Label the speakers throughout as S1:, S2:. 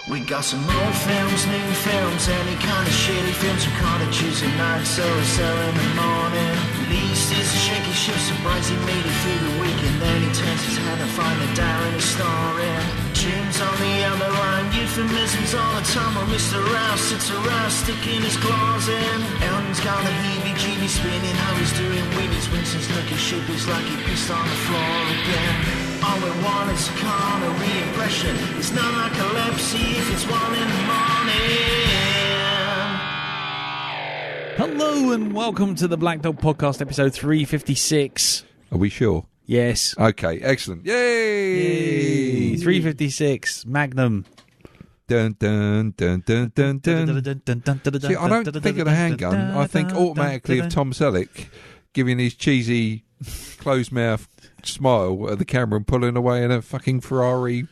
S1: We got some old films, new films, any kind of shitty films. We caught it Tuesday night, so it's there in the morning. Least is a shaky ship, surprised he made it through the week. And then he turns his head and finds that Darren is snoring. Jim's on the other line, euphemisms all the time. While Mr. Rouse sits around, sticking his claws in. Elton's got a heebie-jeebie spinning, how he's doing weebies. Winston's looking sheepish like he pissed on the floor again. All we want is a coronary impression. It's not narcolepsy if it's 1 in the morning.
S2: Hello and welcome to the Black Dog Podcast, episode 356.
S3: Are we sure?
S2: Yes.
S3: Okay, excellent. Yay!
S2: 356, Magnum.
S3: Dun, dun, dun, dun, dun, dun. See, I don't think of the handgun. I think automatically of Tom Selleck giving his cheesy closed mouth smile at the camera and pulling away in a fucking Ferrari,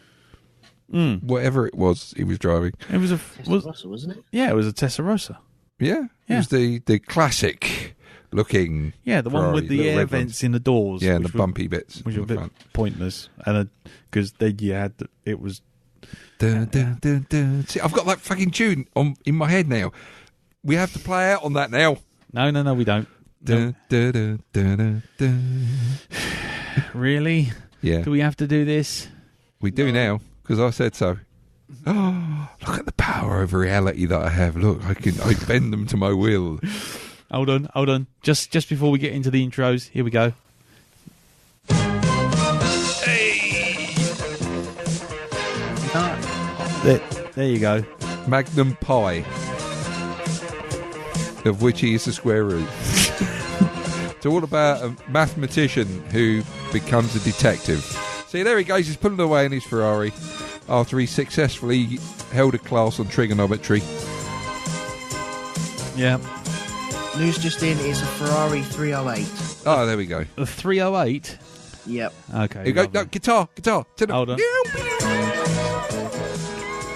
S3: whatever it was he was driving.
S2: It was a
S1: Testarossa, wasn't it?
S2: Yeah, it was a Testarossa.
S3: Yeah, it was the classic looking.
S2: Yeah, the
S3: Ferrari,
S2: one with the air vents in the doors.
S3: Yeah, and the bumpy bits,
S2: which were a bit pointless, and because then you had it was.
S3: Dun, dun, dun, dun. See, I've got that fucking tune in my head now. We have to play out on that now.
S2: No, we don't.
S3: Dun, dun, dun, dun, dun, dun.
S2: Really?
S3: Yeah.
S2: Do we have to do this?
S3: We do now, because I said so. Oh, look at the power over reality that I have. Look, I bend them to my will.
S2: Hold on. Just before we get into the intros, here we go. Hey! There you go.
S3: Magnum PI, of which he is the square root. It's all about a mathematician who becomes a detective. See, there he goes. He's pulling away in his Ferrari after he successfully held a class on trigonometry.
S2: Yeah.
S1: News just in, it's a Ferrari 308.
S3: Oh, there we go.
S2: The 308?
S1: Yep.
S2: Okay.
S3: Here you go. No, guitar.
S2: Hold on.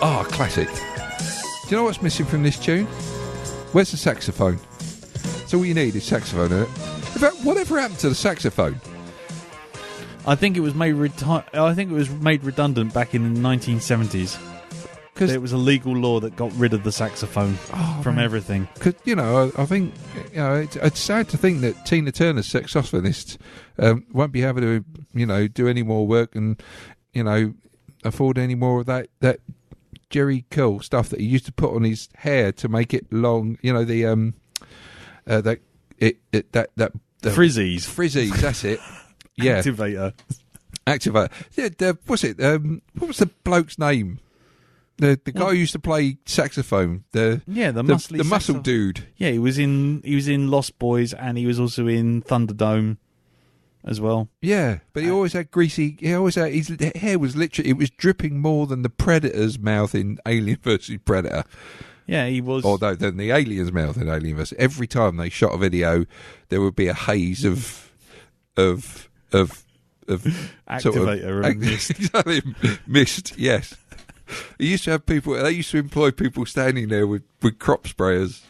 S3: Oh, classic. Do you know what's missing from this tune? Where's the saxophone? That's all you need is saxophone in it. In fact, whatever happened to the saxophone?
S2: I think it was made redundant back in the 1970s. Because it was a legal law that got rid of the saxophone from everything.
S3: Because, I think, it's sad to think that Tina Turner's saxophonist won't be able to, do any more work and, afford any more of that Jerry curl stuff that he used to put on his hair to make it long. The
S2: Frizzies,
S3: that's it. Yeah,
S2: activator.
S3: Yeah, what's it? What was the bloke's name? The guy who used to play saxophone. The muscle dude.
S2: Yeah, he was in Lost Boys, and he was also in Thunderdome as well.
S3: Yeah, but he always had greasy. His hair was literally dripping more than the Predator's mouth in Alien vs Predator.
S2: Yeah, he was.
S3: Or no, than the alien's mouth in Alien vs. Every time they shot a video, there would be a haze of
S2: activator
S3: mist. Yes, he used to have people. They used to employ people standing there with crop sprayers,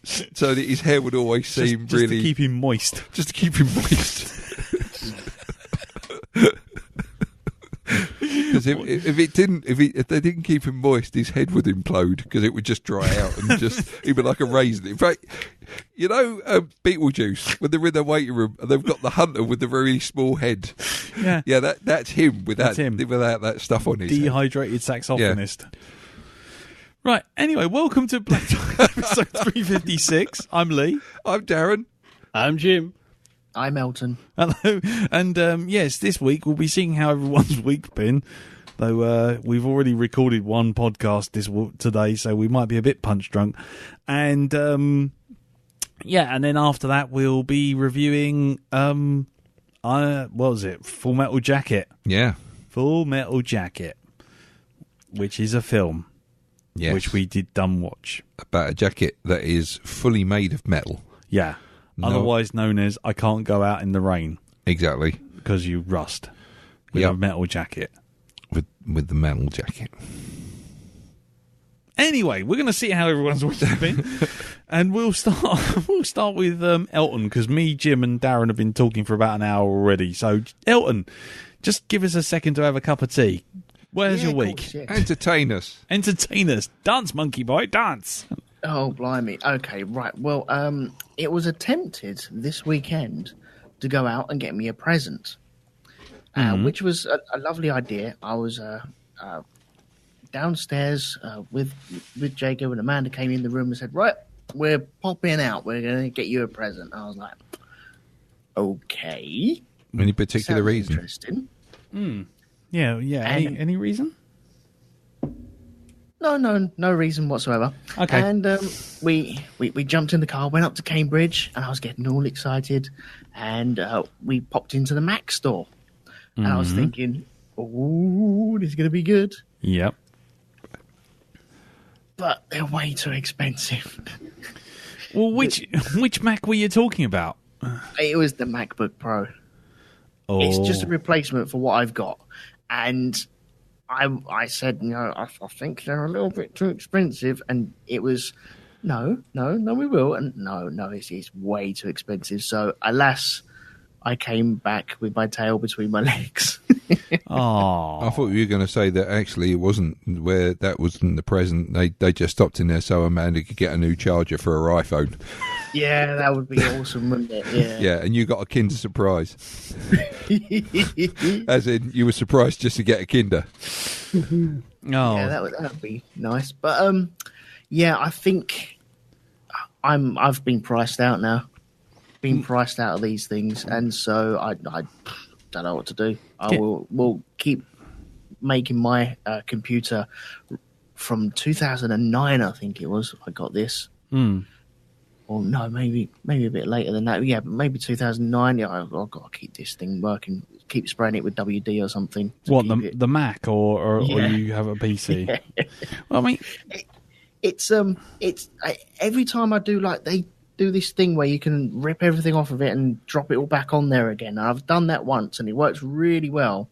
S3: so that his hair would always seem
S2: just
S3: really
S2: to keep him moist.
S3: Just to keep him moist. Because if they didn't keep him moist, his head would implode because it would just dry out and he'd be like a raisin. In fact, Beetlejuice, when they're in their waiting room and they've got the hunter with the very small head. Yeah, that's him without that stuff on his
S2: dehydrated saxophonist. Yeah. Right. Anyway, welcome to Black Dog episode 356. I'm Lee.
S3: I'm Darren.
S4: I'm Jim.
S1: I'm Elton.
S2: Hello. And yes, this week we'll be seeing how everyone's week's been. Though we've already recorded one podcast today, so we might be a bit punch drunk. And and then after that we'll be reviewing what was it? Full Metal Jacket.
S3: Yeah.
S2: Full Metal Jacket, which is a film. Yes. Which we did watch.
S3: About a jacket that is fully made of metal.
S2: Yeah. No. Otherwise known as I can't go out in the rain.
S3: Exactly.
S2: Because you rust with a metal jacket.
S3: With the metal jacket.
S2: Anyway, we're going to see how everyone's week's been. And we'll start with Elton, because me, Jim and Darren have been talking for about an hour already. So, Elton, just give us a second to have a cup of tea. Where's
S1: Yeah,
S2: your
S1: of
S2: week?
S1: course, yeah.
S3: Entertain us.
S2: Entertain us. Dance, monkey boy, dance.
S1: Oh, blimey. Okay, right. Well, it was attempted this weekend to go out and get me a present, which was a lovely idea. I was downstairs with Jacob, and Amanda came in the room and said, right, we're popping out. We're going to get you a present. I was like, okay.
S3: Any particular
S1: Sounds
S3: reason?
S1: interesting.
S2: Yeah. Any reason?
S1: No reason whatsoever.
S2: Okay.
S1: And we jumped in the car, went up to Cambridge, and I was getting all excited. And we popped into the Mac store. And I was thinking, oh, this is going to be good.
S2: Yep.
S1: But they're way too expensive.
S2: Well, which Mac were you talking about?
S1: It was the MacBook Pro.
S2: Oh.
S1: It's just a replacement for what I've got. And I said, I think they're a little bit too expensive. And it was, no, we will. And no, it's way too expensive. So, alas, I came back with my tail between my legs.
S2: Oh.
S3: I thought you were going to say that actually it wasn't where that wasn't the present. They just stopped in there so Amanda could get a new charger for her iPhone.
S1: Yeah, that would be awesome, wouldn't it? Yeah.
S3: Yeah, and you got a Kinder Surprise. As in, you were surprised just to get a Kinder.
S2: Oh.
S1: Yeah, that would be nice. But yeah, I think I've been priced out now. Been priced out of these things, and so I don't know what to do. I will keep making my computer from 2009. I think it was. I got this. Or no, maybe a bit later than that. Yeah, but maybe 2009. Yeah, I've got to keep this thing working. Keep spraying it with WD or something.
S2: What, the Mac or you have a PC?
S1: Yeah.
S2: Well, I mean,
S1: it's every time I do, like, they do this thing where you can rip everything off of it and drop it all back on there again. And I've done that once, and it works really well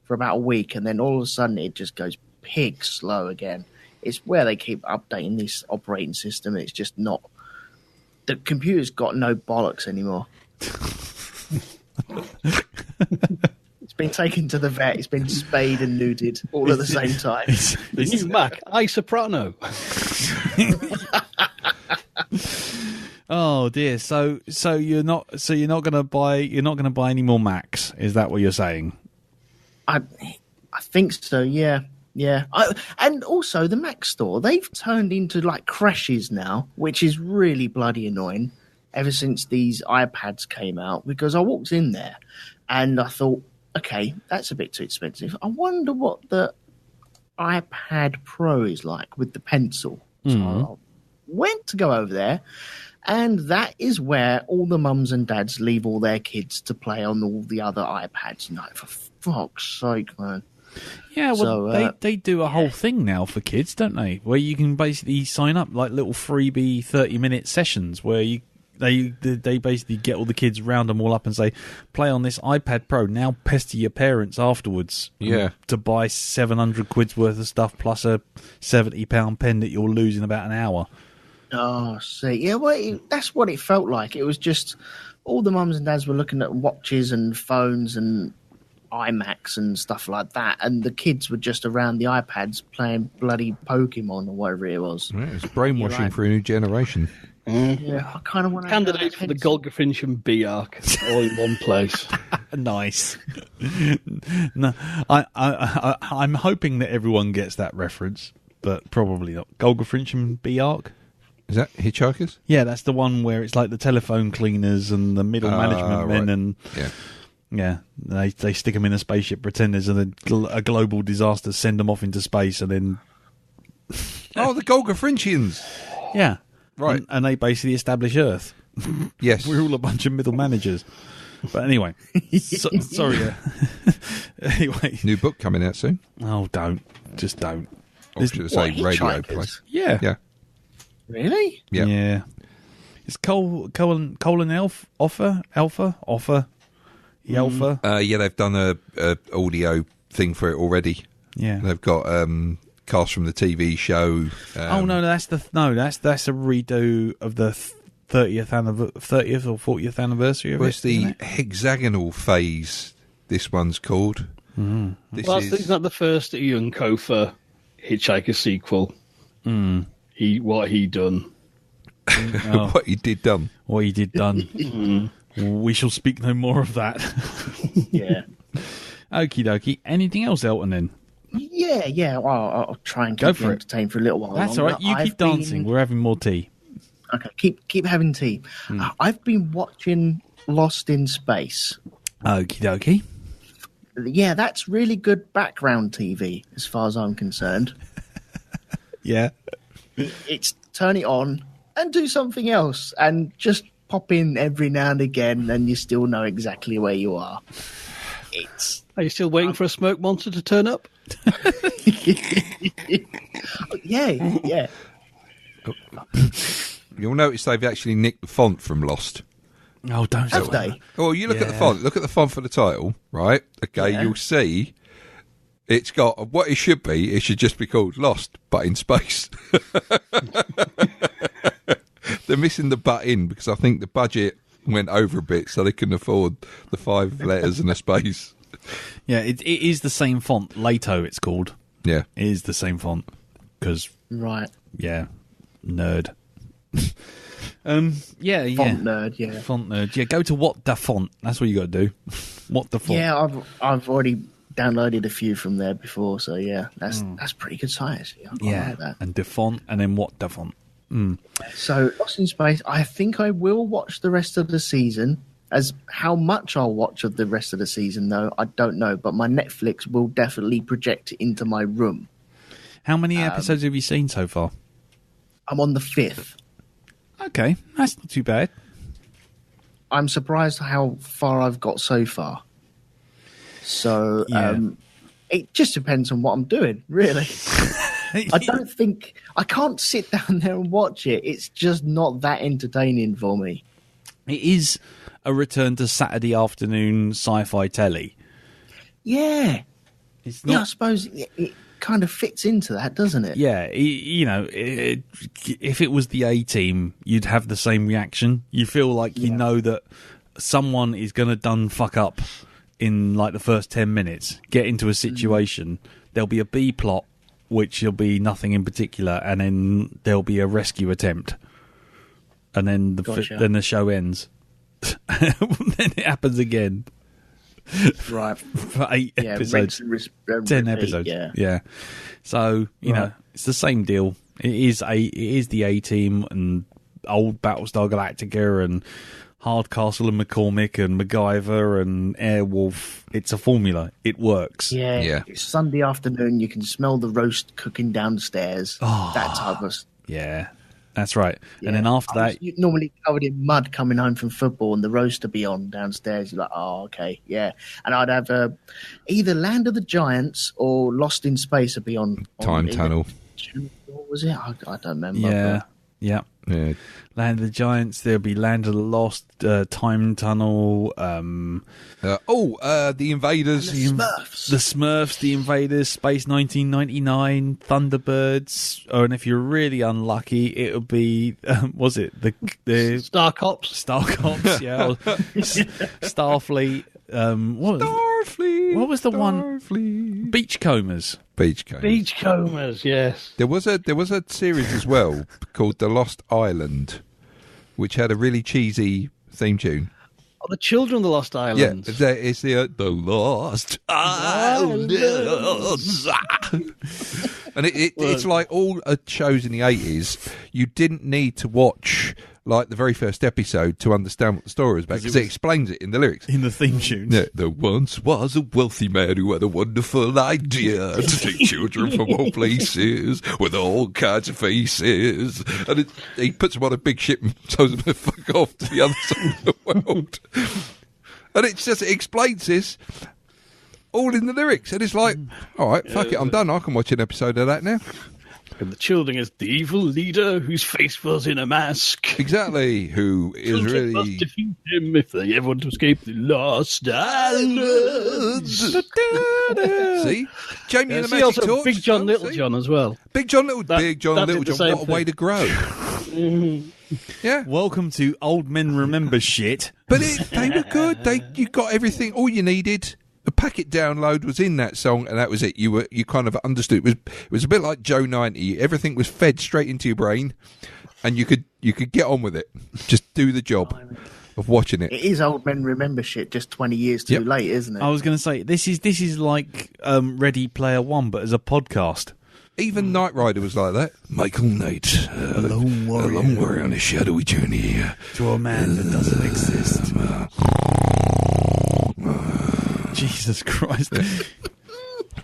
S1: for about a week, and then all of a sudden it just goes pig slow again. It's where they keep updating this operating system. It's just not. The computer's got no bollocks anymore. It's been taken to the vet. It's been spayed and neutered all at the same time.
S4: The new Mac, iSoprano.
S2: Oh dear. So you're not going to buy any more Macs? Is that what you're saying?
S1: I think so. Yeah. And also the Mac store, they've turned into like crashes now, which is really bloody annoying. Ever since these iPads came out, because I walked in there and I thought, okay, that's a bit too expensive. I wonder what the iPad Pro is like with the pencil. So I went to go over there, and that is where all the mums and dads leave all their kids to play on all the other iPads. No, for fuck's sake, man.
S2: Yeah, well,
S1: So,
S2: they do a whole thing now for kids, don't they? Where you can basically sign up like little freebie 30-minute sessions where they basically get all the kids, round them all up and say, play on this iPad Pro, now pester your parents afterwards to buy 700 quid's worth of stuff plus a £70 pen that you'll lose in about an hour.
S1: Oh, see. Yeah, well, that's what it felt like. It was just all the mums and dads were looking at watches and phones and iMacs and stuff like that, and the kids were just around the iPads playing bloody Pokemon or whatever it was.
S3: Yeah, it's brainwashing for a new generation.
S1: Yeah, I kind of want to
S4: Candidates for the Golgafrincham B arc all in one place.
S2: Nice. No, I'm hoping that everyone gets that reference, but probably not. Golgafrincham B arc.
S3: Is that Hitchhikers?
S2: Yeah, that's the one where it's like the telephone cleaners and the middle management men, and they stick them in a spaceship, pretend there's a global disaster, send them off into space, and then
S3: the Golgafrinchians.
S2: Yeah,
S3: right,
S2: and they basically establish Earth.
S3: Yes,
S2: we're all a bunch of middle managers. But anyway, sorry. Anyway,
S3: new book coming out soon.
S2: Oh, just don't.
S3: Or should I say radio play?
S2: Yeah.
S1: Really?
S2: Yeah. Is Colin Alpha?
S3: Yeah, they've done a audio thing for it already.
S2: Yeah,
S3: they've got cast from the TV show.
S2: That's a redo of the 30th or 40th anniversary of
S3: it's the hexagonal phase. This one's called. This
S4: Well,
S3: is
S4: it's not the first Ian Kofer Hitchhiker sequel. What he done.
S3: what he did done.
S2: What he did done. We shall speak no more of that.
S5: Yeah.
S2: Okie dokie. Anything else, Elton, then?
S5: Yeah. Well, I'll try and
S2: Go
S5: keep
S2: for
S5: you
S2: it.
S5: entertained for a little while.
S2: That's all
S5: longer.
S2: right. You keep dancing. We're having more tea.
S5: Okay, keep having tea. I've been watching Lost in Space.
S2: Okie dokie.
S5: Yeah, that's really good background TV as far as I'm concerned.
S2: Yeah.
S5: It's turn it on and do something else and just pop in every now and again and you still know exactly where you are.
S4: Are you still waiting for a smoke monster to turn up?
S5: Yeah.
S3: You'll notice they've actually nicked the font from Lost.
S2: Oh, don't
S5: Have
S2: say
S5: they?
S2: that.
S3: Well, you look at the font. Look at the font for the title, right? Okay,
S5: Yeah.
S3: you'll see it's got what it should be. It should just be called Lost, but in space. They're missing the "but" in because I think the budget went over a bit, so they couldn't afford the 5 letters and a space.
S2: Yeah, it is the same font. Lato, it's called.
S3: Yeah,
S2: It is the same font. Because,
S5: Right.
S2: yeah, nerd. Yeah.
S5: Font nerd, yeah.
S2: Font nerd. Yeah, go to What the Font. That's what you got to do. What the Font.
S5: Yeah, I've already downloaded a few from there before, so yeah, that's pretty good size. Yeah, I like that.
S2: And the font, and then What the Font.
S5: So, Lost in Space, I think I will watch the rest of the season. As how much I'll watch of the rest of the season, though, I don't know. But my Netflix will definitely project it into my room.
S2: How many episodes have you seen so far?
S5: I'm on the 5th.
S2: Okay, that's not too bad.
S5: I'm surprised how far I've got so far. So,
S2: Yeah.
S5: it just depends on what I'm doing, really. I can't sit down there and watch it. It's just not that entertaining for me.
S2: It is a return to Saturday afternoon sci-fi telly.
S5: Yeah.
S2: It's
S5: Yeah, I
S2: not.
S5: suppose it kind of fits into that, doesn't it?
S2: Yeah, if it was the A-Team, you'd have the same reaction. You feel like you know that someone is going to done fuck up in like the first 10 minutes, get into a situation. There'll be a B plot, which will be nothing in particular, and then there'll be a rescue attempt. And then
S5: Gotcha.
S2: then the show ends. Then it happens again
S5: Right.
S2: for 8
S5: Yeah,
S2: episodes. 10
S5: repeat,
S2: episodes.
S5: Yeah.
S2: So, you know, it's the same deal. It is the A-Team and old Battlestar Galactica and Hardcastle and McCormick and MacGyver and Airwolf. It's a formula. It works.
S3: Yeah.
S5: It's Sunday afternoon. You can smell the roast cooking downstairs. That type of.
S2: Yeah, that's right.
S5: Yeah.
S2: And then after
S5: I was
S2: that,
S5: normally covered in mud coming home from football, and the roast to be on downstairs. You're like, oh, okay, yeah. And I'd have either Land of the Giants or Lost in Space would be on
S3: Time
S5: either-
S3: Tunnel.
S5: What was it? I don't remember.
S2: yeah.
S3: Yeah.
S2: Land of the Giants, there'll be Land of the Lost, Time Tunnel,
S3: The Invaders.
S5: The Smurfs.
S2: The Smurfs, The Invaders, Space 1999, Thunderbirds, and if you're really unlucky, it'll be, was it the
S4: Star Cops.
S2: Star Cops, yeah, or Starfleet, what was the one? Beachcombers.
S4: Beachcombers, yes.
S3: There was a series as well called The Lost Island, which had a really cheesy theme tune.
S4: Oh, the Children of the Lost Islands.
S3: Yeah, it's the Lost Islands. And it's like all shows in the 80s. You didn't need to watch like the very first episode to understand what the story was about because it explains it in the lyrics.
S2: In the theme tune.
S3: Yeah, there once was a wealthy man who had a wonderful idea to take children from all places with all kinds of faces. And he puts them on a big ship and tells them to fuck off to the other side of the world. And it explains this all in the lyrics. And it's like, all right, fuck it, I'm done. I can watch an episode of that now.
S4: And the children is the evil leader whose face was in a mask.
S3: Exactly, who is
S4: Children must
S3: really...
S4: defeat him if they ever want to escape the Lost Islands.
S3: See? Jamie and the
S4: See
S3: Magic
S4: also
S3: Torch.
S4: Big John,
S3: Oh,
S4: Little
S3: see?
S4: John as well.
S3: Big John, Little
S4: That
S3: Little
S4: did the
S3: John.
S4: same
S3: What a way to grow. Yeah.
S2: Welcome to Old Men Remember Shit.
S3: But they were good. You got everything, all you needed the packet download was in that song, and that was it. You kind of understood. It was a bit like Joe 90. Everything was fed straight into your brain, and you could get on with it. Just do the job of watching it.
S5: It is old men remember shit just 20 years too late, isn't it?
S2: I was going to say this is like Ready Player One, but as a podcast.
S3: Even Knight Rider was like that. Michael Knight,
S2: A lone warrior
S3: on a shadowy journey
S2: to a man that doesn't exist. Jesus Christ.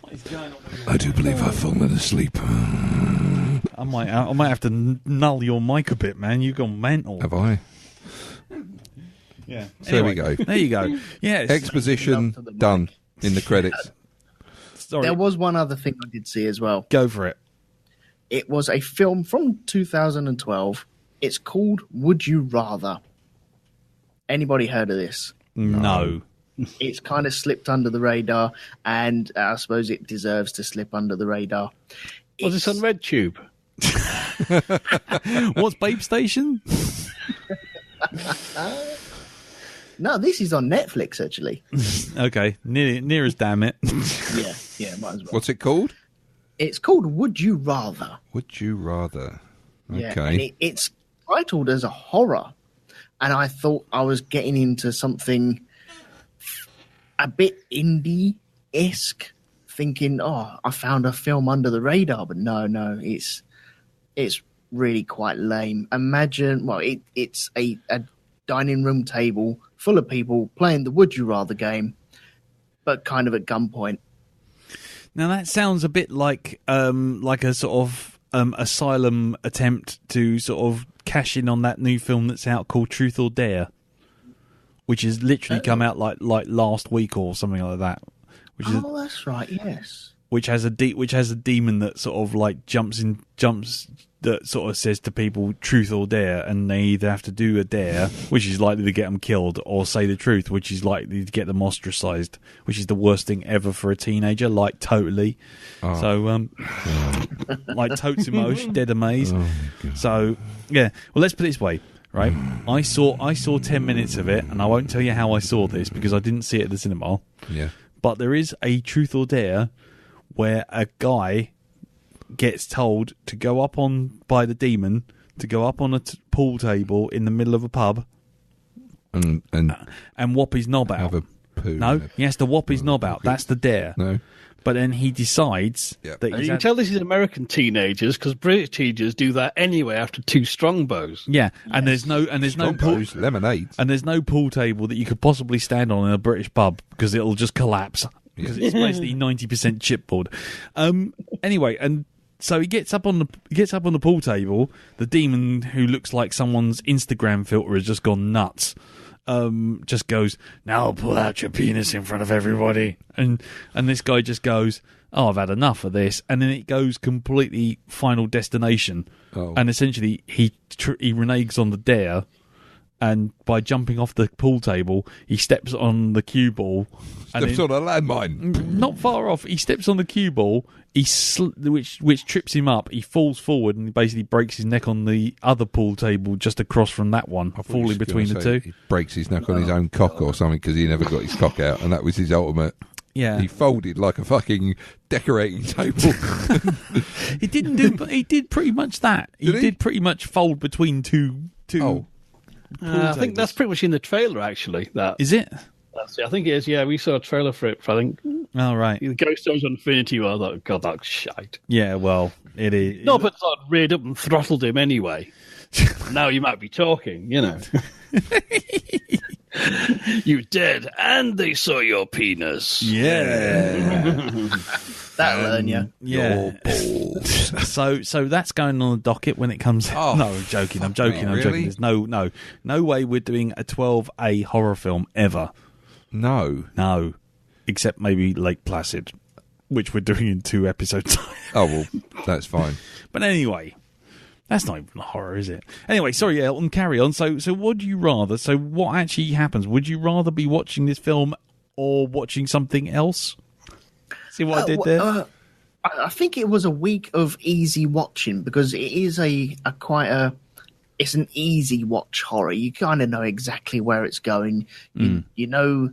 S2: What is going on?
S3: I do believe I've fallen asleep.
S2: I might have to null your mic a bit, man. You've gone mental.
S3: Have I?
S2: Yeah.
S3: So there we go.
S2: There you go. Yes.
S3: Exposition done in the credits.
S2: Sorry.
S5: There was one other thing I did see as well.
S2: Go for it.
S5: It was a film from 2012. It's called Would You Rather? Anybody heard of this?
S2: No.
S5: It's kind of slipped under the radar, and I suppose it deserves to slip under the radar.
S4: Was this on RedTube?
S2: What's Babe Station?
S5: No, this is on Netflix, actually.
S2: Okay. Near as damn it.
S5: Yeah, might as well.
S3: What's it called?
S5: It's called Would You Rather?
S3: Would you rather?
S5: Yeah,
S3: Okay.
S5: and it's titled as a horror, and I thought I was getting into something a bit indie-esque, thinking, I found a film under the radar, but no, it's really quite lame. Imagine, it's a dining room table full of people playing the Would You Rather game, but kind of at gunpoint.
S2: Now that sounds a bit like a sort of asylum attempt to sort of cash in on that new film that's out called Truth or Dare, which has literally come out like last week or something like that.
S5: That's right. Yes.
S2: Which has a demon that sort of like jumps that sort of says to people truth or dare, and they either have to do a dare, which is likely to get them killed, or say the truth, which is likely to get them ostracized, which is the worst thing ever for a teenager, like totally. So like totes emotion, dead amaze. So yeah, well, let's put it this way, right? I saw 10 minutes of it, and I won't tell you how I saw this because I didn't see it at the cinema.
S3: Yeah.
S2: But there is a truth or dare where a guy gets told to go up by the demon, to go up on a pool table in the middle of a pub
S3: and
S2: whop his knob out.
S3: have a poo.
S2: No, he has to whop his knob out. That's the dare.
S3: No.
S2: But then he decides that
S4: You can tell this is American teenagers because British teenagers do that anyway after 2 Strongbows.
S2: Yeah, and there's no pool,
S3: lemonade,
S2: and there's no pool table that you could possibly stand on in a British pub because it'll just collapse because it's basically 90% chipboard. Anyway, and so he gets up on the pool table. The demon, who looks like someone's Instagram filter has just gone nuts, just goes, "Now pull out your penis in front of everybody," and this guy just goes, "Oh, I've had enough of this," and then it goes completely Final Destination, and essentially he reneges on the dare. And by jumping off the pool table, he steps on the cue ball.
S3: Steps on a landmine.
S2: Not far off. He steps on the cue ball, which trips him up. He falls forward and he basically breaks his neck on the other pool table just across from that one, falling between the two.
S3: He breaks his neck on his own cock or something because he never got his cock out, and that was his ultimate.
S2: Yeah,
S3: he folded like a fucking decorating table.
S2: He didn't do, but he did pretty much that. He did pretty much fold between two.
S4: I think that's pretty much in the trailer, actually. That
S2: is it.
S4: I think it is. Yeah, we saw a trailer for it. I think.
S2: Oh right.
S4: The Ghost Stones on Infinity War. I thought, God, that's shite.
S2: Yeah, well, it is.
S4: No, but sort of reared up and throttled him anyway. Now you might be talking, you know. You're dead, and they saw your penis.
S2: Yeah.
S5: That'll learn you.
S2: Yeah. So that's going on the docket when it comes.
S3: Oh,
S2: no, I'm joking. I'm joking.
S3: Really?
S2: There's no way we're doing a 12A horror film ever. No, except maybe Lake Placid, which we're doing in 2 episodes.
S3: Oh well, that's fine.
S2: But anyway, that's not even a horror, is it? Anyway, sorry, Elton. Carry on. So would you rather? So what actually happens? Would you rather be watching this film or watching something else? See what I did there?
S5: I think it was a week of easy watching because it is it's an easy watch horror. You kind of know exactly where it's going. You know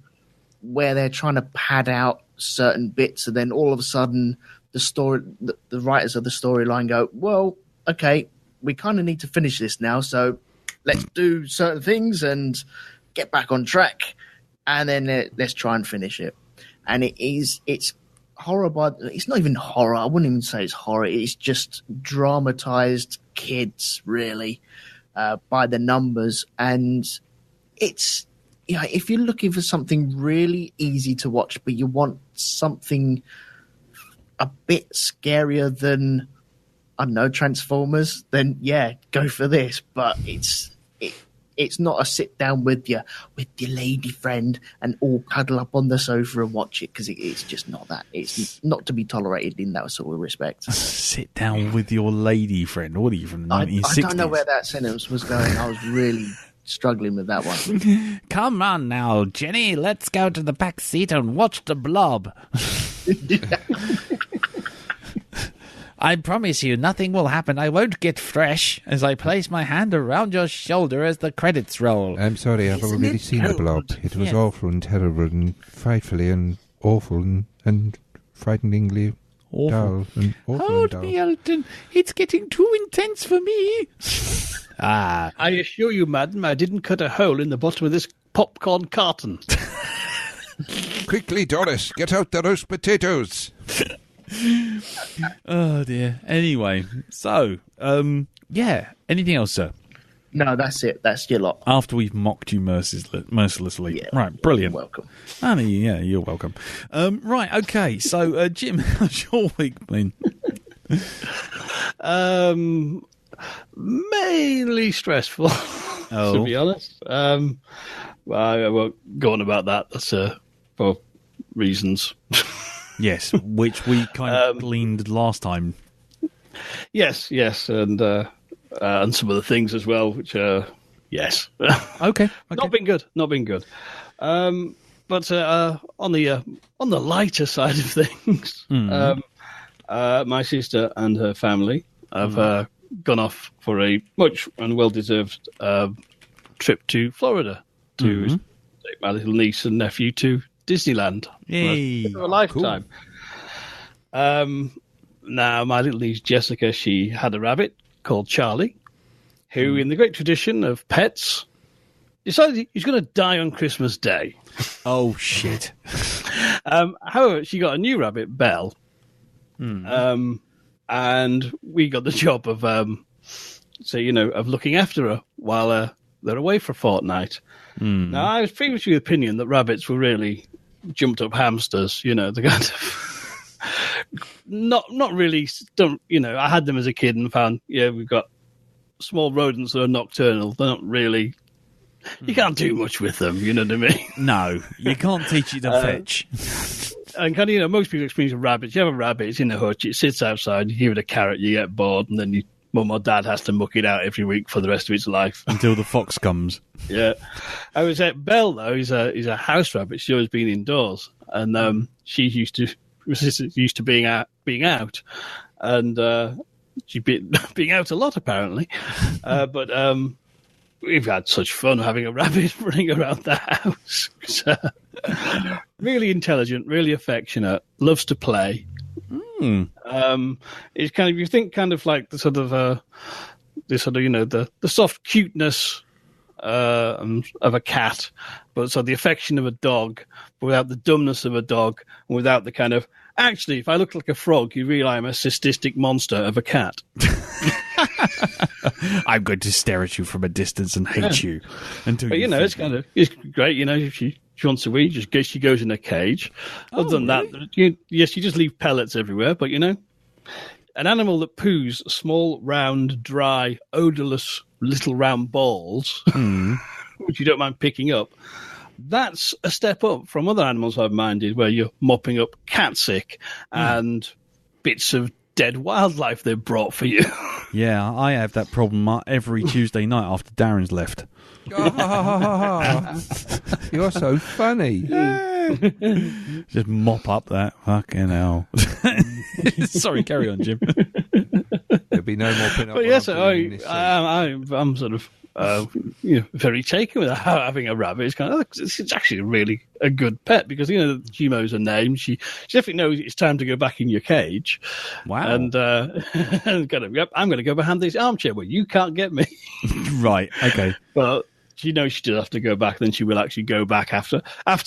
S5: where they're trying to pad out certain bits, and then all of a sudden the writers of the storyline go, well, okay, we kind of need to finish this now, so let's do certain things and get back on track, and then let's try and finish it. And it's horror, but it's not even horror. I wouldn't even say it's horror. It's just dramatized kids, really, by the numbers. And it's, if you're looking for something really easy to watch, but you want something a bit scarier than, I don't know, Transformers, then yeah, go for this. But it's not a sit down with your lady friend and all cuddle up on the sofa and watch it, because it's just not that. It's not to be tolerated in that sort of respect.
S2: Sit down with your lady friend. What are you, from the 1960s?
S5: I don't know where that sentence was going. I was really struggling with that one.
S2: Come on now, Jenny. Let's go to the back seat and watch The Blob. I promise you nothing will happen. I won't get fresh as I place my hand around your shoulder as the credits roll.
S3: I'm sorry, I've already seen The Blob. It was awful and terrible and frightfully and awful and frighteningly dull and awful.
S2: Hold
S3: and dull.
S2: me, Elton. It's getting too intense for me.
S4: I assure you, madam, I didn't cut a hole in the bottom of this popcorn carton.
S3: Quickly, Doris, get out the roast potatoes.
S2: Oh dear. Anyway, so yeah. Anything else, sir?
S5: No, that's it. That's your lot.
S2: After we've mocked you mercilessly.
S5: Yeah,
S2: right, brilliant.
S5: You're welcome.
S2: Yeah, you're welcome. Right, okay. So, Jim, how's your week been?
S4: Mainly stressful, to be honest. I won't go on about that. That's for reasons.
S2: Yes, which we kind of gleaned last time.
S4: Yes, and some of the things as well, which yes,
S2: okay.
S4: Not been good. But on the lighter side of things, my sister and her family have gone off for a much and well-deserved trip to Florida to take my little niece and nephew to Disneyland.
S2: Yay.
S4: For a lifetime. Cool. Now, my little niece Jessica, she had a rabbit called Charlie, who, in the great tradition of pets, decided he's going to die on Christmas Day.
S2: Oh, shit.
S4: However, she got a new rabbit, Belle, and we got the job of, of looking after her while they're away for a fortnight. Now, I was previously of the opinion that rabbits were really jumped up hamsters, the kind of not really. I had them as a kid and found, we've got small rodents that are nocturnal. They're not really. You can't do much with them. You know what I mean?
S2: No, you can't teach it to fetch.
S4: And kind of, most people experience with rabbits. You have a rabbit, it's in a hutch, it sits outside. You give it a carrot, you get bored, and then Mum or Dad has to muck it out every week for the rest of its life
S2: until the fox comes.
S4: Yeah, I was at Belle though. He's a house rabbit. She's always been indoors, and she used to being out, and she's been being out a lot apparently. But we've had such fun having a rabbit running around the house. Really intelligent, really affectionate, loves to play. It's kind of, you think kind of like the sort of the soft cuteness of a cat, but so the affection of a dog, but without the dumbness of a dog, and without the kind of, actually, if I look like a frog, you realise I'm a cystic monster of a cat.
S2: I'm going to stare at you from a distance and hate you until. But
S4: it's kind of, it's great. If she wants to eat, she goes in a cage. Other than that, you just leave pellets everywhere. But an animal that poos small, round, dry, odorless little round balls, which you don't mind picking up, that's a step up from other animals I've minded, where you're mopping up cat sick and bits of dead wildlife they've brought for you.
S2: Yeah, I have that problem every Tuesday night after Darrens left.
S3: You're so funny.
S2: Just mop up that fucking hell. Sorry, carry on, Jim.
S3: There'll be no mopping up.
S4: But yes, I'm sort of very taken with having a rabbit. It's kind of it's actually really a good pet because she knows her name. She definitely knows it's time to go back in your cage.
S2: Wow!
S4: And I'm going to go behind this armchair where you can't get me.
S2: Right. Okay.
S4: But she knows she does have to go back. Then she will actually go back after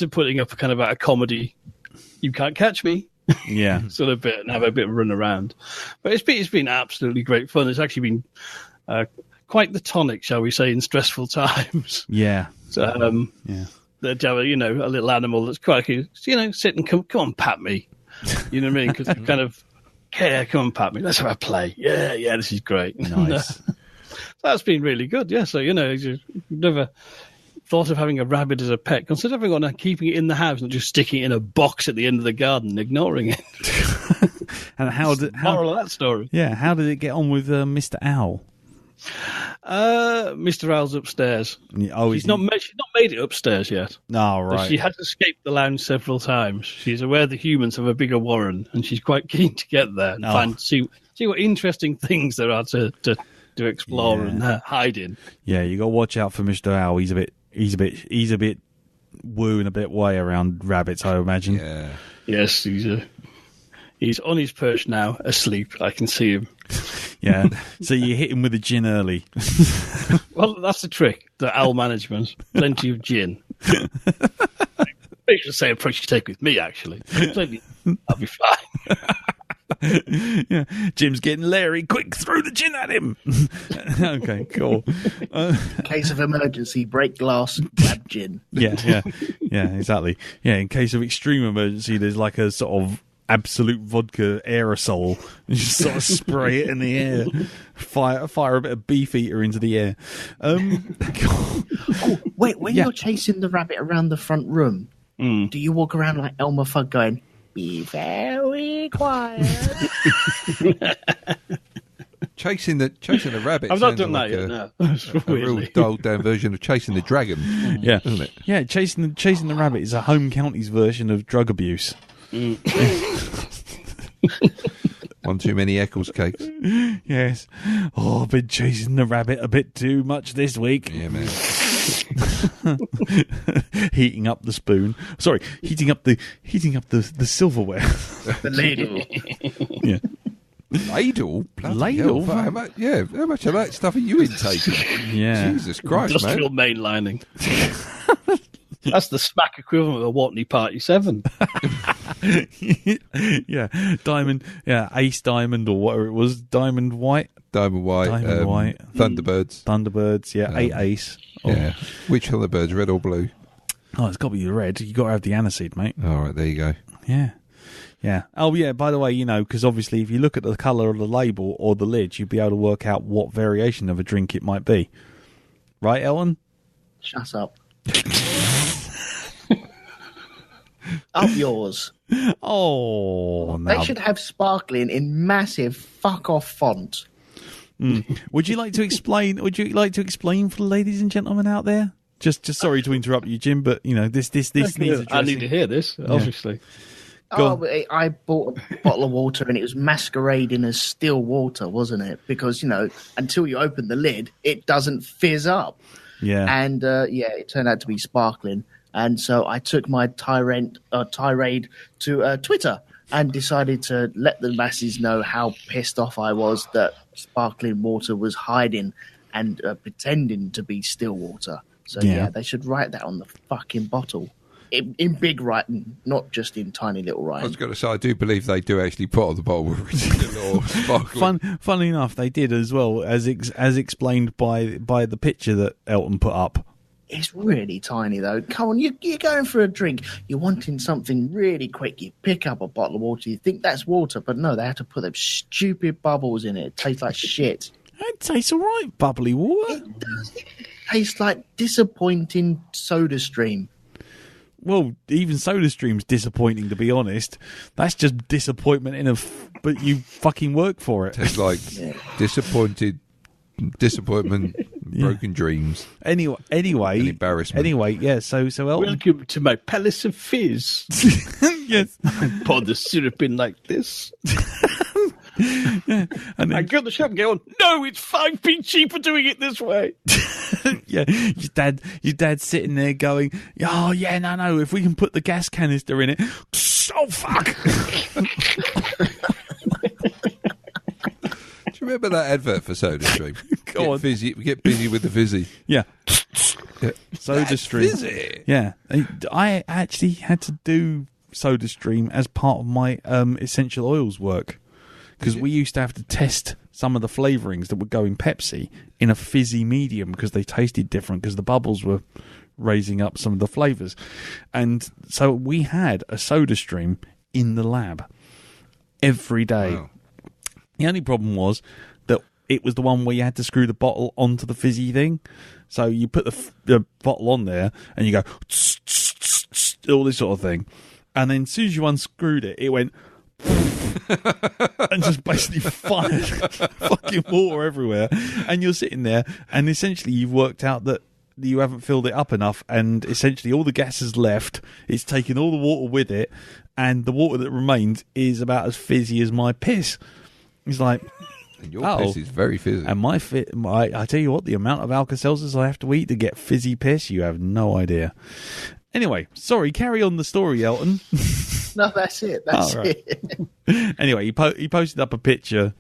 S4: putting up a kind of a comedy. You can't catch me.
S2: Yeah.
S4: Sort of bit and have a bit of a run around. But it's been absolutely great fun. It's actually been quite the tonic, shall we say, in stressful times.
S2: Yeah.
S4: So,
S2: yeah.
S4: A little animal that's quite cute, sit and come on, pat me. You know what I mean? Because kind of, come on, pat me. Let's have a play. Yeah, this is great.
S2: Nice.
S4: That's been really good. Yeah. So, you've never thought of having a rabbit as a pet. Consider having one and keeping it in the house, not just sticking it in a box at the end of the garden and ignoring it.
S2: And
S4: moral of that story?
S2: Yeah. How did it get on with Mr. Owl?
S4: Mr. Owl's upstairs.
S2: Oh,
S4: she's not made it upstairs yet.
S2: Oh, right.
S4: But she has escaped the lounge several times. She's aware the humans have a bigger warren, and she's quite keen to get there and see what interesting things there are to explore and hide in. Yeah,
S2: you got to watch out for Mr. Owl. He's a bit woo and a bit way around rabbits, I imagine.
S3: Yeah.
S4: Yes, he's on his perch now, asleep. I can see him.
S2: Yeah, so you hit him with a gin early.
S4: Well, that's the trick. The owl management. Plenty of gin. It's the same approach you take with me, actually. I'll be fine.
S2: Yeah, Jim's getting Larry. Quick, throw the gin at him. Okay, cool.
S5: In case of emergency, break glass, grab gin.
S2: Yeah, exactly. Yeah, in case of extreme emergency, there's like a sort of absolute vodka aerosol. You just sort of spray it in the air. Fire a bit of Beefeater into the air.
S5: Wait, when you're chasing the rabbit around the front room, do you walk around like Elmer Fudd going, "Be very quiet"?
S3: Chasing the rabbit.
S4: I've not done that yet. No.
S3: A real dulled down version of chasing the dragon.
S2: Yeah,
S3: isn't it?
S2: Yeah, chasing the rabbit is a home counties version of drug abuse.
S3: One too many Eccles cakes.
S2: Yes. Oh, I've been chasing the rabbit a bit too much this week.
S3: Yeah, man.
S2: Heating up the spoon. Sorry, heating up the silverware.
S5: The ladle.
S2: Yeah.
S3: Ladle?
S2: Ladle?
S3: How much of that stuff are you intaking?
S2: Yeah.
S3: Jesus Christ,
S4: Industrial
S3: man.
S4: mainlining. That's the smack equivalent of a Watney Party 7.
S2: Yeah, diamond. Yeah, Ace Diamond or whatever it was. Diamond White. Thunderbirds. Yeah, 8 Ace. Oh.
S3: Yeah. Which Thunderbirds, red or blue?
S2: Oh, it's got to be the red. You got to have the aniseed, mate.
S3: All right, there you go.
S2: Yeah. Yeah. Oh, yeah. By the way, because obviously, if you look at the colour of the label or the lid, you'd be able to work out what variation of a drink it might be. Right, Ellen?
S5: Shut up. Up yours.
S2: Oh, no.
S5: They should have sparkling in massive fuck off font.
S2: Would you like to explain? Would you like to explain for the ladies and gentlemen out there? Just sorry to interrupt you, Jim, but this needs addressing.
S4: I need to hear this, obviously.
S5: I bought a bottle of water and it was masquerading as still water, wasn't it? Because until you open the lid, it doesn't fizz up.
S2: Yeah,
S5: and it turned out to be sparkling. And so I took my tirade to Twitter and decided to let the masses know how pissed off I was that sparkling water was hiding and pretending to be still water. So, they should write that on the fucking bottle. In big writing, not just in tiny little writing.
S3: I was going to say, I do believe they do actually put on the bottle original or sparkling.
S2: Funnily enough, they did as well, as explained by the picture that Elton put up.
S5: It's really tiny, though. Come on, you're going for a drink. You're wanting something really quick. You pick up a bottle of water. You think that's water, but no, they have to put them stupid bubbles in it. It tastes like shit.
S2: It tastes all right, bubbly water.
S5: It does. It tastes like disappointing soda stream.
S2: Well, even SodaStream's disappointing, to be honest. That's just disappointment but you fucking work for it.
S3: It's like disappointment, broken dreams.
S2: Anyway,
S3: and embarrassment.
S2: Anyway, yeah. So Elton.
S4: Welcome to my palace of fizz.
S2: Yes.
S4: Pour the syrup in like this.
S2: And
S4: I
S2: then,
S4: go to the shop and go, no, it's 5p cheaper doing it this way.
S2: yeah, your dad's sitting there going, oh yeah, no, if we can put the gas canister in it. Oh fuck!
S3: Do you remember that advert for SodaStream?
S2: Go on.
S3: Get busy with the fizzy.
S2: Yeah.
S3: Yeah.
S2: SodaStream.
S3: Fizzy.
S2: Yeah, I actually had to do SodaStream as part of my essential oils work because we used to have to test some of the flavourings that would go in Pepsi in a fizzy medium because they tasted different because the bubbles were raising up some of the flavours. And so we had a SodaStream in the lab every day.
S3: Wow.
S2: The only problem was that it was the one where you had to screw the bottle onto the fizzy thing. So you put the bottle on there and you go tss, tss, tss, tss, all this sort of thing. And then as soon as you unscrewed it, it went and just basically fired fucking water everywhere. And you're sitting there and essentially you've worked out that you haven't filled it up enough and essentially all the gas is left. It's taken all the water with it and the water that remains is about as fizzy as my piss. It's like...
S3: And your piss is very fizzy.
S2: And I tell you what, the amount of Alka-Seltzers I have to eat to get fizzy piss, you have no idea. Anyway, sorry, carry on the story, Elton.
S5: No, that's it. That's
S2: right.
S5: it.
S2: Anyway, he posted up a picture,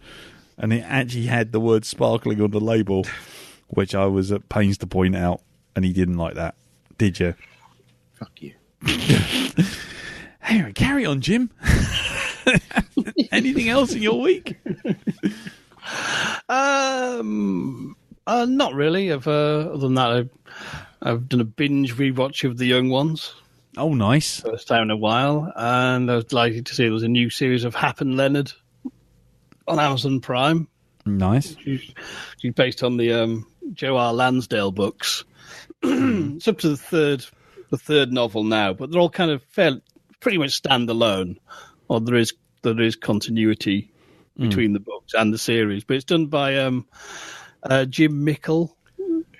S2: and it actually had the word sparkling on the label, which I was at pains to point out, and he didn't like that. Did you?
S5: Fuck you.
S2: Anyway, carry on, Jim. Anything else in your week?
S4: Not really. Other than that, I've done a binge rewatch of The Young Ones.
S2: Oh, nice.
S4: First time in a while, and I was delighted to see there was a new series of Hap and Leonard on Amazon Prime.
S2: Nice.
S4: She's based on the Joe R. Lansdale books. It's up to the third novel now, but they're all kind of pretty much standalone, or there is continuity between the books and the series. But it's done by Jim Mickle,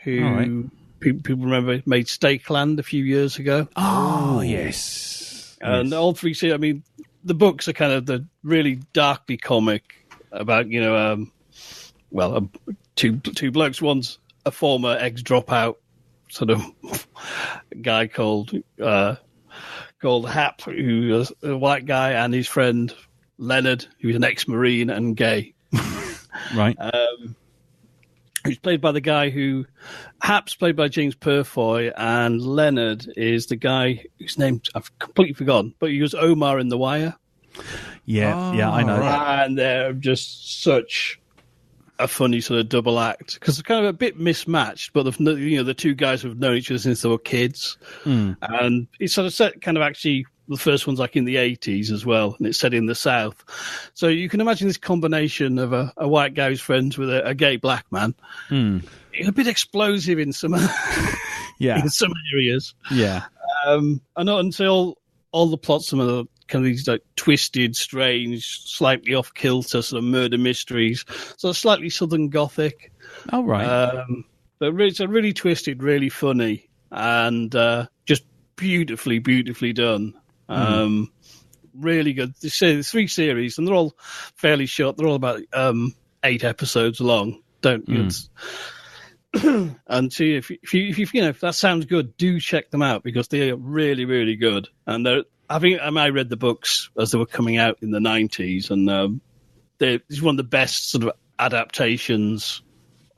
S4: who people remember made Stakeland a few years ago.
S2: Oh, yes.
S4: And all three series, I mean, the books are kind of the really darkly comic about, two blokes. One's a former ex-dropout sort of guy called Hap, who was a white guy, and his friend Leonard, who's an ex-Marine and gay.
S2: Right.
S4: Who's played by the guy who... Hap's played by James Purfoy, and Leonard is the guy whose name I've completely forgotten, but he was Omar in The Wire.
S2: Yeah, I know.
S4: Right. And they're just such a funny sort of double act, because they're kind of a bit mismatched, but the two guys have known each other since they were kids. And it's sort of set kind of actually... The first one's like in the 80s as well, and it's set in the South. So you can imagine this combination of a white guy who's friends with a gay black man. It's a bit explosive in some in some areas.
S2: Yeah.
S4: And not until all the plots, some of the kind of these like twisted, strange, slightly off-kilter sort of murder mysteries. So slightly Southern Gothic.
S2: Oh, right.
S4: But it's a really twisted, really funny, and just beautifully, beautifully done. Really good. There's 3 series, and they're all fairly short. They're all about 8 episodes long. And see if that sounds good, do check them out, because they are really, really good. And I read the books as they were coming out in the 90s, and it's one of the best sort of adaptations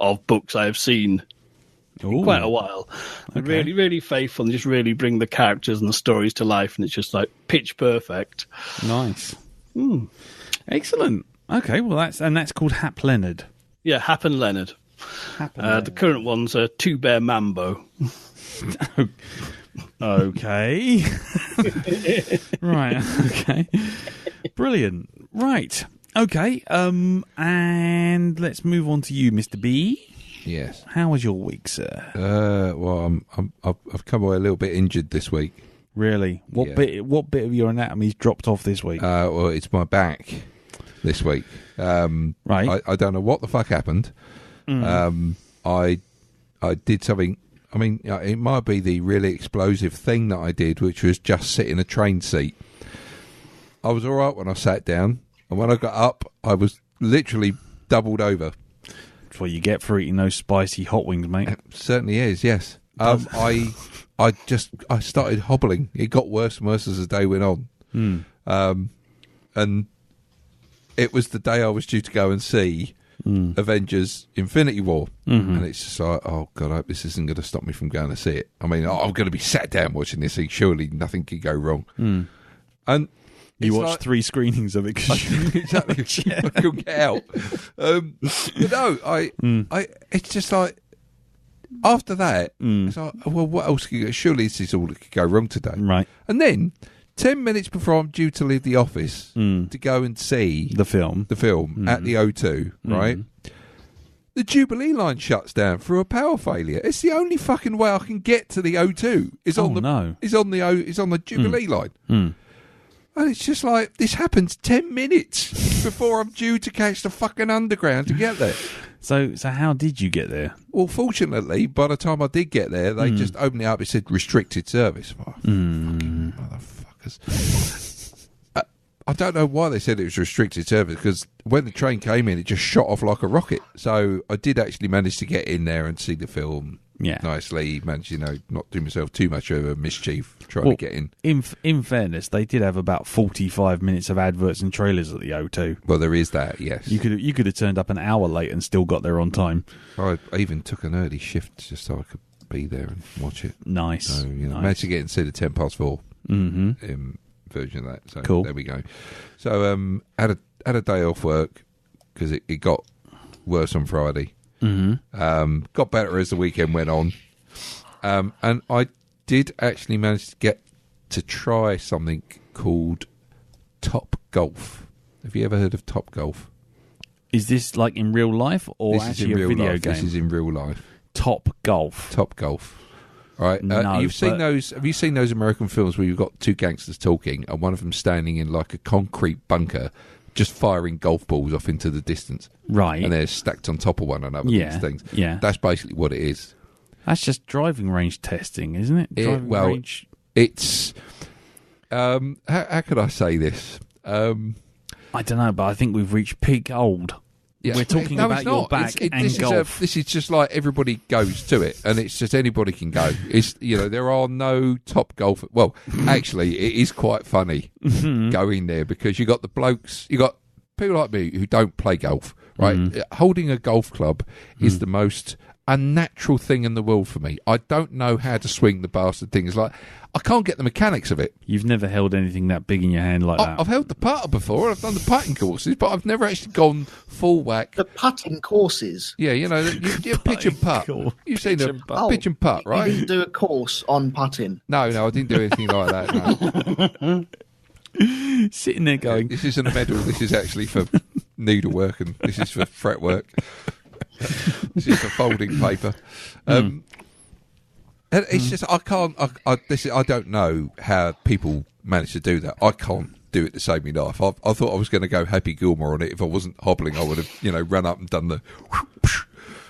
S4: of books I have seen. In quite a while. Okay. Really, really faithful, and just really bring the characters and the stories to life, and it's just like pitch perfect.
S2: Nice. Excellent. Okay, well that's called Hap Leonard.
S4: Yeah, Hap and Leonard. The current ones are Two Bear Mambo.
S2: Okay. Right, okay. Brilliant. Right. Okay. And let's move on to you, Mr. B.
S3: Yes.
S2: How was your week, sir?
S3: Well, I've come away a little bit injured this week.
S2: Really? What bit of your anatomy's dropped off this week?
S3: Well, it's my back this week.
S2: Right.
S3: I don't know what the fuck happened. I did something. I mean, it might be the really explosive thing that I did, which was just sit in a train seat. I was all right when I sat down, and when I got up, I was literally doubled over.
S2: That's what you get for eating those spicy hot wings, mate.
S3: It certainly is, yes. I started hobbling. It got worse and worse as the day went on. And it was the day I was due to go and see Avengers Infinity War. And it's just like, oh, God, I hope this isn't going to stop me from going to see it. I mean, I'm going to be sat down watching this thing. Surely nothing can go wrong. And
S2: you watched 3 screenings of it because
S3: exactly. I couldn't get out. But no, it's just like, after that, it's like, well, what else could go? Surely this is all that could go wrong today.
S2: Right.
S3: And then, 10 minutes before I'm due to leave the office to go and see
S2: the film
S3: at the O2, right? The Jubilee line shuts down through a power failure. It's the only fucking way I can get to the O2. Is on the Jubilee line. And it's just like, this happens 10 minutes before I'm due to catch the fucking underground to get there.
S2: So how did you get there?
S3: Well, fortunately, by the time I did get there, they just opened it up. It said restricted service. Oh, fucking motherfuckers. I don't know why they said it was restricted service, because when the train came in, it just shot off like a rocket. So I did actually manage to get in there and see the film nicely. Managed, not do myself too much of a mischief trying to get in.
S2: In fairness, they did have about 45 minutes of adverts and trailers at the O2.
S3: Well, there is that, yes.
S2: You could have turned up an hour late and still got there on time.
S3: I even took an early shift just so I could be there and watch it.
S2: Nice.
S3: So,
S2: nice.
S3: Managed to get in and see the 4:10 version of that. So
S2: cool.
S3: There we go. So had a day off work because it got worse on Friday. Got better as the weekend went on. And I did actually manage to get to try something called Top Golf. Have you ever heard of Top Golf?
S2: Is this like in real life or
S3: this
S2: actually
S3: is in
S2: a
S3: real
S2: video
S3: life.
S2: game?
S3: This is in real life.
S2: Top Golf.
S3: Top Golf. Right.
S2: No,
S3: you've seen those? Have you seen those American films where you've got 2 gangsters talking and one of them standing in like a concrete bunker, just firing golf balls off into the distance?
S2: Right.
S3: And they're stacked on top of one another.
S2: Yeah.
S3: These things.
S2: Yeah.
S3: That's basically what it is.
S2: That's just driving range testing, isn't it? Driving range.
S3: It's. How could I say this?
S2: I don't know, but I think we've reached peak old.
S3: Yeah.
S2: We're talking about your back and golf.
S3: This is just like everybody goes to it, and it's just anybody can go. It's there are no top golf. Well, actually, it is quite funny going there because you got the blokes, you got people like me who don't play golf. Right, holding a golf club is the most unnatural thing in the world for me. I don't know how to swing the bastard thing. It's like I can't get the mechanics of it.
S2: You've never held anything that big in your hand like that.
S3: I've held the putter before. I've done the putting courses, but I've never actually gone full whack.
S5: The putting courses.
S3: Yeah, you pitch and putt. You've seen the pitch and putt, right?
S5: You didn't do a course on putting.
S3: No, I didn't do anything like that. No.
S2: Sitting there going,
S3: this isn't a medal. This is actually for needlework, and this is for fretwork. This is for folding paper. And it's just I can't. I don't know how people manage to do that. I can't do it to save me life. I thought I was going to go Happy Gilmore on it. If I wasn't hobbling, I would have run up and done the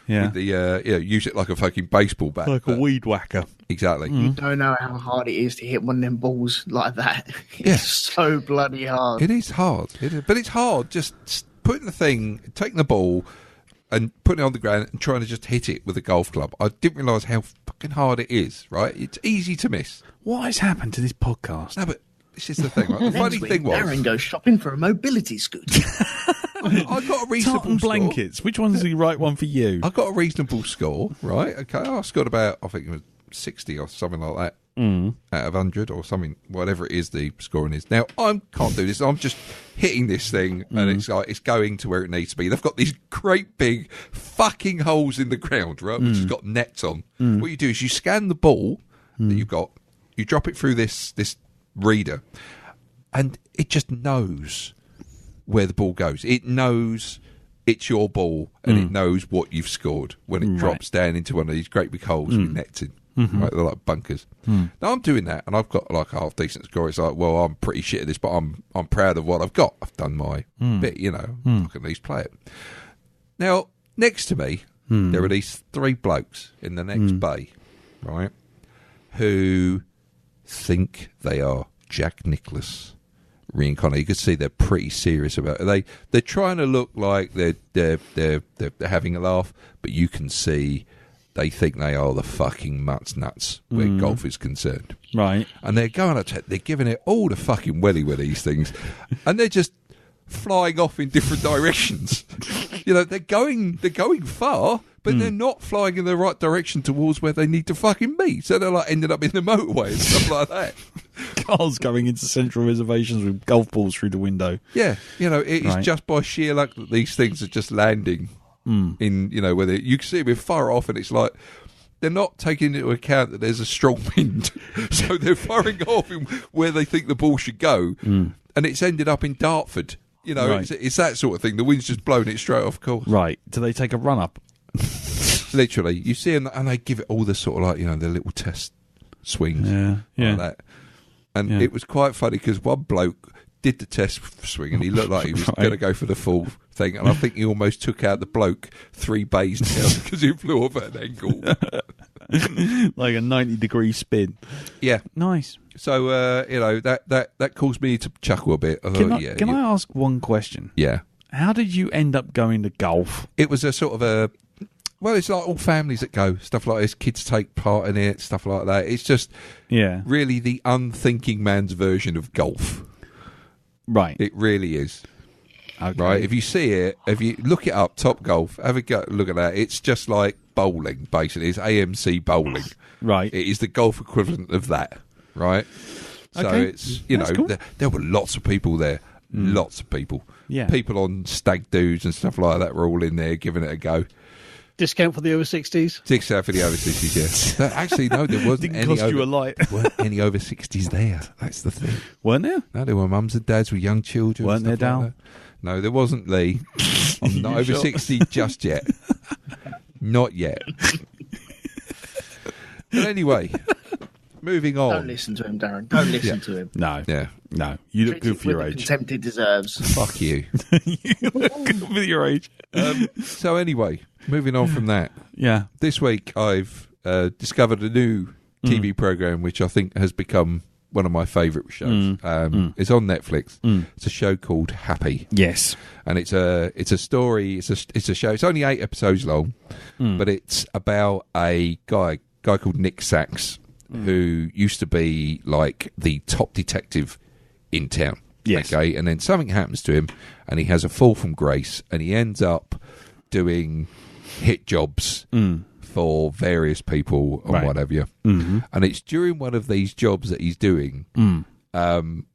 S3: with the use it like a fucking baseball bat,
S2: like a weed whacker.
S3: Exactly.
S5: You don't know how hard it is to hit one of them balls like that. It's so bloody hard.
S3: It is hard. But it's hard just putting the thing, taking the ball and putting it on the ground and trying to just hit it with a golf club. I didn't realise how fucking hard it is, right? It's easy to miss.
S2: What has happened to this podcast?
S3: No, but this is the thing, right? The funny thing was...
S5: Darren goes shopping for a mobility scooter.
S3: I got a reasonable
S2: Tartan blankets.
S3: score.
S2: Which one's the right one for you?
S3: I got a reasonable score, right? Okay, I scored about, I think it was 60 or something like that. Out of 100 or something, whatever it is the scoring is. Now, I can't do this. I'm just hitting this thing and it's like it's going to where it needs to be. They've got these great big fucking holes in the ground, right, which has got nets on. What you do is you scan the ball that you've got, you drop it through this reader, and it just knows where the ball goes. It knows it's your ball, and it knows what you've scored when it drops down into one of these great big holes with nets in. Right, they're like bunkers. Now I'm doing that, and I've got like a half decent score. It's like, well, I'm pretty shit at this, but I'm proud of what I've got. I've done my bit, I can at least play it. Now, next to me, there are these 3 blokes in the next bay, right, who think they are Jack Nicklaus. reincarnated. You could see they're pretty serious about it. They're trying to look like they're having a laugh, but you can see they think they are the fucking nuts where golf is concerned.
S2: Right. And
S3: they're going up to, they're giving it all the fucking welly with these things, and they're just flying off in different directions. They're going far, but they're not flying in the right direction towards where they need to fucking be. So they're like ended up in the motorway and stuff like that.
S2: Cars going into central reservations with golf balls through the window.
S3: Yeah, it is just by sheer luck that these things are just landing in, whether you can see them far off, and it's like they're not taking into account that there's a strong wind, so they're firing off in where they think the ball should go, and it's ended up in Dartford.
S2: Right.
S3: It's that sort of thing. The wind's just blown it straight off course.
S2: Right. Do they take a run up?
S3: Literally, you see them, and they give it all the sort of like, the little test swings like that. And it was quite funny because one bloke did the test swing and he looked like he was going to go for the full thing, and I think he almost took out the bloke 3 bays down because he flew off at an angle.
S2: Like a 90-degree spin.
S3: Yeah.
S2: Nice.
S3: So, that caused me to chuckle a bit.
S2: Can I ask one question?
S3: Yeah.
S2: How did you end up going to golf?
S3: It was a sort of it's like all families that go, stuff like this, kids take part in it, stuff like that. It's just really the unthinking man's version of golf.
S2: Right.
S3: It really is.
S2: Okay.
S3: Right. If you see it, if you look it up, Top Golf, have a go, look at that. It's just like bowling, basically. It's AMC bowling.
S2: Right.
S3: It is the golf equivalent of that. Right. So it's,
S2: cool.
S3: there were lots of people there. Lots of people.
S2: Yeah.
S3: People on stag do's and stuff like that were all in there giving it a go.
S4: Discount for the over 60s?
S3: Discount for the over 60s, yeah. Actually, no, there wasn't
S2: Didn't cost you a light.
S3: There weren't any over 60s there. That's the thing.
S2: Weren't there?
S3: No, there were mums and dads with young children.
S2: Weren't there, Dal?
S3: Like no, there wasn't, Lee. I'm not over 60 just yet. Not yet. But anyway, moving on.
S5: Don't listen to him, Darren. Don't listen to him.
S2: No.
S3: Yeah.
S2: No. You look good for your
S5: With the
S2: age.
S5: contempt he deserves.
S3: Fuck you.
S2: You look good for your age.
S3: So anyway, moving on from that.
S2: Yeah.
S3: This week I've discovered a new TV program which I think has become one of my favourite shows. It's on Netflix. It's a show called Happy.
S2: Yes.
S3: And it's a story. It's a show. It's only 8 episodes long, but it's about a guy called Nick Sachs, who used to be like the top detective in town.
S2: Yes.
S3: Okay, and then something happens to him, and he has a fall from grace, and he ends up doing hit jobs for various people or whatever. And it's during one of these jobs that he's doing,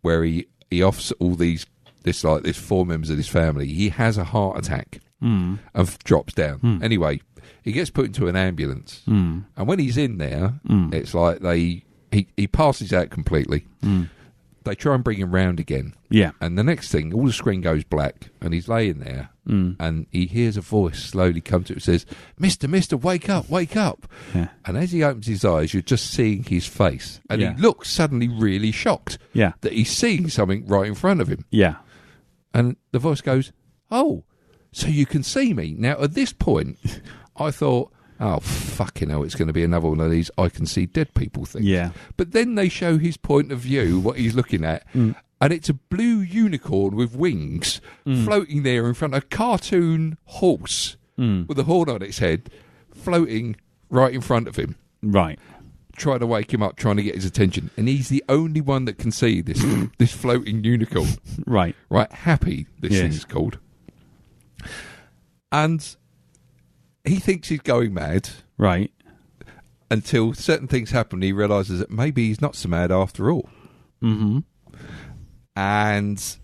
S3: where he offers all these 4 members of his family. He has a heart attack and drops down. Anyway, he gets put into an ambulance, and when he's in there, it's like he passes out completely. They try and bring him round again. Yeah. And the next thing, all the screen goes black, and he's laying there, and he hears a voice slowly come to him and says, Mister, wake up, wake up. Yeah. And as he opens his eyes, you're just seeing his face. And he looks suddenly really shocked that he's seeing something right in front of him. Yeah. And the voice goes, oh, so you can see me. Now, at this point, I thought, oh, fucking hell, it's going to be another one of these I can see dead people things. Yeah. But then they show his point of view, what he's looking at, and it's a blue unicorn with wings floating there in front of a cartoon horse with a horn on its head floating right in front of him. Right. Trying to wake him up, trying to get his attention. And he's the only one that can see this this floating unicorn. Right. Right. Happy, this thing's called. And he thinks he's going mad. Right. Until certain things happen, he realises that maybe he's not so mad after all. Mm-hmm. And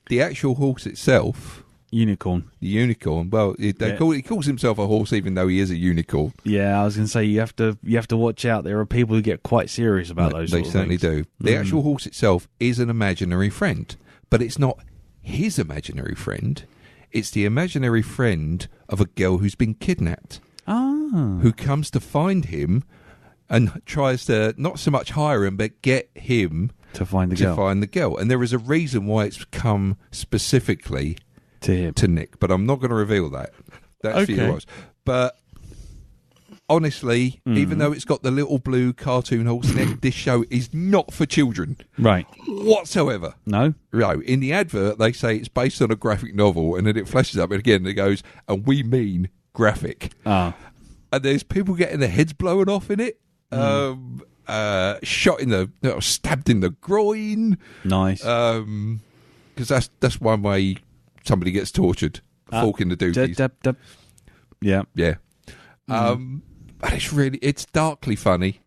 S3: the actual horse itself... Unicorn. The unicorn. Well, he calls himself a horse even though he is a unicorn.
S2: Yeah, I was going to say, you have to watch out. There are people who get quite serious about those sort of
S3: things. They certainly do. The actual horse itself is an imaginary friend, but it's not his imaginary friend. It's the imaginary friend of a girl who's been kidnapped. Ah. Who comes to find him and tries to not so much hire him, but get him to find the girl. And there is a reason why it's come specifically to Nick, but I'm not going to reveal that. That's for you. But honestly, even though it's got the little blue cartoon horse in it, this show is not for children.
S2: Right.
S3: Whatsoever.
S2: No?
S3: No. In the advert, they say it's based on a graphic novel, and then it flashes up, and again, it goes, and we mean graphic.
S2: Ah.
S3: And there's people getting their heads blown off in it. Shot in the... stabbed in the groin.
S2: Nice.
S3: Because that's one way somebody gets tortured. Fork in the dookies.
S2: Yeah.
S3: Yeah. But it's darkly funny.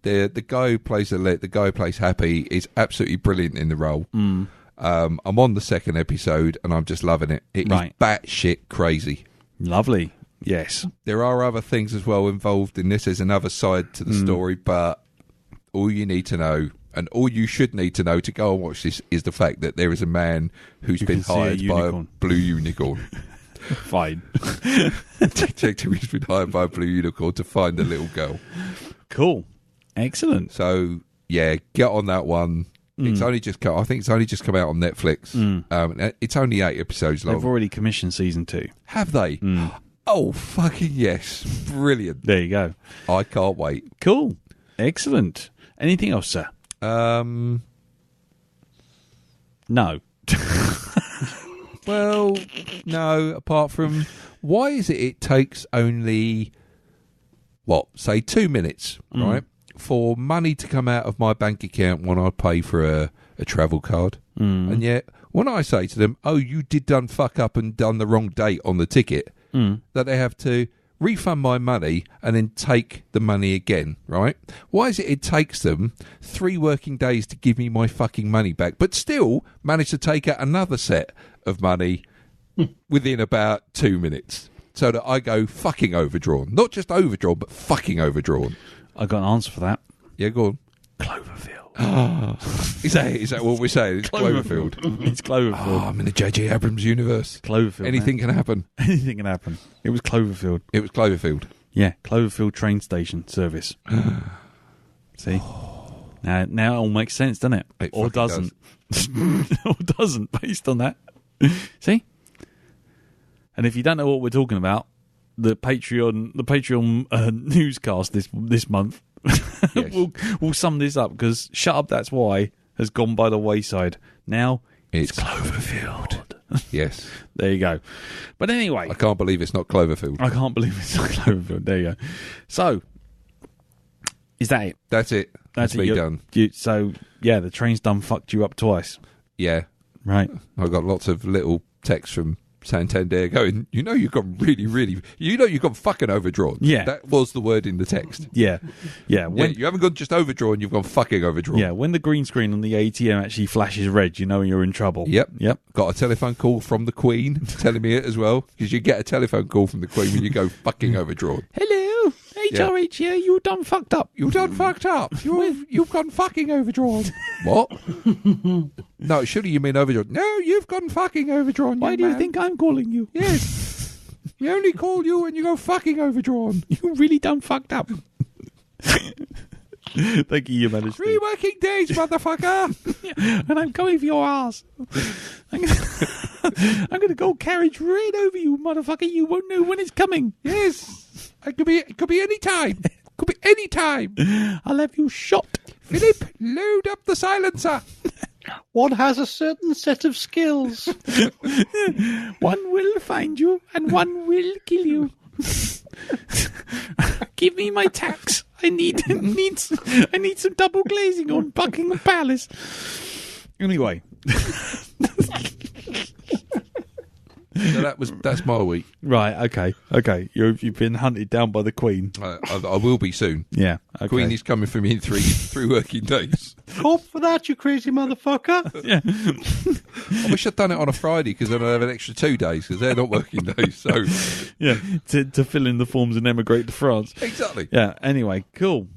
S3: The guy who plays the guy who plays Happy is absolutely brilliant in the role. I'm on the second episode and I'm just loving it. It is batshit crazy.
S2: Lovely. Yes.
S3: There are other things as well involved in this. There's another side to the story, but all you need to know, and all you should need to know to go and watch this, is the fact that there is a man who's been hired by a blue unicorn.
S2: Fine.
S3: Detective who's been hired by a blue unicorn to find the little girl.
S2: Cool. Excellent.
S3: So, yeah, get on that one. It's only just I think it's only just come out on Netflix. It's only 8 episodes long.
S2: They've already commissioned season 2.
S3: Have they? Oh, fucking yes. Brilliant.
S2: There you go.
S3: I can't wait.
S2: Cool. Excellent. Anything else, sir? No.
S3: Well, no, apart from, why is it takes only, say 2 minutes, right, for money to come out of my bank account when I pay for a travel card? And yet, when I say to them, oh, you did done fuck up and done the wrong date on the ticket, that they have to refund my money and then take the money again, right? Why is it takes them 3 working days to give me my fucking money back, but still manage to take out another set of money within about 2 minutes, so that I go fucking overdrawn? Not just overdrawn, but fucking overdrawn.
S2: I got an answer for that.
S3: Yeah, go on.
S2: Cloverfield.
S3: Is that what we're saying? It's Cloverfield.
S2: It's Cloverfield.
S3: Oh, I'm in the J.J. Abrams universe.
S2: Cloverfield.
S3: Anything can happen.
S2: Anything can happen. It was Cloverfield.
S3: It was Cloverfield.
S2: Yeah, Cloverfield train station service. See? Now it all makes sense, doesn't it? Or doesn't. Or doesn't, based on that. See? And if you don't know what we're talking about, the Patreon newscast this month
S3: Yes.
S2: we'll sum this up, because Shut Up That's Why has gone by the wayside. Now it's Cloverfield.
S3: Yes.
S2: There you go. But anyway,
S3: I can't believe it's not Cloverfield.
S2: I can't believe it's not Cloverfield. There you go. So, is that it?
S3: That's it. That's me done.
S2: So, yeah, the train's done fucked you up twice.
S3: Yeah.
S2: Right.
S3: I got lots of little texts from Santander going, you've gone you've gone fucking overdrawn.
S2: Yeah.
S3: That was the word in the text.
S2: Yeah. Yeah.
S3: When you haven't gone just overdrawn, you've gone fucking overdrawn.
S2: Yeah, when the green screen on the ATM actually flashes red, you know you're in trouble.
S3: Yep. Got a telephone call from the Queen telling me it as well, because you get a telephone call from the Queen when you go fucking overdrawn.
S2: Hello, HRH here, you done fucked up.
S3: You done fucked up. You've gone fucking overdrawn. What? No, surely you mean overdrawn. No, you've gone fucking overdrawn.
S2: Why do you think I'm calling you?
S3: Yes. We only call you when you go fucking overdrawn.
S2: You really done fucked up. Thank you, Your Majesty.
S3: 3 working days, motherfucker.
S2: And I'm coming for your ass. I'm going to go carriage right over you, motherfucker. You won't know when it's coming.
S3: Yes. It could be any time. Could be any time.
S2: I'll have you shot.
S3: Philip, load up the silencer.
S4: One has a certain set of skills.
S2: One will find you and one will kill you. Give me my tax. I need some double glazing on Buckingham Palace. Anyway.
S3: So that's my week.
S2: Right, okay. You've been hunted down by the Queen.
S3: I will be soon.
S2: Yeah, okay.
S3: Queen is coming for me in three working days.
S4: Hope for that, you crazy motherfucker.
S2: Yeah.
S3: I wish I'd done it on a Friday, because then I'd have an extra 2 days, because they're not working days. So
S2: yeah, to fill in the forms and emigrate to France.
S3: Exactly.
S2: Yeah. Anyway, cool.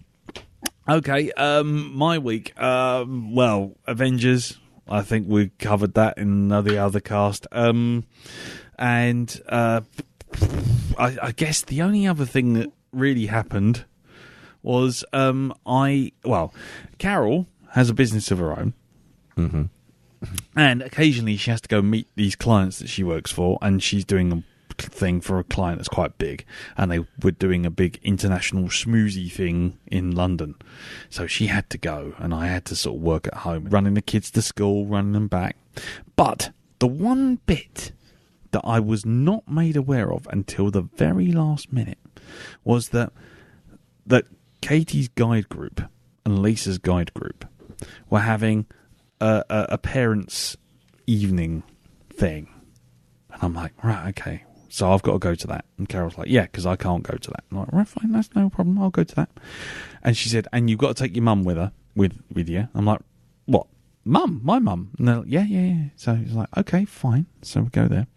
S2: Okay. My week. Well, Avengers. I think we covered that in the other cast. And I guess the only other thing that really happened was Carol has a business of her own. And occasionally she has to go meet these clients that she works for, and she's doing thing for a client that's quite big, and they were doing a big international schmoozy thing in London. So she had to go, and I had to sort of work at home, running the kids to school, running them back. But the one bit that I was not made aware of until the very last minute was that Katie's guide group and Lisa's guide group were having a parents' evening thing. And I'm like, right, okay. So I've got to go to that. And Carol's like, yeah, because I can't go to that. I'm like, right, fine, that's no problem. I'll go to that. And she said, and you've got to take your mum with you. I'm like, what? Mum? My mum? And they're like, yeah. So he's like, okay, fine. So we go there.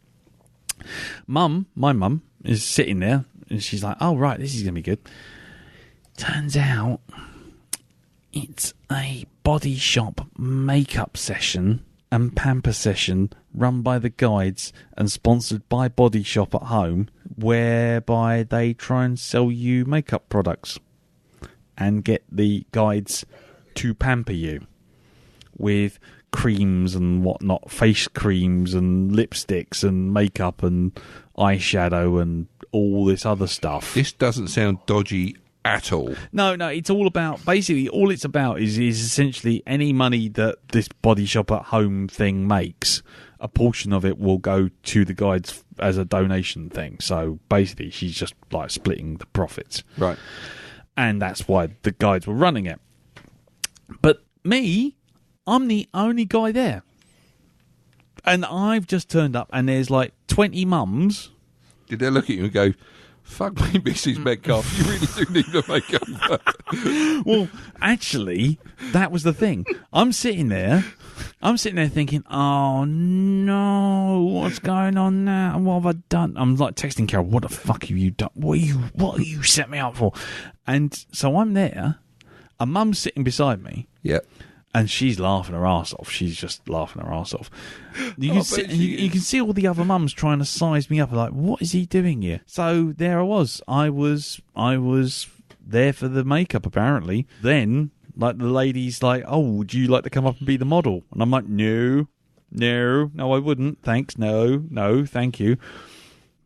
S2: My mum, is sitting there, and she's like, oh, right, this is going to be good. Turns out it's a body shop makeup session and pamper session run by the guides and sponsored by Body Shop at Home, whereby they try and sell you makeup products and get the guides to pamper you with creams and whatnot, face creams and lipsticks and makeup and eyeshadow and all this other stuff.
S3: This doesn't sound dodgy at all.
S2: No, it's all about, basically all it's about is essentially any money that this Body Shop at Home thing makes, a portion of it will go to the guides as a donation thing. So basically she's just like splitting the profits.
S3: Right.
S2: And that's why the guides were running it. But me, I'm the only guy there. And I've just turned up and there's like 20 mums.
S3: Did they look at you and go, fuck me, Mrs. Metcalf, you really do need the makeup?
S2: Well, actually, that was the thing. I'm sitting there thinking, oh no, what's going on now? What have I done? I'm like texting Carol, what the fuck have you done? What are you set me up for? And so I'm there, a mum's sitting beside me.
S3: Yep.
S2: And she's laughing her ass off. She's just laughing her ass off. You can see all the other mums trying to size me up. Like, what is he doing here? So there I was. I was there for the makeup, apparently. Then, like, the lady's like, oh, would you like to come up and be the model? And I'm like, no, I wouldn't. Thanks, no, thank you.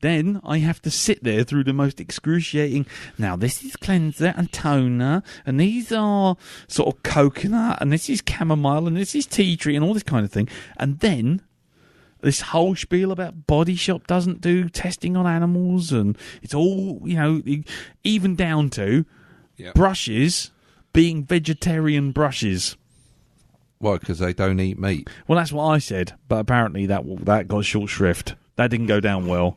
S2: Then I have to sit there through the most excruciating. Now, this is cleanser and toner, and these are sort of coconut, and this is chamomile, and this is tea tree, and all this kind of thing. And then this whole spiel about Body Shop doesn't do testing on animals, and it's all, even down to brushes being vegetarian brushes.
S3: Why? Because they don't eat meat.
S2: Well, that's what I said, but apparently that got short shrift. That didn't go down well.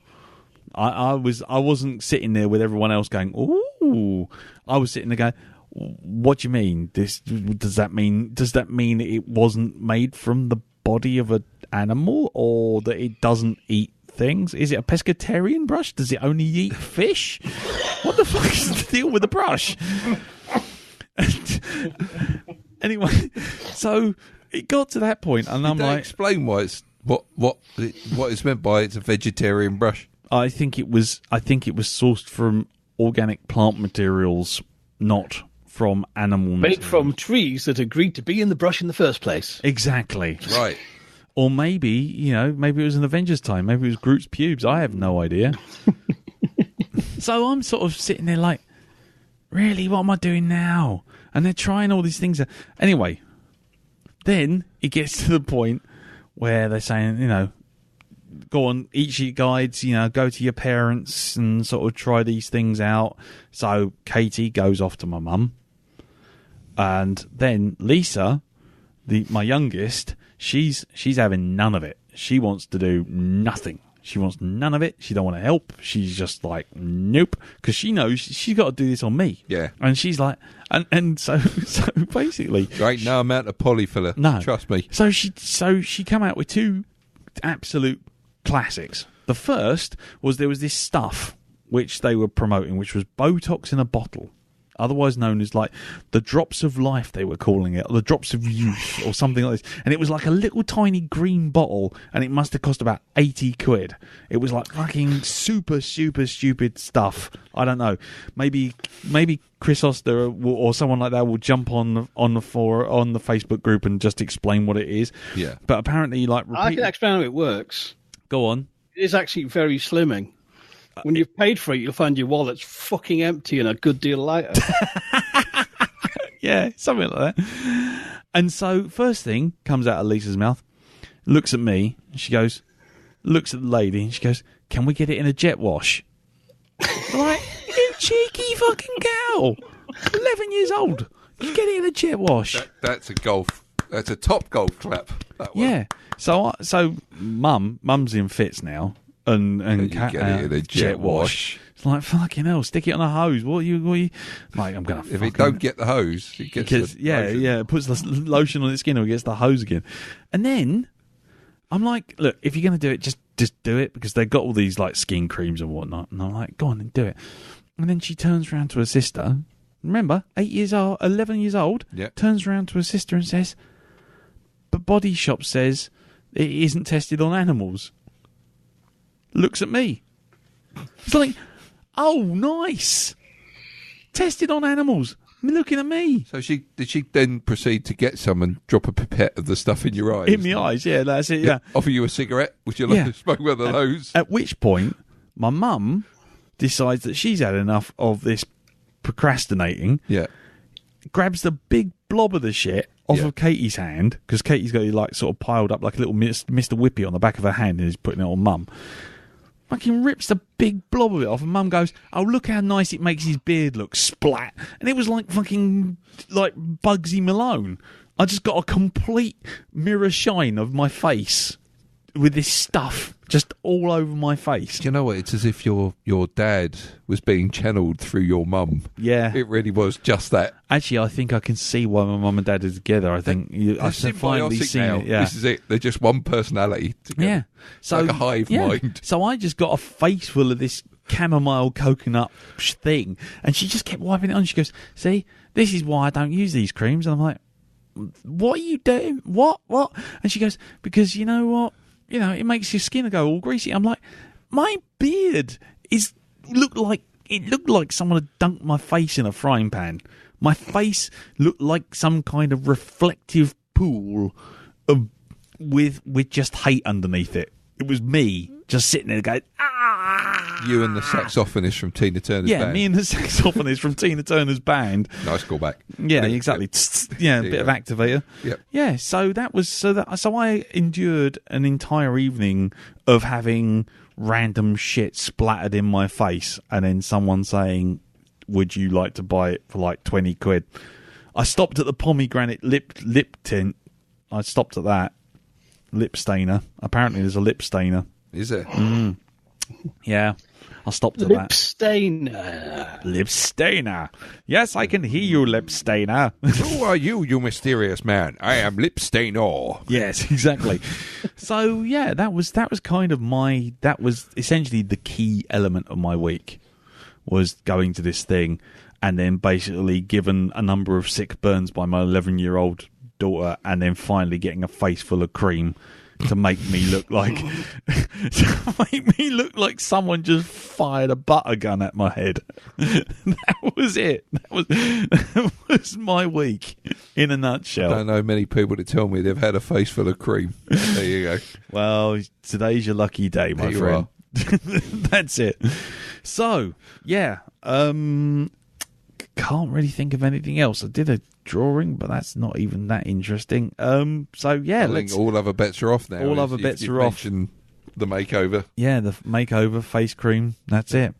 S2: I wasn't sitting there with everyone else going, ooh. I was sitting there going, what do you mean? Does that mean it wasn't made from the body of an animal, or that it doesn't eat things? Is it a pescatarian brush? Does it only eat fish? What the fuck is the deal with the brush? Anyway, so it got to that point, and I'm like,
S3: explain why it's what it's meant by it's a vegetarian brush.
S2: I think it was sourced from organic plant materials, not from animal
S4: made
S2: materials.
S4: From trees that agreed to be in the brush in the first place.
S2: Exactly.
S3: Right.
S2: Or maybe it was an Avengers time. Maybe it was Groot's pubes. I have no idea. So I'm sort of sitting there like, really, what am I doing now? And they're trying all these things. Anyway, then it gets to the point where they're saying, go on, each of your guides, go to your parents and sort of try these things out. So Katie goes off to my mum. And then Lisa, my youngest, she's having none of it. She wants to do nothing. She wants none of it. She don't want to help. She's just like, nope. Because she knows she's got to do this on me.
S3: Yeah.
S2: And she's like, and so basically.
S3: There ain't no amount of polyfiller.
S2: No.
S3: Trust me.
S2: So she come out with two absolute classics. The first was there was this stuff which they were promoting, which was Botox in a bottle, otherwise known as like the drops of life, they were calling it, or the drops of youth, or something like this. And it was like a little tiny green bottle, and it must have cost about 80 quid. It was like fucking super, super stupid stuff. I don't know. Maybe Chris Oster or someone like that will jump on the Facebook group and just explain what it is.
S3: Yeah.
S2: But apparently, like,
S4: I can explain how it works.
S2: Go on.
S4: It is actually very slimming. When you've paid for it, you'll find your wallet's fucking empty and a good deal lighter.
S2: Yeah, something like that. And so, first thing comes out of Lisa's mouth, looks at me, and she goes, looks at the lady, and she goes, "Can we get it in a jet wash?" I'm like, you cheeky fucking cow. 11 years old. You get it in a jet wash.
S3: That's a golf. That's a top golf clap. That one.
S2: Yeah. So mum's in fits now, and
S3: you get it in a jet wash.
S2: It's like, fucking hell, stick it on a hose. What you mate, I'm gonna.
S3: If it don't get the hose, it gets the lotion.
S2: It puts the lotion on its skin, or it gets the hose again. And then I'm like, look, if you're gonna do it, just do it, because they've got all these like skin creams and whatnot. And I'm like, go on and do it. And then she turns around to her sister. Remember, 11 years old.
S3: Yeah.
S2: Turns around to her sister and says, "But Body Shop says it isn't tested on animals." Looks at me. It's like, oh, nice. Tested on animals. Looking at me.
S3: So did she then proceed to get some and drop a pipette of the stuff in your eyes?
S2: In my eyes, yeah, that's it, yeah.
S3: Offer you a cigarette? Would you like to smoke one of those?
S2: At which point, my mum decides that she's had enough of this procrastinating.
S3: Yeah.
S2: Grabs the big blob of the shit off of Katie's hand, because Katie's got it like sort of piled up like a little Mr. Whippy on the back of her hand, and is putting it on Mum. Fucking rips the big blob of it off, and Mum goes, "Oh, look how nice it makes his beard look." Splat. And it was like fucking like Bugsy Malone. I just got a complete mirror shine of my face with this stuff just all over my face.
S3: Do you know what? It's as if your dad was being channeled through your mum.
S2: Yeah.
S3: It really was just that.
S2: Actually, I think I can see why my mum and dad are together. I think I've finally seen
S3: now.
S2: it. Yeah.
S3: This is it. They're just one personality together.
S2: Yeah. So,
S3: like a hive mind.
S2: So I just got a face full of this chamomile coconut thing, and she just kept wiping it on. She goes, "See, this is why I don't use these creams." And I'm like, "What are you doing? What? And she goes, "Because you know what? You know, it makes your skin go all greasy." I'm like, my beard looked like someone had dunked my face in a frying pan. My face looked like some kind of reflective pool with just hate underneath it. It was me just sitting there going, ah.
S3: You and the saxophonist from Tina Turner's band.
S2: Yeah, me and the saxophonist from Tina Turner's band.
S3: Nice callback.
S2: Yeah, exactly. Yeah, a bit of activator.
S3: Yep.
S2: Yeah, so I endured an entire evening of having random shit splattered in my face, and then someone saying, "Would you like to buy it for like 20 quid?" I stopped at the pomegranate lip tint. I stopped at that. Lip stainer. Apparently there's a lip stainer.
S3: Is it?
S2: Yeah. I stopped at
S4: Lip
S2: that.
S4: stainer.
S2: Lip stainer. Yes, I can hear you, lip stainer.
S3: Who are you, you mysterious man? I am Lip Stainer.
S2: Yes, exactly. So yeah, that was kind of that was essentially the key element of my week, was going to this thing, and then basically given a number of sick burns by my 11-year-old daughter, and then finally getting a face full of cream to make me look like someone just fired a butter gun at my head. That was it. That was my week in a nutshell.
S3: I don't know many people that tell me they've had a face full of cream. There you go.
S2: Well, today's your lucky day, my friend. That's it. So, yeah, can't really think of anything else. I did a drawing, but that's not even that interesting. So yeah,
S3: I think all other bets are off now.
S2: All other bets are off.
S3: The makeover.
S2: Yeah, the makeover, face cream. That's it.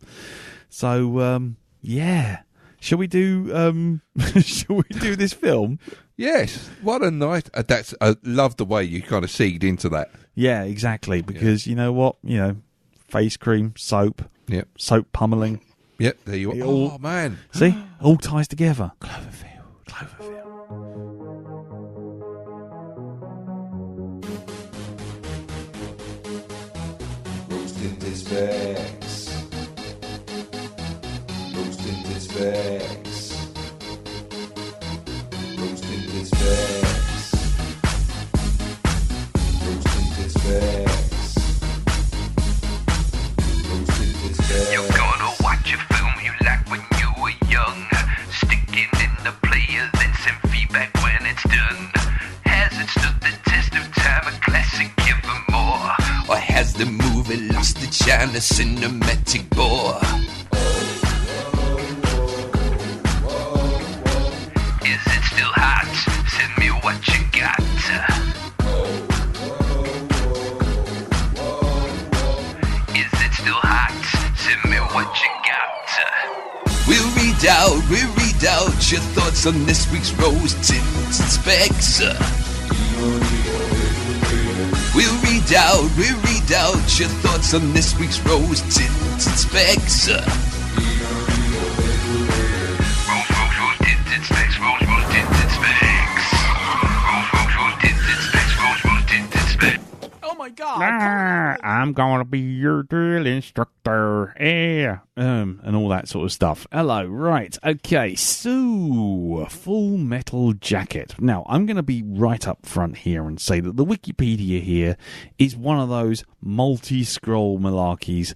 S2: So yeah, shall we do this film?
S3: Yes. What a night! I love the way you kind of seed into that.
S2: Yeah, exactly. Because you know what, face cream, soap, soap pummeling.
S3: Yep, there you are. Oh man,
S2: see, all ties together.
S3: Cloverfield.
S6: Roasted his bags. Roasted his bags. Roasted his bags. Roasted his bags. Roasted his bags.
S7: You're gonna watch a film you like when you were young. Sticking in the player, then send feedback when it's done. Has it stood the test of time? A classic, give 'em more. Or has the movie we lost the China cinematic bore. Is it still hot? Send me what you got. Is it still hot? Send me what you got. We'll read out your thoughts on this week's rose tinted specs. We'll read out your thoughts on this week's rose tinted specs. Rose tinted specs. Rose tinted specs. Rose tinted specs. Rose tinted specs.
S2: Oh my god! I'm gonna be your drill instructor. Yeah. And all that sort of stuff. Hello, right. Okay, so Full Metal Jacket. Now, I'm going to be right up front here and say that the Wikipedia here is one of those multi-scroll malarkeys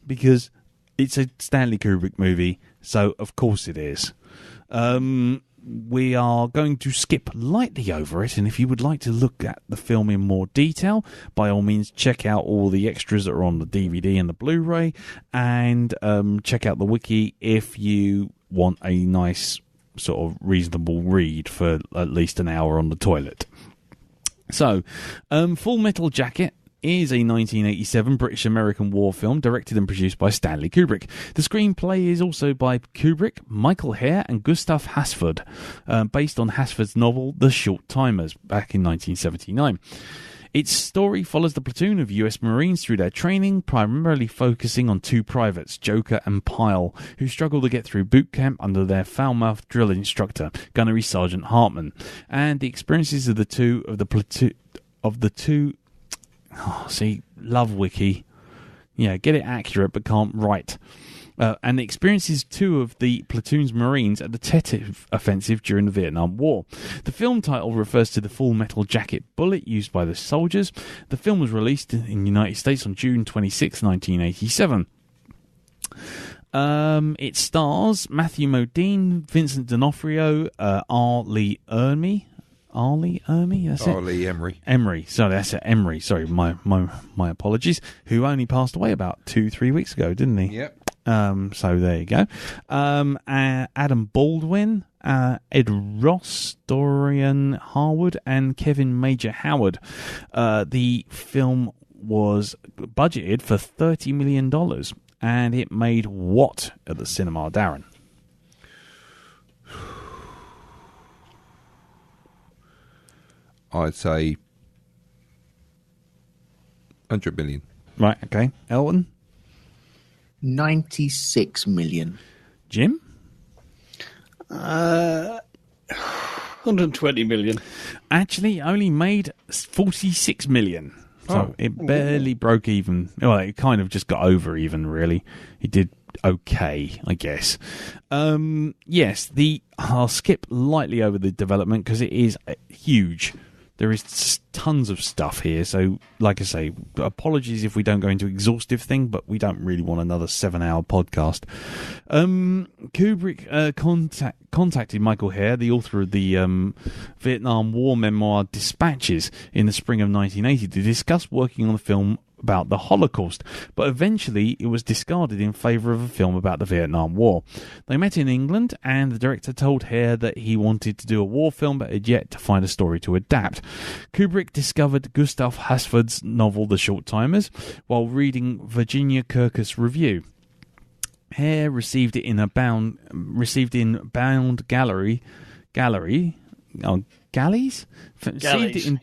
S2: because it's a Stanley Kubrick movie, so of course it is. We are going to skip lightly over it, and if you would like to look at the film in more detail, by all means check out all the extras that are on the DVD and the Blu-ray, and check out the wiki if you want a nice sort of reasonable read for at least an hour on the toilet. So, Full Metal Jacket is a 1987 British-American war film directed and produced by Stanley Kubrick. The screenplay is also by Kubrick, Michael Hare and Gustav Hasford, based on Hasford's novel The Short Timers, back in 1979. Its story follows the platoon of US Marines through their training, primarily focusing on two privates, Joker and Pyle, who struggle to get through boot camp under their foul-mouthed drill instructor, Gunnery Sergeant Hartman, and the experiences of the two love wiki. Yeah, get it accurate but can't write. And the experiences too of the platoon's Marines at the Tet Offensive during the Vietnam War. The film title refers to the full metal jacket bullet used by the soldiers. The film was released in the United States on June 26, 1987. It stars Matthew Modine, Vincent D'Onofrio, R. Lee Ermey. That's it.
S3: Lee Emery.
S2: Sorry, that's it. Emery. Sorry, my apologies. Who only passed away about 2-3 weeks ago, didn't he?
S3: Yep.
S2: So there you go. Adam Baldwin, Ed Ross, Dorian Harwood, and Kevin Major Howard. The film was budgeted for $30 million, and it made what at the cinema, Darren?
S3: I'd say 100 million.
S2: Right, okay. Elton?
S5: 96 million.
S2: Jim?
S4: 120 million.
S2: Actually, only made 46 million. So it barely broke even. Well, it kind of just got over even, really. It did okay, I guess. Yes, I'll skip lightly over the development because it is huge. There is tons of stuff here, so like I say, apologies if we don't go into exhaustive thing, but we don't really want another 7-hour podcast. Kubrick contacted Michael Hare, the author of the Vietnam War memoir Dispatches, in the spring of 1980 to discuss working on the film about the Holocaust, but eventually it was discarded in favour of a film about the Vietnam War. They met in England, and the director told Hare that he wanted to do a war film but had yet to find a story to adapt. Kubrick discovered Gustav Hasford's novel The Short Timers while reading Virginia Kirkus' review. Hare received it in bound galleries. Received it in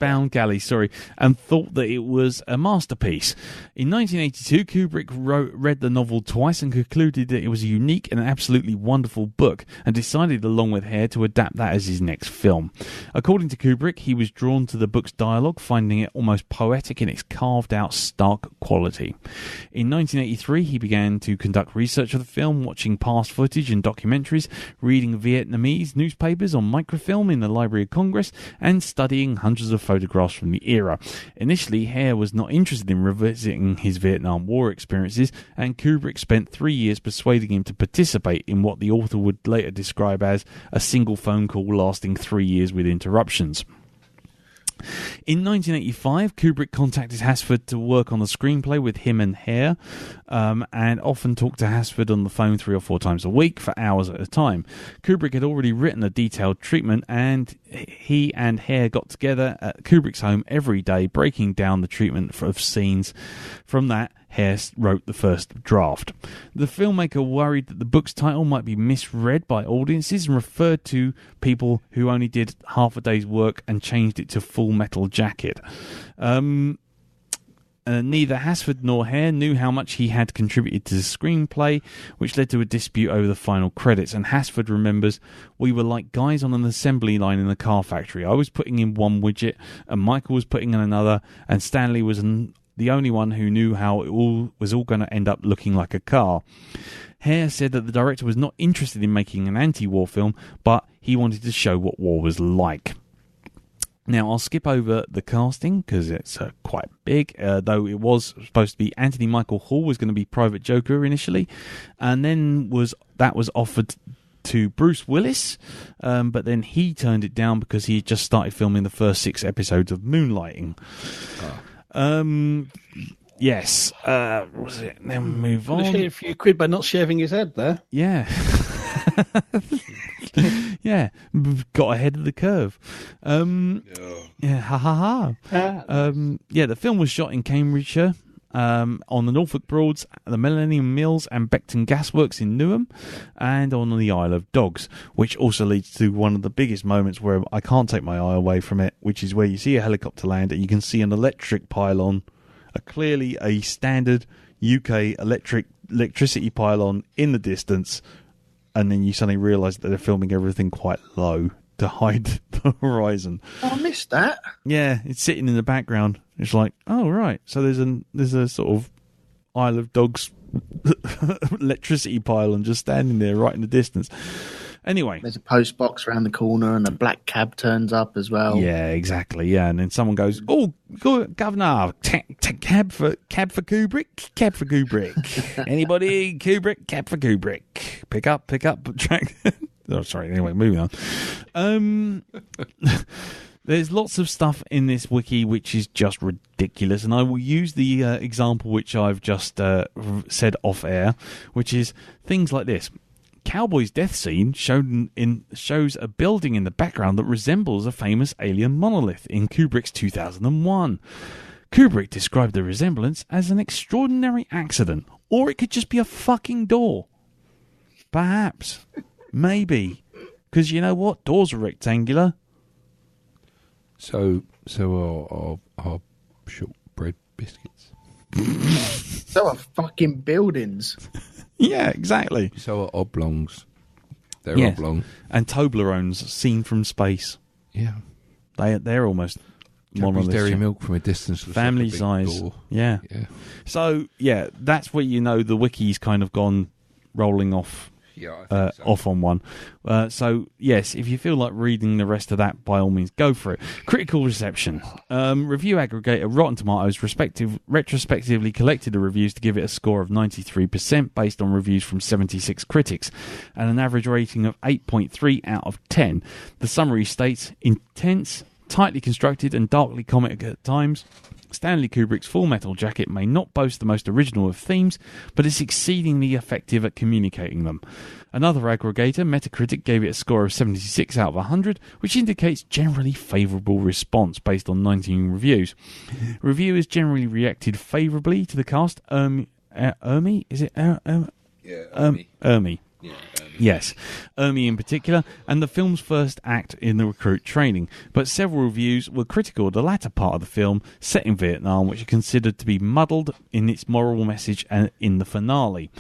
S2: bound galleys, and thought that it was a masterpiece. In 1982, Kubrick read the novel twice and concluded that it was a unique and absolutely wonderful book, and decided, along with Hare, to adapt that as his next film. According to Kubrick, he was drawn to the book's dialogue, finding it almost poetic in its carved-out, stark quality. In 1983, he began to conduct research of the film, watching past footage and documentaries, reading Vietnamese newspapers on microfilm in the Library of Congress, and studying hundreds of photographs from the era. Initially, Hare was not interested in revisiting his Vietnam War experiences, and Kubrick spent 3 years persuading him to participate in what the author would later describe as a single phone call lasting 3 years with interruptions. In 1985, Kubrick contacted Hasford to work on the screenplay with him and Hare, and often talked to Hasford on the phone 3 or 4 times a week for hours at a time. Kubrick had already written a detailed treatment, and he and Hare got together at Kubrick's home every day, breaking down the treatment of scenes. From that, Hare wrote the first draft. The filmmaker worried that the book's title might be misread by audiences and referred to people who only did half a day's work and changed it to Full Metal Jacket. Neither Hasford nor Hare knew how much he had contributed to the screenplay, which led to a dispute over the final credits. And Hasford remembers, "We were like guys on an assembly line in the car factory. I was putting in one widget, and Michael was putting in another, and Stanley was the only one who knew how it all was going to end up looking like a car." Hare said that the director was not interested in making an anti-war film, but he wanted to show what war was like. Now, I'll skip over the casting because it's quite big, though it was supposed to be Anthony Michael Hall was going to be Private Joker initially, and then was offered to Bruce Willis, but then he turned it down because he had just started filming the first 6 episodes of Moonlighting. Yes. Was it? Then we move on.
S4: A few quid by not shaving his head there.
S2: Yeah. Yeah. Got ahead of the curve. Yeah. Ha ha ha. Yeah. The film was shot in Cambridgeshire, on the Norfolk Broads, the Millennium Mills and Beckton Gasworks in Newham, and on the Isle of Dogs, which also leads to one of the biggest moments where I can't take my eye away from it, which is where you see a helicopter land and you can see an electric pylon, clearly a standard UK electricity pylon in the distance, and then you suddenly realise that they're filming everything quite low to hide the horizon.
S5: Oh, I missed that.
S2: Yeah, it's sitting in the background. It's like, oh right, so there's a sort of Isle of Dogs electricity pylon just standing there right in the distance. Anyway,
S5: there's a post box around the corner, and a black cab turns up as well.
S2: Yeah, exactly. Yeah, and then someone goes, "Oh, Governor, cab for Kubrick, cab for Kubrick. Anybody, Kubrick, cab for Kubrick. Pick up, track." Oh, sorry. Anyway, moving on. There's lots of stuff in this wiki which is just ridiculous, and I will use the example which I've just said off air, which is things like this. Cowboy's death scene shows a building in the background that resembles a famous alien monolith in Kubrick's 2001. Kubrick described the resemblance as an extraordinary accident, or it could just be a fucking door. Perhaps. Maybe. Because you know what? Doors are rectangular.
S3: So are shortbread biscuits.
S5: So are fucking buildings.
S2: Yeah, exactly.
S3: So are oblongs. They're oblong.
S2: And Toblerones seen from space.
S3: Yeah.
S2: They're almost monolithic.
S3: Dairy milk from a distance.
S2: Family
S3: like a
S2: size.
S3: door.
S2: Yeah. So, yeah, that's where you know the wiki's kind of gone rolling off.
S3: Yeah, I think so.
S2: Off on one. So, yes, if you feel like reading the rest of that, by all means, go for it. Critical reception. Review aggregator Rotten Tomatoes retrospectively collected the reviews to give it a score of 93% based on reviews from 76 critics and an average rating of 8.3 out of 10. The summary states, intense, tightly constructed and darkly comic at times. Stanley Kubrick's Full Metal Jacket may not boast the most original of themes, but is exceedingly effective at communicating them. Another aggregator, Metacritic, gave it a score of 76 out of 100, which indicates generally favourable response based on 19 reviews. Reviewers generally reacted favourably to the cast. Ermi? Is it Ermi?
S3: Yeah, Ermi. Yeah,
S2: yes, Ermi in particular, and the film's first act in the recruit training. But several reviews were critical of the latter part of the film, set in Vietnam, which are considered to be muddled in its moral message and in the finale.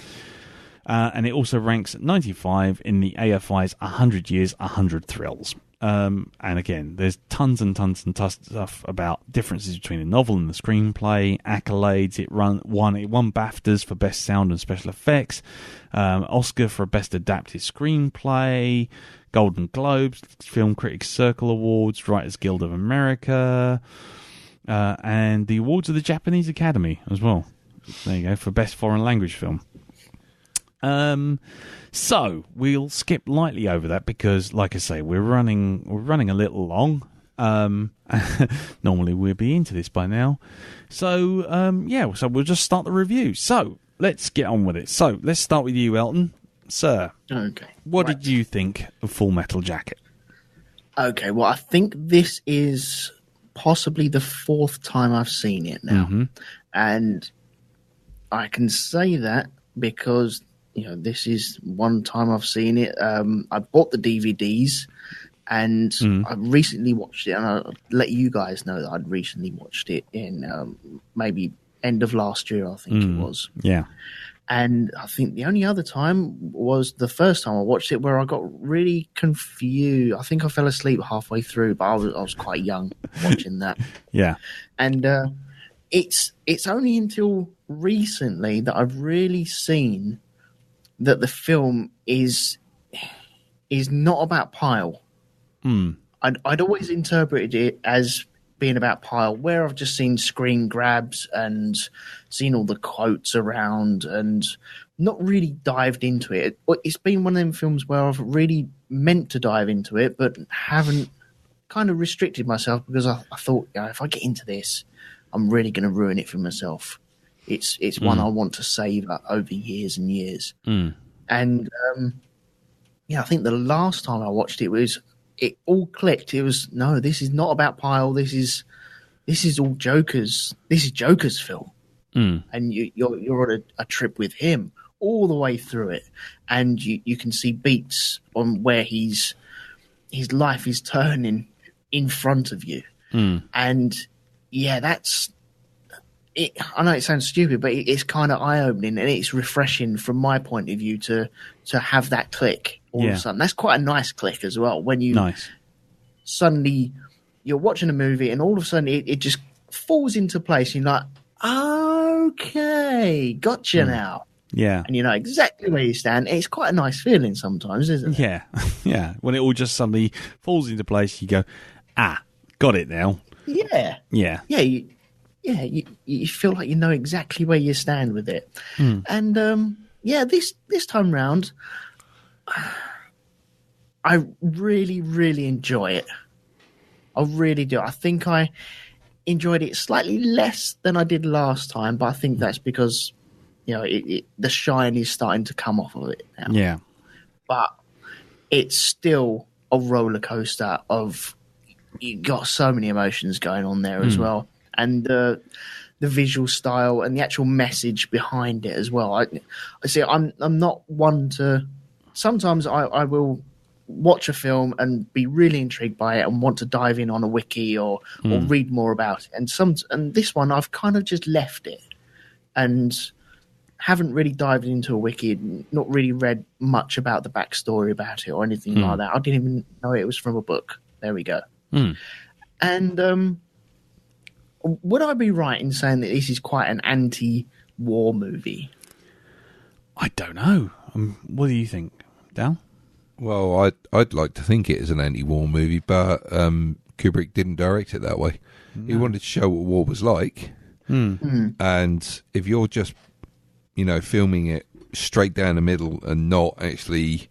S2: And it also ranks 95 in the AFI's 100 Years, 100 Thrills. And again, there's tons and tons and tons of stuff about differences between the novel and the screenplay, accolades. It won BAFTAs for Best Sound and Special Effects, Oscar for Best Adapted Screenplay, Golden Globes, Film Critics Circle Awards, Writers Guild of America, and the awards of the Japanese Academy as well. There you go, for Best Foreign Language Film. So we'll skip lightly over that because, like I say, we're running a little long. Normally we'd be into this by now. So, so we'll just start the review. So, let's get on with it. So, let's start with you, Elton. Sir,
S5: Okay.
S2: what did you think of Full Metal Jacket?
S5: Okay, well, I think this is possibly the fourth time I've seen it now.
S2: Mm-hmm.
S5: And I can say that because, this is one time I've seen it. I bought the DVDs and I recently watched it, and I'll let you guys know that I'd recently watched it in maybe end of last year, I think it was.
S2: Yeah.
S5: And I think the only other time was the first time I watched it, where I got really confused. I think I fell asleep halfway through, but I was quite young watching that.
S2: Yeah.
S5: And it's only until recently that I've really seen that the film is not about Pyle. I'd always interpreted it as being about Pyle, where I've just seen screen grabs and seen all the quotes around and not really dived into it. It's been one of them films where I've really meant to dive into it, but haven't, kind of restricted myself because I thought, if I get into this, I'm really going to ruin it for myself. It's one I want to savour over years and years. And I think the last time I watched it all clicked. It was, no, this is not about Pyle. This is all Joker's. This is Joker's film, and you're on a trip with him all the way through it, and you can see beats on where his life is turning in front of you, and that's it. I know it sounds stupid, but it's kind of eye opening and it's refreshing from my point of view to have that click. All of a sudden, that's quite a nice click as well. When you suddenly you're watching a movie and all of a sudden it just falls into place. You're like, okay, gotcha now.
S2: Yeah,
S5: and you know exactly where you stand. It's quite a nice feeling sometimes, isn't it?
S2: Yeah, yeah. When it all just suddenly falls into place, you go, got it now.
S5: Yeah,
S2: yeah,
S5: yeah. You feel like you know exactly where you stand with it, and this time round. I really, really enjoy it. I really do. I think I enjoyed it slightly less than I did last time, but I think that's because, the shine is starting to come off of it now.
S2: Yeah.
S5: But it's still a roller coaster of, you got so many emotions going on there as well. And the visual style and the actual message behind it as well. I see. I'm not one to. Sometimes I will watch a film and be really intrigued by it and want to dive in on a wiki or read more about it. And this one, I've kind of just left it and haven't really dived into a wiki, not really read much about the backstory about it or anything like that. I didn't even know it was from a book. There we go. And would I be right in saying that this is quite an anti-war movie?
S2: I don't know. What do you think, Dal?
S3: Well, I'd like to think it is an anti-war movie, but Kubrick didn't direct it that way. No. He wanted to show what war was like. And if you're just, filming it straight down the middle and not actually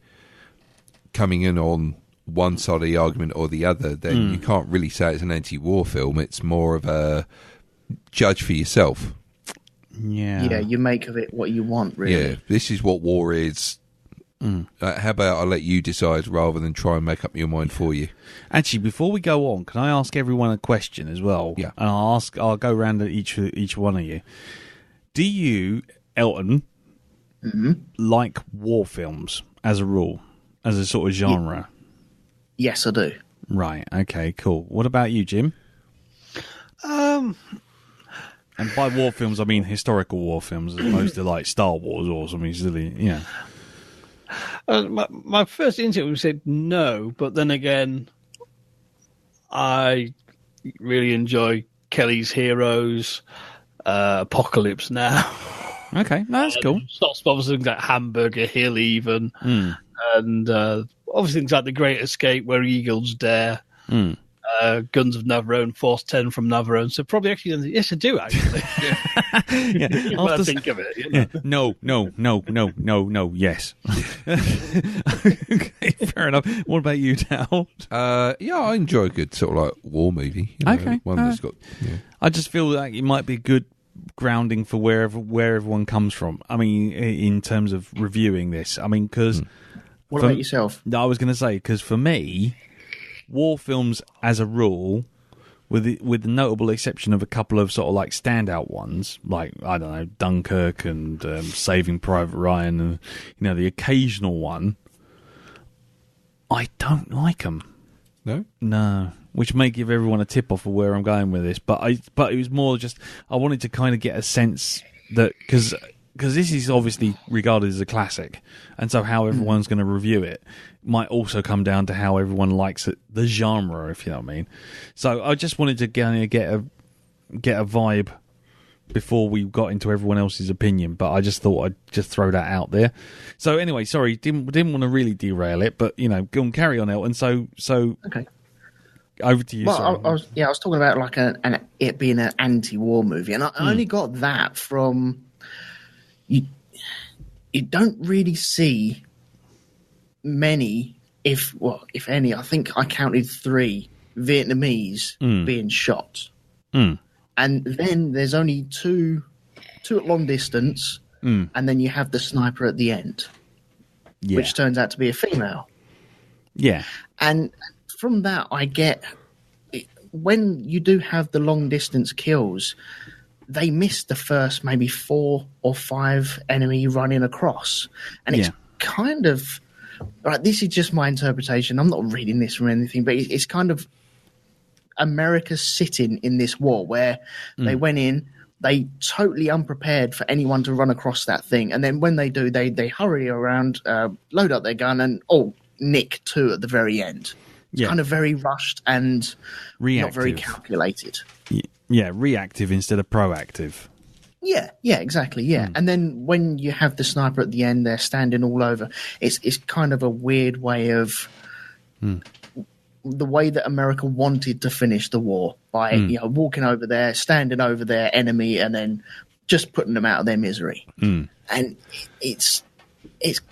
S3: coming in on one side of the argument or the other, then you can't really say it's an anti-war film. It's more of a judge for yourself.
S5: Yeah, you make of it what you want, really.
S3: Yeah, this is what war is. How about I let you decide rather than try and make up your mind for you?
S2: Actually, before we go on, can I ask everyone a question as well?
S3: Yeah.
S2: And I'll go around to each one of you. Do you, Elton, like war films as a rule, as a sort of genre?
S5: Yes, I do.
S2: Right. Okay. Cool. What about you, Jim? And by war films, I mean historical war films, as opposed to like Star Wars or something silly. Yeah.
S4: My first instinct was said no, but then again, I really enjoy Kelly's Heroes, Apocalypse Now.
S2: Okay, no, that's cool.
S4: Obviously things like Hamburger Hill, even, and obviously things like The Great Escape, Where Eagles Dare. Guns of Navarone, Force 10 from Navarone. So probably actually, yes, I do actually.
S2: Yeah.
S4: When I think of it, you know.
S2: Yeah. No. Yes. Okay, fair enough. What about you, Tal?
S3: Yeah, I enjoy a good sort of like war movie. You know,
S2: Okay,
S3: one that's got. Yeah.
S2: I just feel like it might be good grounding for where everyone comes from. I mean, in terms of reviewing this, I mean, because
S5: What about yourself?
S2: I was going to say, because for me, war films, as a rule, with the notable exception of a couple of sort of like standout ones, like I don't know, Dunkirk and Saving Private Ryan, and the occasional one, I don't like them. No, which may give everyone a tip off of where I'm going with this, but it was more just I wanted to kind of get a sense that because this is obviously regarded as a classic, and so how everyone's going to review it might also come down to how everyone likes it, the genre, if you know what I mean. So I just wanted to get a vibe before we got into everyone else's opinion, but I just thought I'd just throw that out there. So anyway, sorry, didn't want to really derail it, but go and carry on, Elton. So
S5: Okay.
S2: over to you.
S5: Well,
S2: sorry.
S5: I was talking about like it being an anti-war movie, and I only got that from you. You don't really see many, if any. I think I counted 3 Vietnamese being shot, and then there's only two at long distance, and then you have the sniper at the end, which turns out to be a female.
S2: Yeah.
S5: And from that, I get when you do have the long distance kills, they miss the first maybe 4 or 5 enemy running across, and it's kind of right. This is just my interpretation. I'm not reading this from anything, but it's kind of America sitting in this war where they went in, they totally unprepared for anyone to run across that thing, and then when they do, they hurry around, load up their gun, and nick 2 at the very end. It's kind of very rushed and
S2: reactive.
S5: Not very calculated.
S2: Yeah, reactive instead of proactive.
S5: Yeah, exactly. Yeah, and then when you have the sniper at the end, they're standing all over. It's kind of a weird way of the way that America wanted to finish the war by walking over there, standing over their enemy, and then just putting them out of their misery. And it's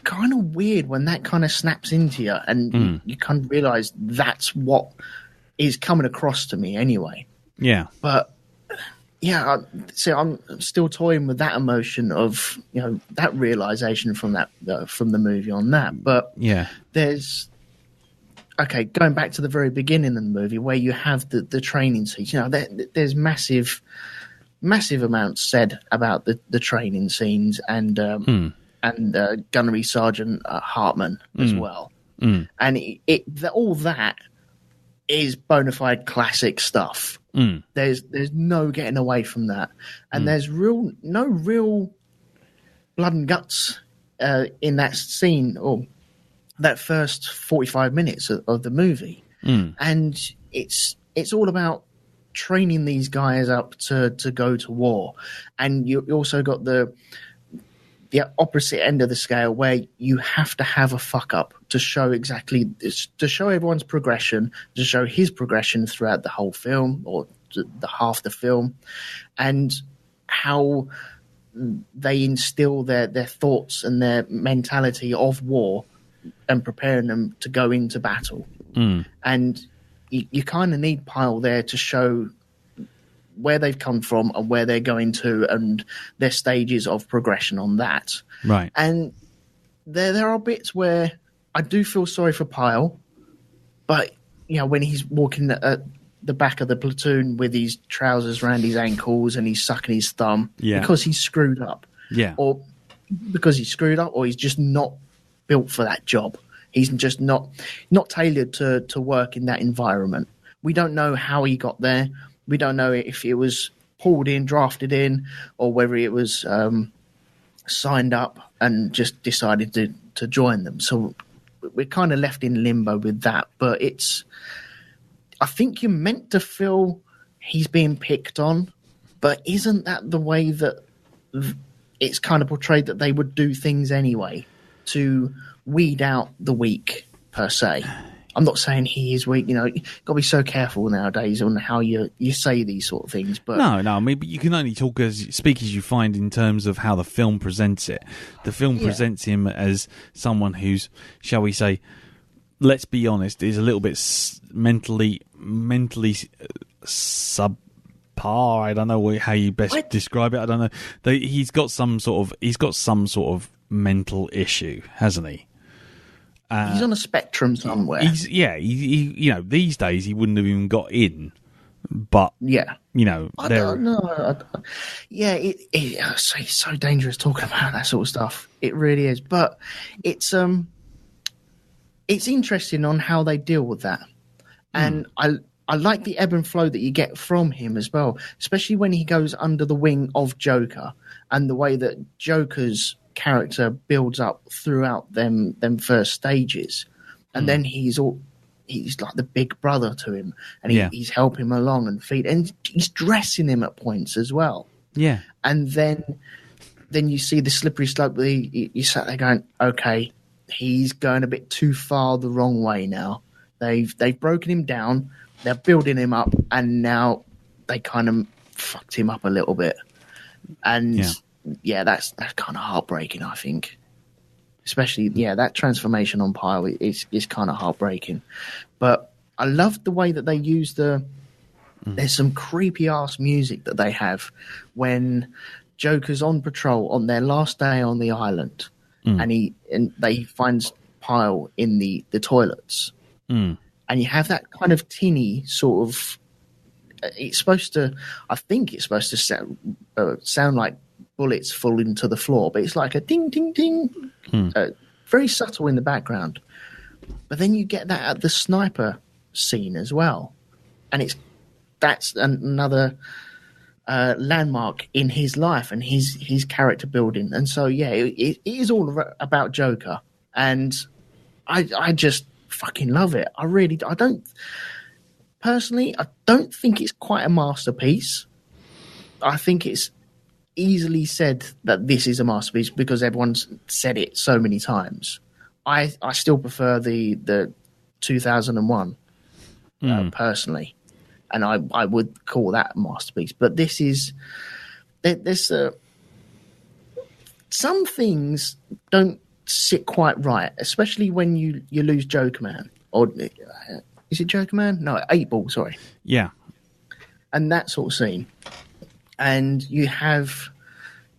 S5: kind of weird when that kind of snaps into you, and you kind of realize that's what is coming across to me anyway. Yeah, but. Yeah, I'm still toying with that emotion of that realization from the movie on that. But there's going back to the very beginning of the movie where you have the training scenes. There's massive amounts said about the training scenes and Gunnery Sergeant Hartman as well, and all that is bona fide classic stuff. There's no getting away from that, and there's no real blood and guts in that scene or that first 45 minutes of the movie, and it's all about training these guys up to go to war, and you also got the opposite end of the scale where you have to have a fuck up to show everyone's progression, to show his progression throughout the whole film or the half the film, and how they instill their thoughts and their mentality of war and preparing them to go into battle. And you kind of need Pyle there to show where they've come from and where they're going to and their stages of progression on that. Right. And there are bits where I do feel sorry for Pyle, but when he's walking at the back of the platoon with his trousers around his ankles and he's sucking his thumb because he's screwed up. Yeah. Or because he's screwed up, or he's just not built for that job. He's just not tailored to work in that environment. We don't know how he got there. We don't know if it was pulled in, drafted in, or whether it was signed up and just decided to join them. So we're kind of left in limbo with that. But I think you're meant to feel he's being picked on, but isn't that the way that it's kind of portrayed that they would do things anyway to weed out the weak, per se? I'm not saying he is weak. You got to be so careful nowadays on how you say these sort of things. But
S2: no, I mean, but you can only speak as you find in terms of how the film presents it. The film presents him as someone who's, shall we say, let's be honest, is a little bit mentally subpar. I don't know how you best describe it. I don't know. He's got some sort of mental issue, hasn't he?
S5: He's on a spectrum somewhere.
S2: These days he wouldn't have even got in, but
S5: I don't know. It's so dangerous talking about that sort of stuff. It really is, but it's interesting on how they deal with that, and I like the ebb and flow that you get from him as well, especially when he goes under the wing of Joker, and the way that Joker's character builds up throughout them first stages, and then he's like the big brother to him, and he's helping him along and he's dressing him at points as well. Yeah, and then you see the slippery slope. You sat there going, okay, he's going a bit too far the wrong way now. They've broken him down, they're building him up, and now they kind of fucked him up a little bit, and. Yeah, that's kind of heartbreaking, I think. Especially, that transformation on Pyle is kind of heartbreaking. But I love the way that they use there's some creepy-ass music that they have when Joker's on patrol on their last day on the island, and they finds Pyle in the toilets. And you have that kind of tinny sort of... I think it's supposed to sound like bullets falling to the floor, but it's like a ding, ding, ding, very subtle in the background. But then you get that at the sniper scene as well, and that's another landmark in his life and his character building. And so it is all about Joker, and I just fucking love it. I don't think it's quite a masterpiece. I think it's easily said that this is a masterpiece because everyone's said it so many times. I still prefer the 2001 personally, and I would call that a masterpiece. But this is there's some things don't sit quite right, especially when you lose Joker Man, or is it Joker Man? No, 8 Ball. Sorry.
S2: Yeah,
S5: and that sort of scene. And you have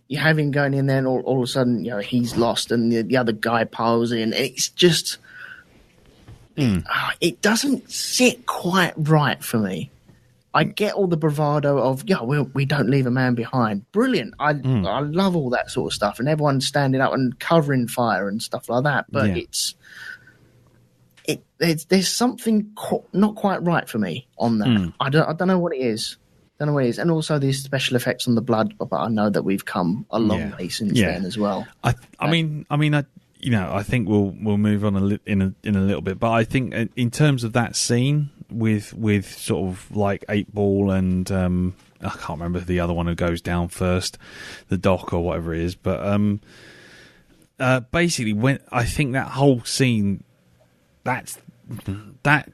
S5: him going in there, and all of a sudden, he's lost, and the other guy piles in. It's just, it doesn't sit quite right for me. I get all the bravado of, we don't leave a man behind. Brilliant. I love all that sort of stuff, and everyone's standing up and covering fire and stuff like that. But there's something not quite right for me on that. I don't know what it is. And also these special effects on the blood, but I know that we've come a long way since then as well. I think we'll move on in a little bit, but I think in terms of that scene with sort of like 8 Ball and I can't remember the other one who goes down first, the doc or whatever it is, but basically when I think that whole scene that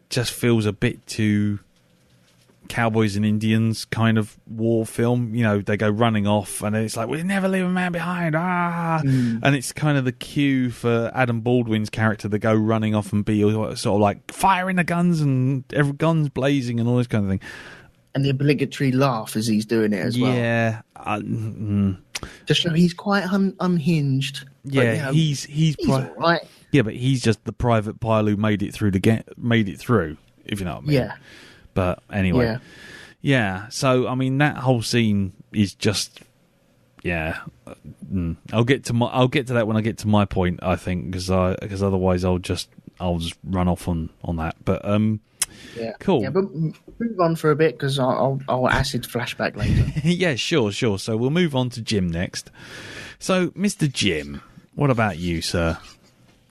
S5: just feels a bit too Cowboys and Indians kind of war film. They go running off and it's like, we never leave a man behind, and it's kind of the cue for Adam Baldwin's character to go running off and be sort of like firing the guns and every guns blazing and all this kind of thing, and the obligatory laugh as he's doing it as well. To show he's quite unhinged.
S2: He's
S5: all right.
S2: But he's just the private Pyle who made it through, if you know what I mean. But anyway, so I mean that whole scene is just, I'll get to that when I get to my point, I think, because otherwise I'll just run off on that. But cool.
S5: Yeah, but move on for a bit because I'll acid flashback later.
S2: Sure. So we'll move on to Jim next. So, Mr. Jim, what about you, sir?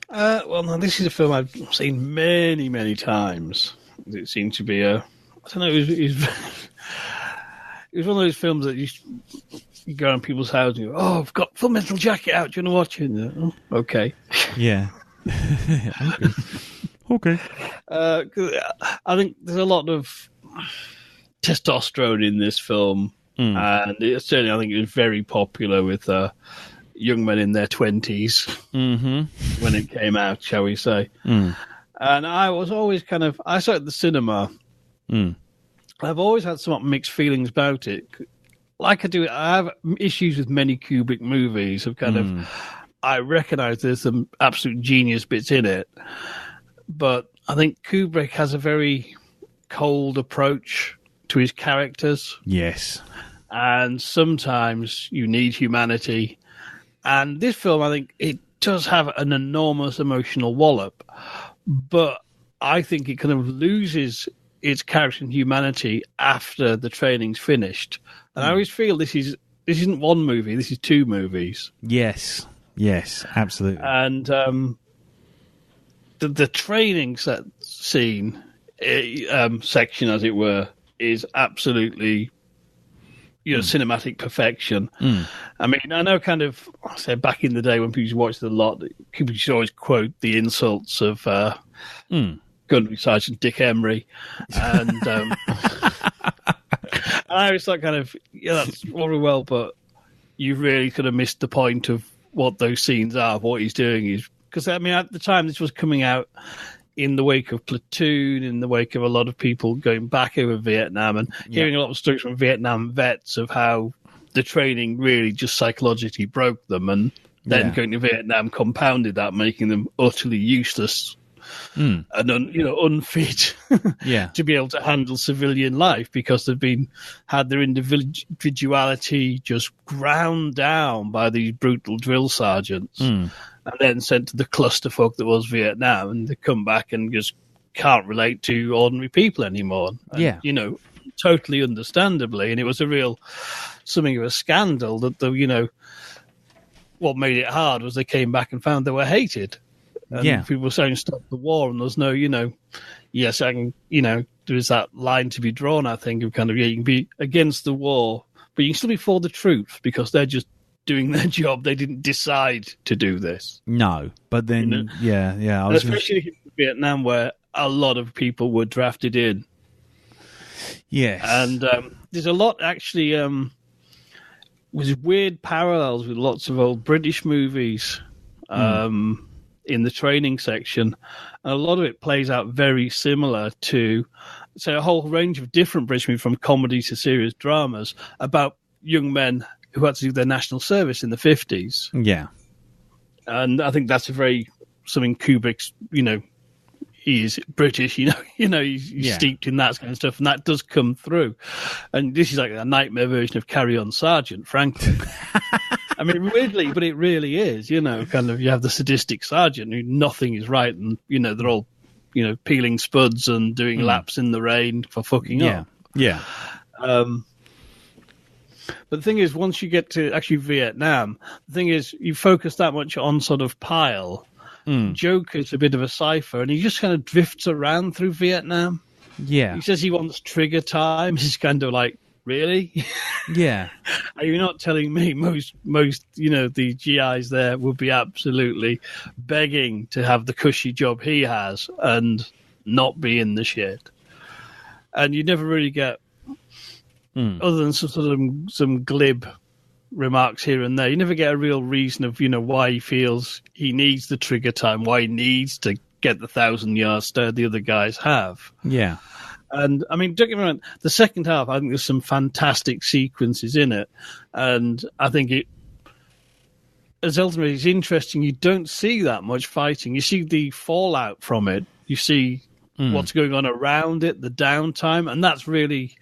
S4: Well, now this is a film I've seen many, many times. It seemed to be I don't know. It was one of those films that you go around people's houses and you go, "Oh, I've got Full Metal Jacket out. Do you want to watch it?" And, okay.
S2: Yeah. Okay.
S4: I think there's a lot of testosterone in this film, and certainly I think it was very popular with young men in their 20s when it came out, shall we say. And I was always I saw it at the cinema. I've always had somewhat mixed feelings about it. Like I have issues with many Kubrick movies of I recognise there's some absolute genius bits in it, but I think Kubrick has a very cold approach to his characters.
S2: Yes.
S4: And sometimes you need humanity. And this film, I think it does have an enormous emotional wallop, but I think it kind of loses its character and humanity after the training's finished. And I always feel this isn't one movie, this is two movies.
S2: Yes, absolutely.
S4: And the training scene, section, as it were, is absolutely, cinematic perfection. I mean, I know I said back in the day when people watched it a lot, people used to always quote the insults of Gunnery Sergeant Dick Emery. And I was like that's very well, but you really could have missed the point of what those scenes are, what he's doing is. Because, I mean, at the time, this was coming out in the wake of Platoon, in the wake of a lot of people going back over Vietnam and hearing a lot of stories from Vietnam vets of how the training really just psychologically broke them, and then going to Vietnam compounded that, making them utterly useless and unfit to be able to handle civilian life because they've had their individuality just ground down by these brutal drill sergeants. And then sent to the clusterfuck that was Vietnam, and they come back and just can't relate to ordinary people anymore. And, totally understandably. And it was something of a scandal that what made it hard was they came back and found they were hated. And people were saying stop the war, and there's no, yes, I can, there is that line to be drawn, I think, of you can be against the war, but you can still be for the troops because they're just doing their job. They didn't decide to do this.
S2: No, but then,
S4: especially in Vietnam, where a lot of people were drafted in.
S2: Yes.
S4: And there's a lot, actually, with weird parallels with lots of old British movies in the training section. And a lot of it plays out very similar to, say, a whole range of different British movies, from comedy to serious dramas, about young men who had to do their national service in the 50s.
S2: Yeah.
S4: And I think that's something Kubrick's, he is British, he's steeped in that kind of stuff, and that does come through. And this is like a nightmare version of Carry On Sergeant, frankly. I mean, weirdly, but it really is, you have the sadistic sergeant who nothing is right, and, they're all, peeling spuds and doing laps in the rain for fucking up.
S2: Yeah.
S4: But the thing is, once you get to actually Vietnam, the thing is, you focus that much on sort of Pyle. Joker's a bit of a cipher, and he just kind of drifts around through Vietnam.
S2: Yeah.
S4: He says he wants trigger time. He's kind of like, really?
S2: Yeah.
S4: Are you not telling me most the GIs there would be absolutely begging to have the cushy job he has and not be in the shit? And you never really get, other than some glib remarks here and there, you never get a real reason of why he feels he needs the trigger time, why he needs to get the 1,000 yards stare the other guys have.
S2: Yeah.
S4: And I mean, don't get me wrong, the second half, I think there's some fantastic sequences in it, and I think it, as ultimately, it's interesting. You don't see that much fighting. You see the fallout from it. You see what's going on around it, the downtime, and that's really,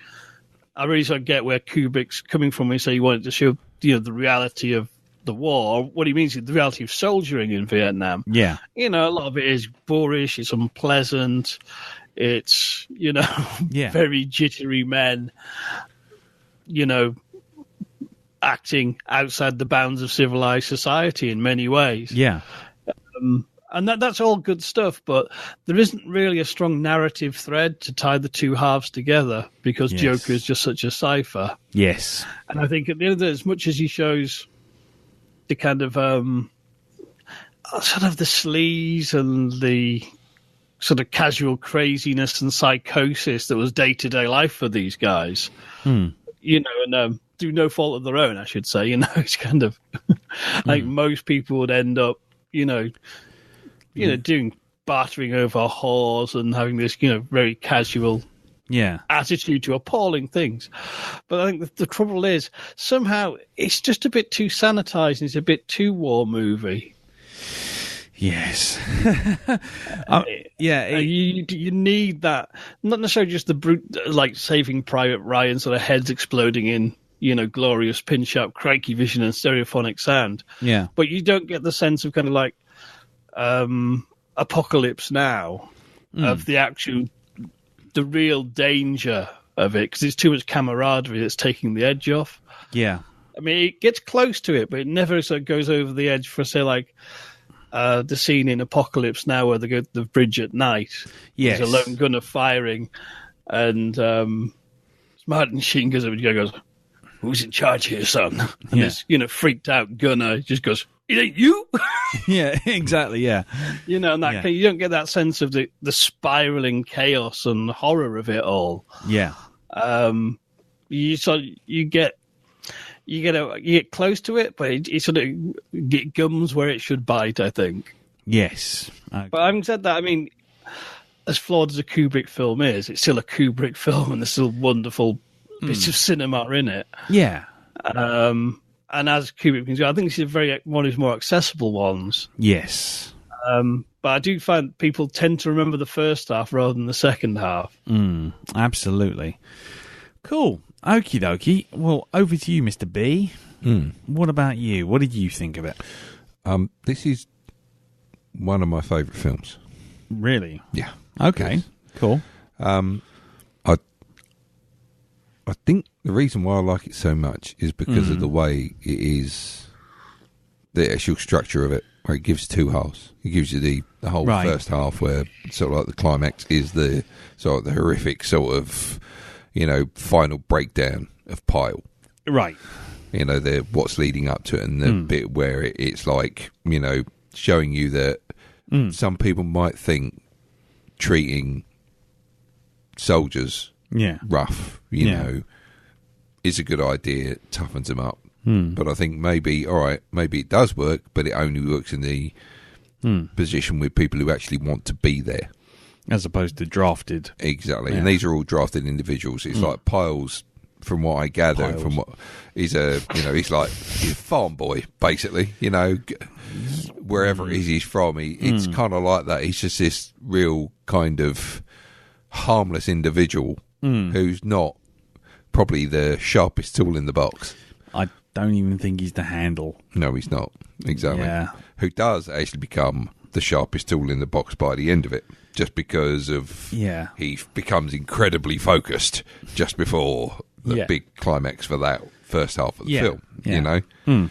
S4: I really sort of get where Kubrick's coming from when he say he wanted to show the reality of the war. What he means is the reality of soldiering in Vietnam.
S2: Yeah.
S4: A lot of it is boorish, it's unpleasant, it's, very jittery men, acting outside the bounds of civilized society in many ways.
S2: Yeah.
S4: And that's all good stuff, but there isn't really a strong narrative thread to tie the two halves together because Joker is just such a cipher.
S2: Yes.
S4: And I think at the end of the day, as much as he shows the kind of sort of the sleaze and the sort of casual craziness and psychosis that was day-to-day life for these guys. You know, and through no fault of their own, I should say. You know, it's kind of like most people would end up, you know, doing bartering over whores and having this, you know, very casual attitude to appalling things. But I think the trouble is somehow it's just a bit too sanitized. It's a bit too war movie.
S2: Yes.
S4: You need that, not necessarily just the brute, like Saving Private Ryan, sort of heads exploding in, you know, glorious pinch-up, cranky vision and stereophonic sound.
S2: Yeah.
S4: But you don't get the sense of kind of like Apocalypse Now, of the real danger of it, because it's too much camaraderie that's taking the edge off.
S2: Yeah.
S4: I mean, it gets close to it, but it never sort of goes over the edge for, say, like the scene in Apocalypse Now where they go to the bridge at night.
S2: Yes.
S4: There's a lone gunner firing, and Martin Sheen goes over and goes, "Who's in charge here, son?" And this, you know, freaked out gunner just goes, "It ain't you."
S2: Yeah, exactly. Yeah. You
S4: know, and that you don't get that sense of the spiraling chaos and horror of it all.
S2: Yeah.
S4: You get close to it, but it sort of gums where it should bite, I think.
S2: Yes. Okay.
S4: But having said that, I mean, as flawed as a Kubrick film is, it's still a Kubrick film, and there's still wonderful bits of cinema in it.
S2: Yeah.
S4: And as Kubrick can do, I think this is one of his more accessible ones.
S2: Yes.
S4: But I do find people tend to remember the first half rather than the second half.
S2: Absolutely. Cool. Okie dokie. Well, over to you, Mr. B. What about you? What did you think of it?
S3: This is one of my favourite films.
S2: Really?
S3: Yeah.
S2: Okay. Cool.
S3: I think the reason why I like it so much is because of the way it is, the actual structure of it, where it gives two halves. It gives you the whole first half where sort of like the climax is the sort of the horrific sort of, you know, final breakdown of Pyle.
S2: Right.
S3: You know, what's leading up to it, and the bit where it's like, you know, showing you that some people might think treating soldiers rough, you know, is a good idea, it toughens them up. But I think maybe it does work, but it only works in the position with people who actually want to be there.
S2: As opposed to drafted.
S3: Exactly. Yeah. And these are all drafted individuals. It's like Pyle's, from what I gather, from what he's a farm boy, basically, you know, wherever it is he's from, it's kind of like that. He's just this real kind of harmless individual who's not probably the sharpest tool in the box.
S2: I don't even think he's the handle.
S3: No, he's not. Exactly.
S2: Yeah.
S3: Who does actually become the sharpest tool in the box by the end of it, just because of he becomes incredibly focused just before the big climax for that first half of the film, you know. And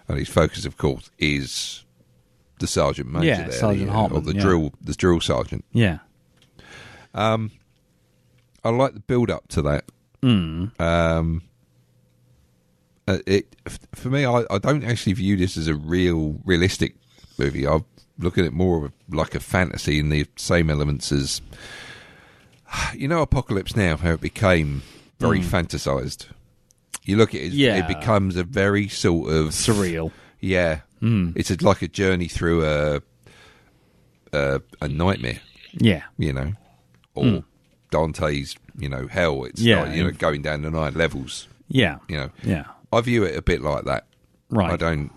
S3: his focus, of course, is the sergeant major there,
S2: Sergeant Hartman,
S3: or the drill sergeant.
S2: Yeah.
S3: I like the build up to that. For me, I don't actually view this as a realistic movie. I look at it more of like a fantasy in the same elements as, you know, Apocalypse Now, how it became very fantasized. You look at it, it becomes a very sort of
S2: surreal.
S3: Yeah, it's like a journey through a nightmare.
S2: Yeah,
S3: you know, or Dante's, you know, hell. It's like, you know, going down the 9 levels.
S2: Yeah,
S3: you know.
S2: Yeah,
S3: I view it a bit like that.
S2: Right.
S3: I don't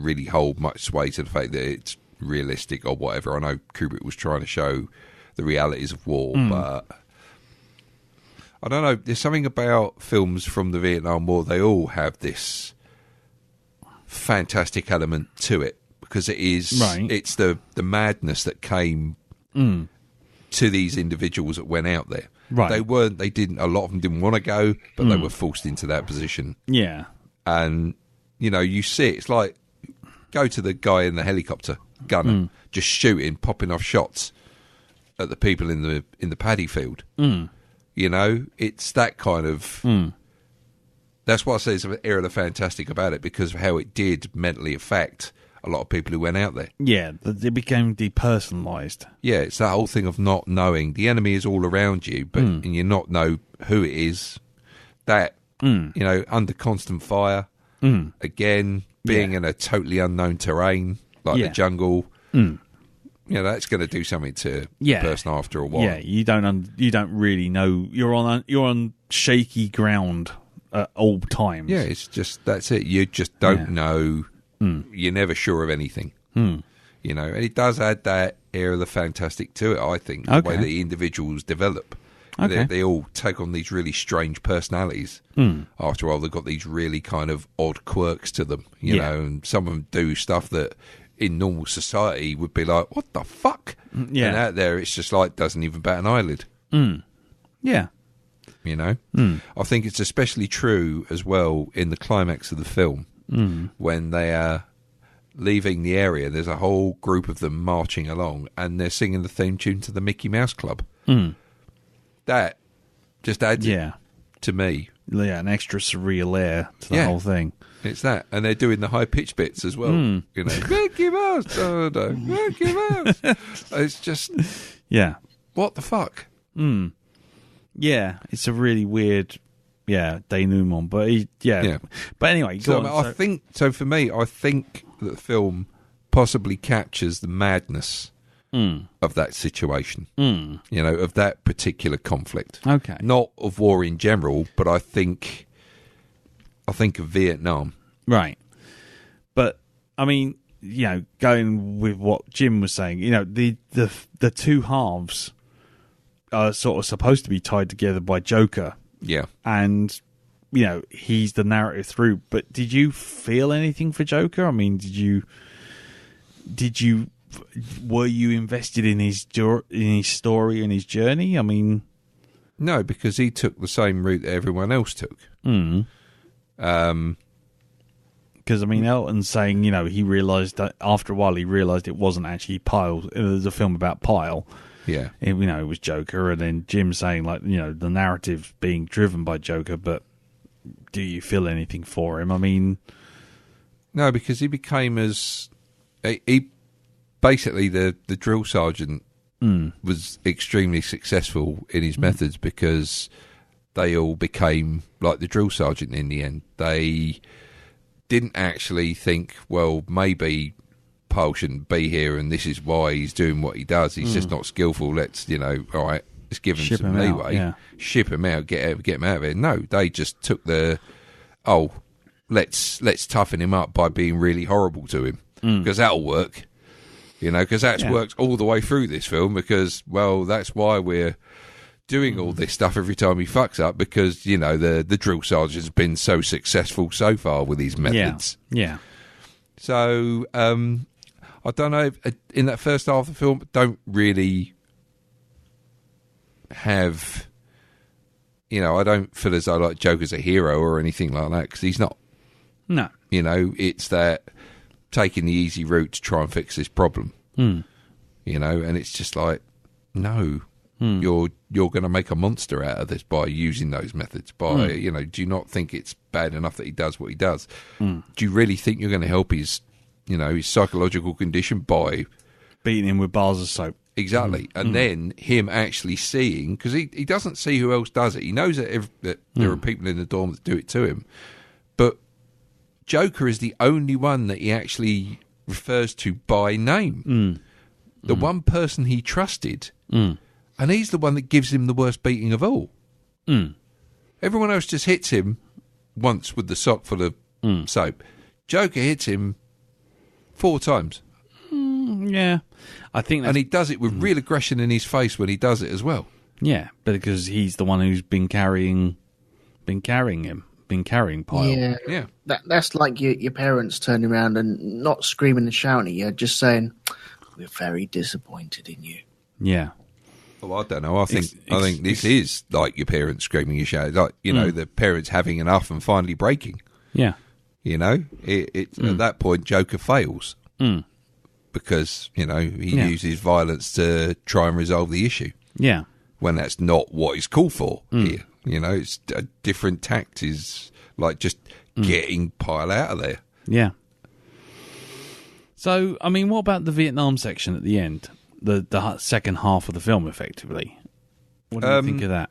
S3: really hold much sway to the fact that it's realistic or whatever. I know Kubrick was trying to show the realities of war, but I don't know. There's something about films from the Vietnam War. They all have this fantastic element to it because it is.
S2: Right.
S3: It's the madness that came to these individuals that went out there.
S2: Right.
S3: They didn't. A lot of them didn't want to go, but they were forced into that position.
S2: Yeah.
S3: And you know, you see it. It's like go to the guy in the helicopter gunner, just shooting, popping off shots at the people in the paddy field. You know, it's that kind of. That's what I say is an era of fantastic about it because of how it did mentally affect a lot of people who went out there.
S2: Yeah, it became depersonalized.
S3: Yeah, it's that whole thing of not knowing. The enemy is all around you, but and you not know who it is. That, under constant fire. Again, being in a totally unknown terrain, like the jungle. That's going to do something to the person after a while.
S2: Yeah, you don't really know. You're on shaky ground at all times.
S3: Yeah, it's just, that's it. You just don't know. You're never sure of anything. And it does add that air of the fantastic to it, I think, the way that the individuals develop.
S2: Okay.
S3: They all take on these really strange personalities. After a while, they've got these really kind of odd quirks to them, you know, and some of them do stuff that in normal society would be like, what the fuck?
S2: Yeah.
S3: And out there, it's just like, doesn't even bat an eyelid.
S2: Yeah.
S3: I think it's especially true as well in the climax of the film when they are leaving the area. There's a whole group of them marching along and they're singing the theme tune to the Mickey Mouse Club. That just adds it to me.
S2: Yeah, an extra surreal air to the whole thing.
S3: It's that, and they're doing the high pitched bits as well. Mickey Mouse, Mickey Mouse. It's just, what the fuck?
S2: Yeah, it's a really weird, denouement. But But anyway, go on.
S3: I think for me, I think that the film possibly captures the madness of that situation. Of that particular conflict.
S2: Okay,
S3: not of war in general, but I think of Vietnam.
S2: Right. But I mean, going with what Jim was saying, the two halves are sort of supposed to be tied together by Joker.
S3: Yeah.
S2: And he's the narrative through. But did you feel anything for Joker? I mean, were you invested in his story and his journey? I mean,
S3: no, because he took the same route that everyone else took.
S2: Because Elton's saying, he realised that after a while, he realised it wasn't actually Pyle. There's a film about Pyle.
S3: Yeah,
S2: it was Joker, and then Jim saying the narrative being driven by Joker. But do you feel anything for him? I mean,
S3: no, because he became he basically the drill sergeant was extremely successful in his methods because they all became like the drill sergeant in the end. They didn't actually think, well, maybe Paul shouldn't be here and this is why he's doing what he does. He's just not skillful. Let's, all right, let's give him some leeway. Ship him out, get him out of here. No, they just took let's toughen him up by being really horrible to him because that'll work. Because that's worked all the way through this film because, well, that's why we're doing all this stuff every time he fucks up because, the drill sergeant's been so successful so far with his methods.
S2: Yeah.
S3: So, I don't know, in that first half of the film, don't really have, I don't feel as though like Joker's a hero or anything like that because he's not.
S2: No.
S3: It's that taking the easy route to try and fix this problem. And it's just like, no, you're going to make a monster out of this by using those methods. Do you not think it's bad enough that he does what he does? Do you really think you're going to help his psychological condition by
S2: beating him with bars of soap?
S3: Exactly. And then him actually seeing, because he doesn't see who else does it. He knows that there are people in the dorm that do it to him. But Joker is the only one that he actually refers to by name. The one person he trusted. And he's the one that gives him the worst beating of all. Everyone else just hits him once with the sock full of soap. Joker hits him 4 times.
S2: Yeah. I think
S3: and he does it with real aggression in his face when he does it as well.
S2: Yeah, because he's the one who's been carrying Pyle.
S3: Yeah.
S5: That's like your parents turning around and not screaming and shouting at you, just saying, "We're very disappointed in you."
S2: Yeah.
S3: Well, I don't know. I think this is like your parents screaming and shouting, like the parents having enough and finally breaking.
S2: Yeah.
S3: It's at that point Joker fails because he uses violence to try and resolve the issue.
S2: Yeah.
S3: When that's not what he's called for here. It's a different tact is like just getting Pyle out of there.
S2: Yeah. So, I mean, what about the Vietnam section at the end? The second half of the film, effectively. What do you think of that?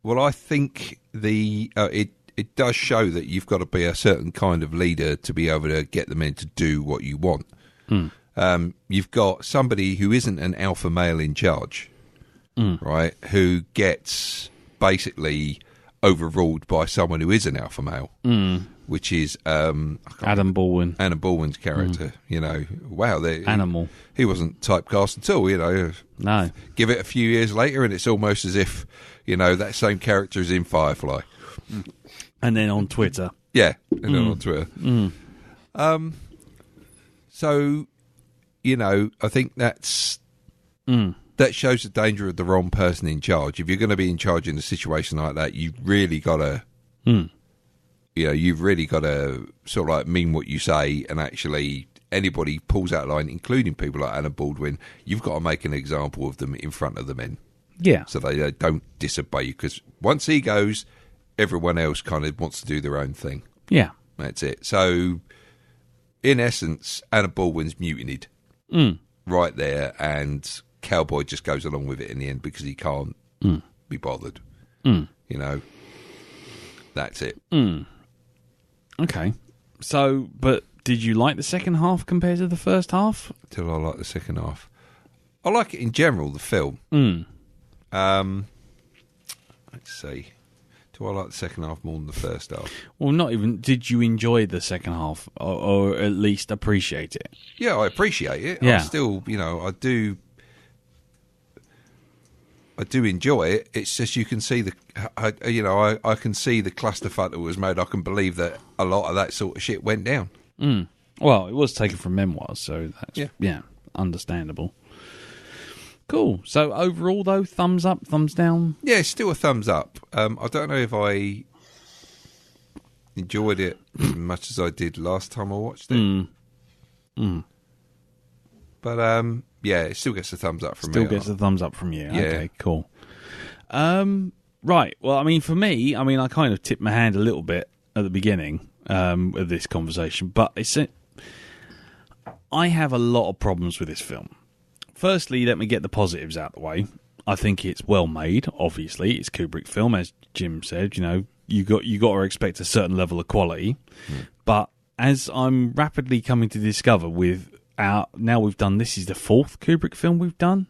S3: Well, I think it does show that you've got to be a certain kind of leader to be able to get the men to do what you want. You've got somebody who isn't an alpha male in charge, right, who gets basically overruled by someone who is an alpha male, which is
S2: Adam Baldwin.
S3: Adam Baldwin's character. You know, wow,
S2: Animal.
S3: He wasn't typecast at all. You know,
S2: No.
S3: Give it a few years later, and it's almost as if that same character is in Firefly,
S2: And then on Twitter.
S3: yeah, and then on Twitter. So, I think that shows the danger of the wrong person in charge. If you're going to be in charge in a situation like that, you've really got to, you've really got to sort of like mean what you say, and actually anybody pulls out a line, including people like Anna Baldwin, you've got to make an example of them in front of the men.
S2: Yeah.
S3: So they don't disobey you, because once he goes, everyone else kind of wants to do their own thing.
S2: Yeah.
S3: That's it. So, in essence, Anna Baldwin's mutinied right there, and Cowboy just goes along with it in the end because he can't be bothered. That's it.
S2: Okay. So, but did you like the second half compared to the first half?
S3: Till I like the second half. I like it in general, the film. Let's see. Do I like the second half more than the first half?
S2: Well, not even. Did you enjoy the second half, or at least appreciate it?
S3: Yeah, I appreciate it.
S2: Yeah.
S3: I still, I do enjoy it. It's just you can see I can see the clusterfuck that was made. I can believe that a lot of that sort of shit went down.
S2: Well, it was taken from memoirs, so that's understandable. Cool. So overall, though, thumbs up, thumbs down?
S3: Yeah, it's still a thumbs up. I don't know if I enjoyed it as much as I did last time I watched it. But, yeah, it still gets a thumbs up from me.
S2: Still gets a thumbs up from you.
S3: Yeah.
S2: Okay, cool. Right. Well, I mean, for me, I kind of tipped my hand a little bit at the beginning of this conversation, but I have a lot of problems with this film. Firstly, let me get the positives out of the way. I think it's well made. Obviously, it's Kubrick film, as Jim said. You got to expect a certain level of quality. But as I'm rapidly coming to discover, now we've done, this is the fourth Kubrick film we've done,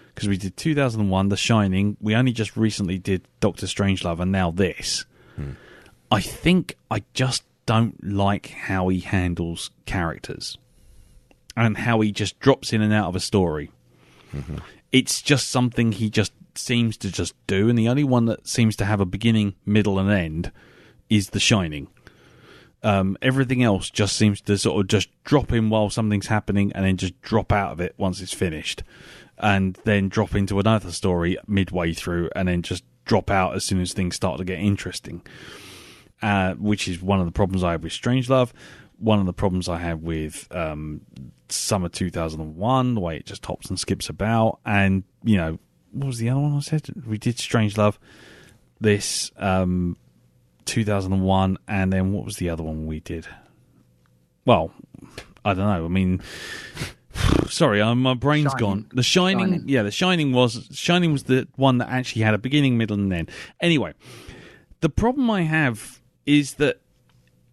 S2: because we did 2001, The Shining. We only just recently did Doctor Strangelove, and now this. I think I just don't like how he handles characters. And how he just drops in and out of a story. It's just something he just seems to just do, and the only one that seems to have a beginning, middle, and end is The Shining. Everything else just seems to sort of just drop in while something's happening, and then just drop out of it once it's finished, and then drop into another story midway through, and then just drop out as soon as things start to get interesting. Which is one of the problems I have with Strangelove. One of the problems I have with Summer 2001, the way it just hops and skips about. And, what was the other one I said? We did Strangelove, this 2001, and then what was the other one we did? Well, I don't know. I mean, sorry, my brain's gone. The Shining. Yeah, The Shining was the one that actually had a beginning, middle, and end. Anyway, the problem I have is that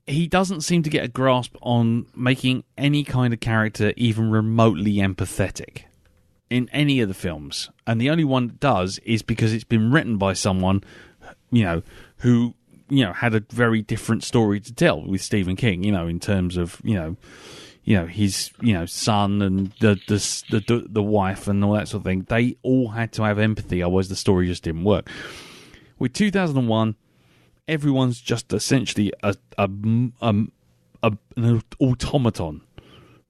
S2: he doesn't seem to get a grasp on making any kind of character even remotely empathetic in any of the films. And the only one that does is because it's been written by someone, who, had a very different story to tell with Stephen King, in terms of, his, son and the wife and all that sort of thing. They all had to have empathy, otherwise the story just didn't work. With 2001, everyone's just essentially an automaton.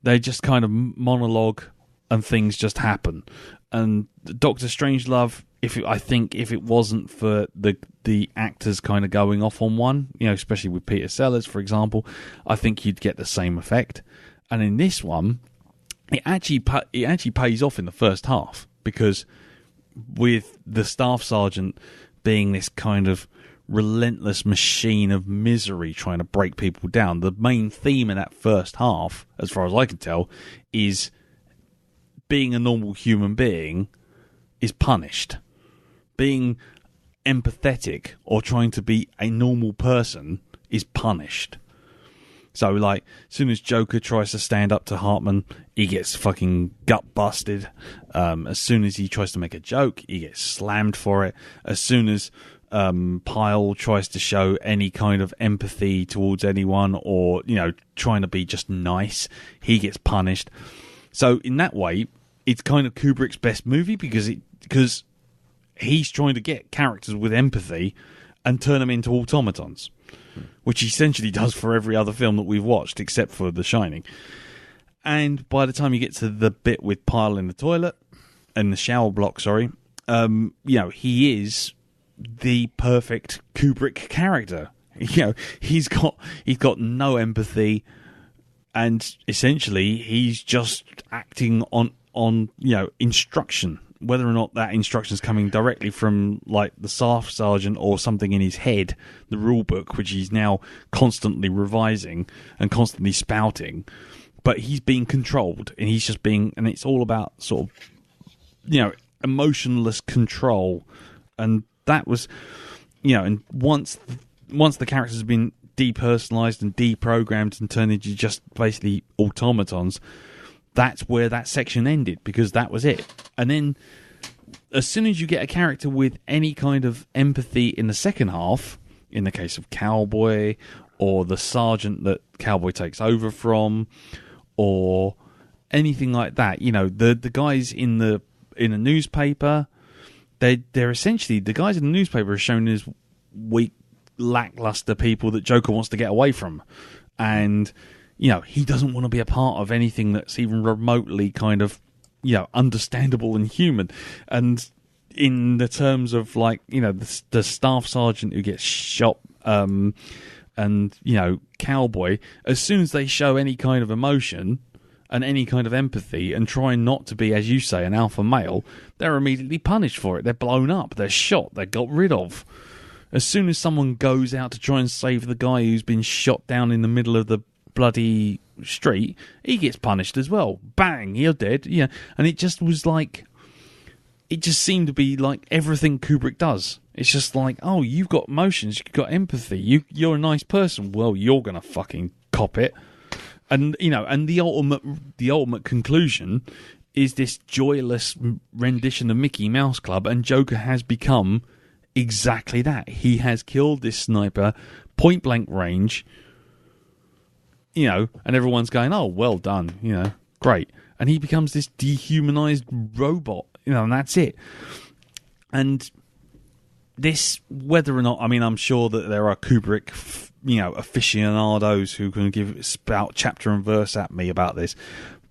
S2: They just kind of monologue, and things just happen. And Doctor Strangelove, if it wasn't for the actors kind of going off on one, especially with Peter Sellers, for example, I think you'd get the same effect. And in this one, it actually pays off in the first half, because with the staff sergeant being this kind of relentless machine of misery trying to break people down. The main theme in that first half, as far as I can tell, is being a normal human being is punished. Being empathetic or trying to be a normal person is punished. So, like, as soon as Joker tries to stand up to Hartman, he gets fucking gut busted. As soon as he tries to make a joke, he gets slammed for it. As soon as Pyle tries to show any kind of empathy towards anyone or, you know, trying to be just nice, he gets punished. So, in that way, it's kind of Kubrick's best movie because he's trying to get characters with empathy and turn them into automatons, which he essentially does for every other film that we've watched except for The Shining. And by the time you get to the bit with Pyle in the toilet, in the shower block, you know, he is the perfect Kubrick character. You know, he's got no empathy, and essentially he's just acting on you know, instruction. Whether or not that instruction is coming directly from, like, the staff sergeant or something in his head, the rule book, which he's now constantly revising and constantly spouting, but he's being controlled, and he's just being, and it's all about sort of, you know, emotionless control. And that was, you know, and once the characters have been depersonalized and deprogrammed and turned into just basically automatons, that's where that section ended, because that was it. And then as soon as you get a character with any kind of empathy in the second half, in the case of Cowboy or the sergeant that Cowboy takes over from, or anything like that, you know, the guys in a newspaper, they're essentially, the guys in the newspaper are shown as weak, lackluster people that Joker wants to get away from. And, you know, he doesn't want to be a part of anything that's even remotely kind of, you know, understandable and human. And in the terms of, like, you know, the staff sergeant who gets shot, and, you know, Cowboy, as soon as they show any kind of emotion and any kind of empathy and try not to be, as you say, an alpha male, they're immediately punished for it. They're blown up, they're shot, they're got rid of. As soon as someone goes out to try and save the guy who's been shot down in the middle of the bloody street, he gets punished as well. Bang, you're dead. Yeah. And it just was like, it just seemed to be like everything Kubrick does. It's just like, oh, you've got emotions, you've got empathy, you're a nice person, well, you're gonna fucking cop it. And, you know, and the ultimate conclusion is this joyless rendition of Mickey Mouse Club, and Joker has become exactly that. He has killed this sniper point blank range, you know, and everyone's going, oh, well done, you know, great. And he becomes this dehumanized robot, you know, and that's it. And this, whether or not, I mean, I'm sure that there are Kubrick, you know, aficionados who can spout chapter and verse at me about this,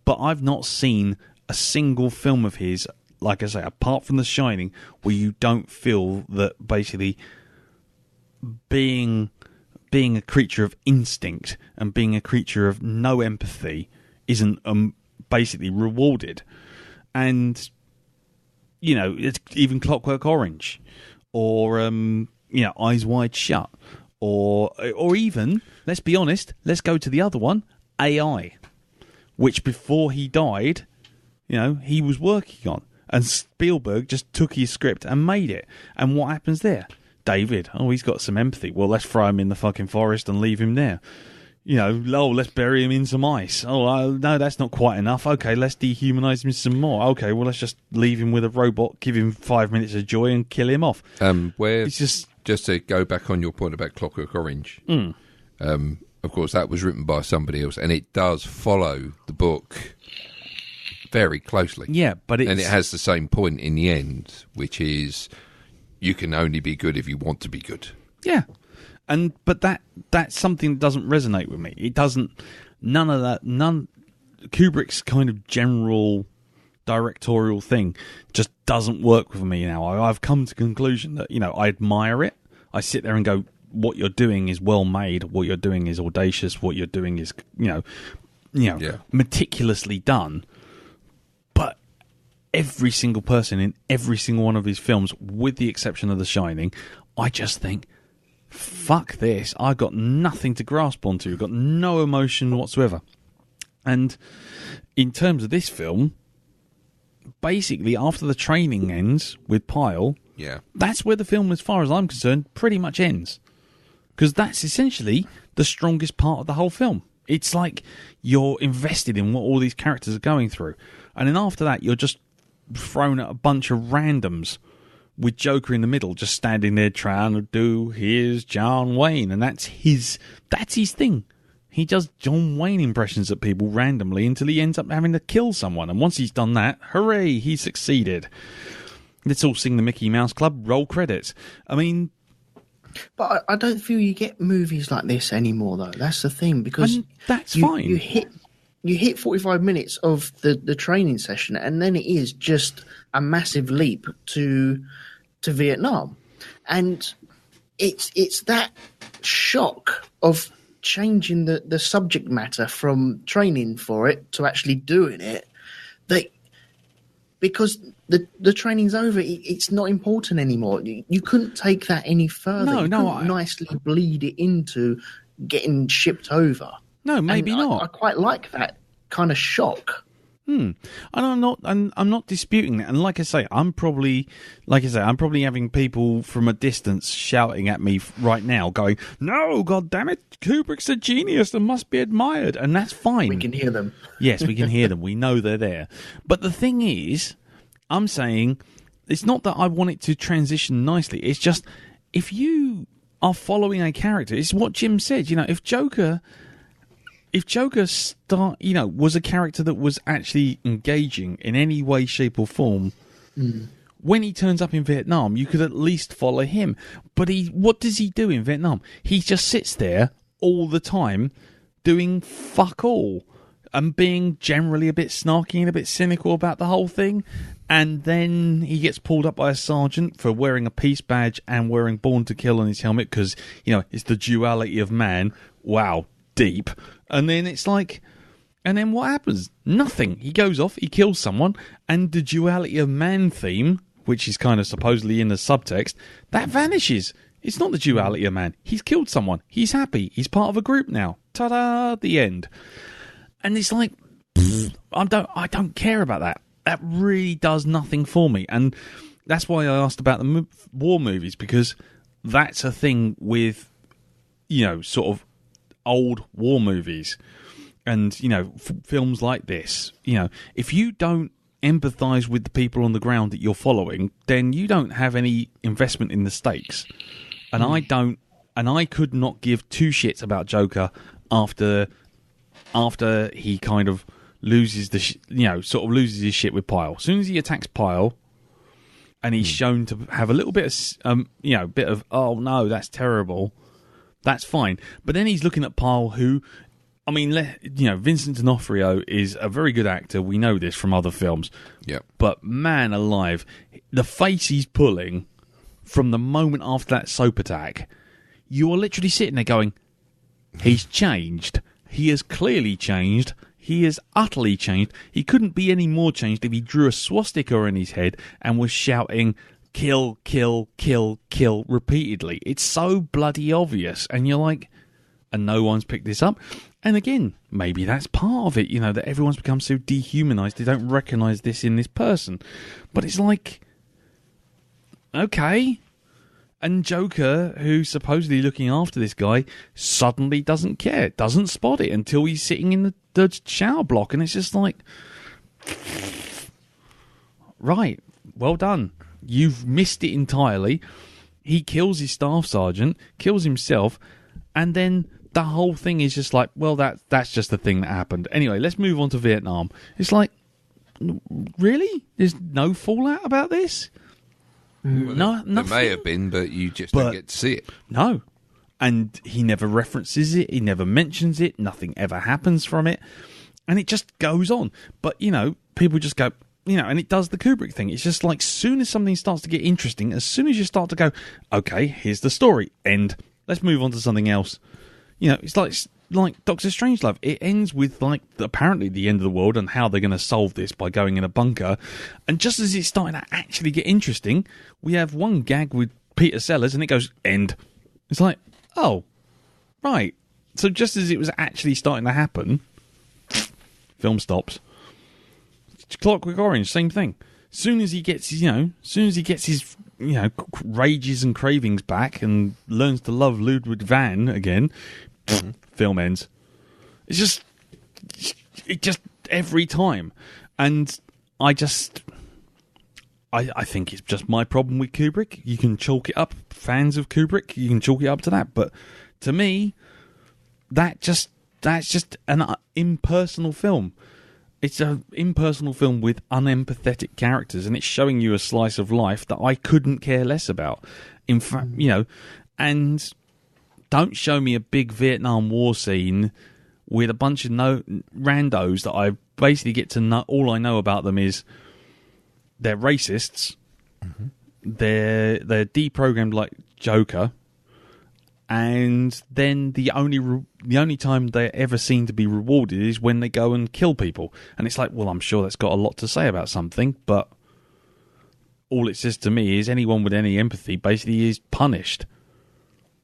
S2: but I've not seen a single film of his, like I say, apart from The Shining, where you don't feel that basically being a creature of instinct and being a creature of no empathy isn't basically rewarded. And, you know, it's even Clockwork Orange, or you know, Eyes Wide Shut, or even, let's be honest, let's go to the other one, AI, which before he died, you know, he was working on, and Spielberg just took his script and made it. And what happens there? David, oh, he's got some empathy. Well, let's throw him in the fucking forest and leave him there. You know, oh, let's bury him in some ice. Oh, no, that's not quite enough. Okay, let's dehumanize him some more. Okay, well, let's just leave him with a robot, give him 5 minutes of joy and kill him off.
S3: It's just to go back on your point about Clockwork Orange, of course, that was written by somebody else, and it does follow the book very closely.
S2: Yeah, but
S3: and it has the same point in the end, which is you can only be good if you want to be good.
S2: Yeah. But that's something that doesn't resonate with me. It doesn't. None of that. Kubrick's kind of general directorial thing just doesn't work with me now. I've come to the conclusion that, you know, I admire it. I sit there and go, what you're doing is well made. What you're doing is audacious. What you're doing is, meticulously done. But every single person in every single one of his films, with the exception of The Shining, I just think, fuck this. I've got nothing to grasp onto. I've got no emotion whatsoever. And in terms of this film, basically after the training ends with Pyle, that's where the film, as far as I'm concerned, pretty much ends. Because that's essentially the strongest part of the whole film. It's like you're invested in what all these characters are going through. And then after that, you're just thrown at a bunch of randoms with Joker in the middle, just standing there trying to do his John Wayne. And that's his thing. He does John Wayne impressions of people randomly until he ends up having to kill someone. And once he's done that, hooray, he succeeded. Let's all sing the Mickey Mouse Club, roll credits. I mean...
S5: But I don't feel you get movies like this anymore, though. That's the thing, because
S2: that's fine.
S5: You hit 45 minutes of the training session, and then it is just a massive leap to Vietnam, and it's that shock of changing the subject matter from training for it to actually doing it, that because the training's over, it's not important anymore. You couldn't take that any further. You couldn't nicely bleed it into getting shipped over.
S2: No, maybe not.
S5: I quite like that kind of shock.
S2: And I'm not disputing that. And like I say, I'm probably having people from a distance shouting at me right now, going, "No, God damn it, Kubrick's a genius and must be admired," and that's fine.
S5: We can hear them.
S2: Yes, we can hear them. We know they're there. But the thing is, I'm saying it's not that I want it to transition nicely. It's just if you are following a character, it's what Jim said. If Joker was a character that was actually engaging in any way, shape, or form, when he turns up in Vietnam, you could at least follow him. But what does he do in Vietnam? He just sits there all the time doing fuck all and being generally a bit snarky and a bit cynical about the whole thing. And then he gets pulled up by a sergeant for wearing a peace badge and wearing Born to Kill on his helmet because, it's the duality of man. Wow, deep. And then it's like, and then what happens? Nothing. He goes off, he kills someone, and the duality of man theme, which is kind of supposedly in the subtext, that vanishes. It's not the duality of man. He's killed someone. He's happy. He's part of a group now. Ta-da! The end. And it's like, I don't care about that. That really does nothing for me. And that's why I asked about the war movies, because that's a thing with, sort of old war movies and films like this. If you don't empathize with the people on the ground that you're following, then you don't have any investment in the stakes. And I could not give two shits about Joker after he kind of loses loses his shit with Pyle. As soon as he attacks Pyle and he's shown to have a little bit of oh no, that's terrible, that's fine. But then he's looking at Pyle, who, Vincent D'Onofrio is a very good actor. We know this from other films.
S3: Yep.
S2: But man alive, the face he's pulling from the moment after that soap attack, you are literally sitting there going, he's changed. He has clearly changed. He is utterly changed. He couldn't be any more changed if he drew a swastika in his head and was shouting, "Kill, kill, kill, kill," repeatedly. It's so bloody obvious. And you're like, and no one's picked this up. And again, maybe that's part of it, that everyone's become so dehumanized they don't recognize this in this person. But it's like, okay. And Joker, who's supposedly looking after this guy, suddenly doesn't care, doesn't spot it until he's sitting in the shower block. And it's just like, right, well done. You've missed it entirely. He kills his staff sergeant, kills himself, and then the whole thing is just like, well, that's just the thing that happened. Anyway, let's move on to Vietnam. It's like, really? There's no fallout about this?
S3: Well,
S2: No,
S3: there
S2: nothing.
S3: may have been, but you just don't get to see it.
S2: No. And he never references it. He never mentions it. Nothing ever happens from it. And it just goes on. But, people just go, and it does the Kubrick thing. It's just like, as soon as something starts to get interesting, as soon as you start to go, okay, here's the story, end. Let's move on to something else. It's like Doctor Strangelove. It ends with, apparently the end of the world and how they're going to solve this by going in a bunker. And just as it's starting to actually get interesting, we have one gag with Peter Sellers and it goes, end. It's like, oh, right. So just as it was actually starting to happen, film stops. Clockwork Orange, same thing. Soon as he gets his rages and cravings back and learns to love Ludwig van again, film ends. It just every time, and I think it's just my problem with Kubrick. You can chalk it up, fans of Kubrick, you can chalk it up to that, but to me, that's just an impersonal film. It's an impersonal film with unempathetic characters, and it's showing you a slice of life that I couldn't care less about. In fact, and don't show me a big Vietnam War scene with a bunch of randos that I basically get to know. All I know about them is they're racists, they're deprogrammed like Joker, and then the only time they're ever seen to be rewarded is when they go and kill people. And it's like, well, I'm sure that's got a lot to say about something, but all it says to me is anyone with any empathy basically is punished.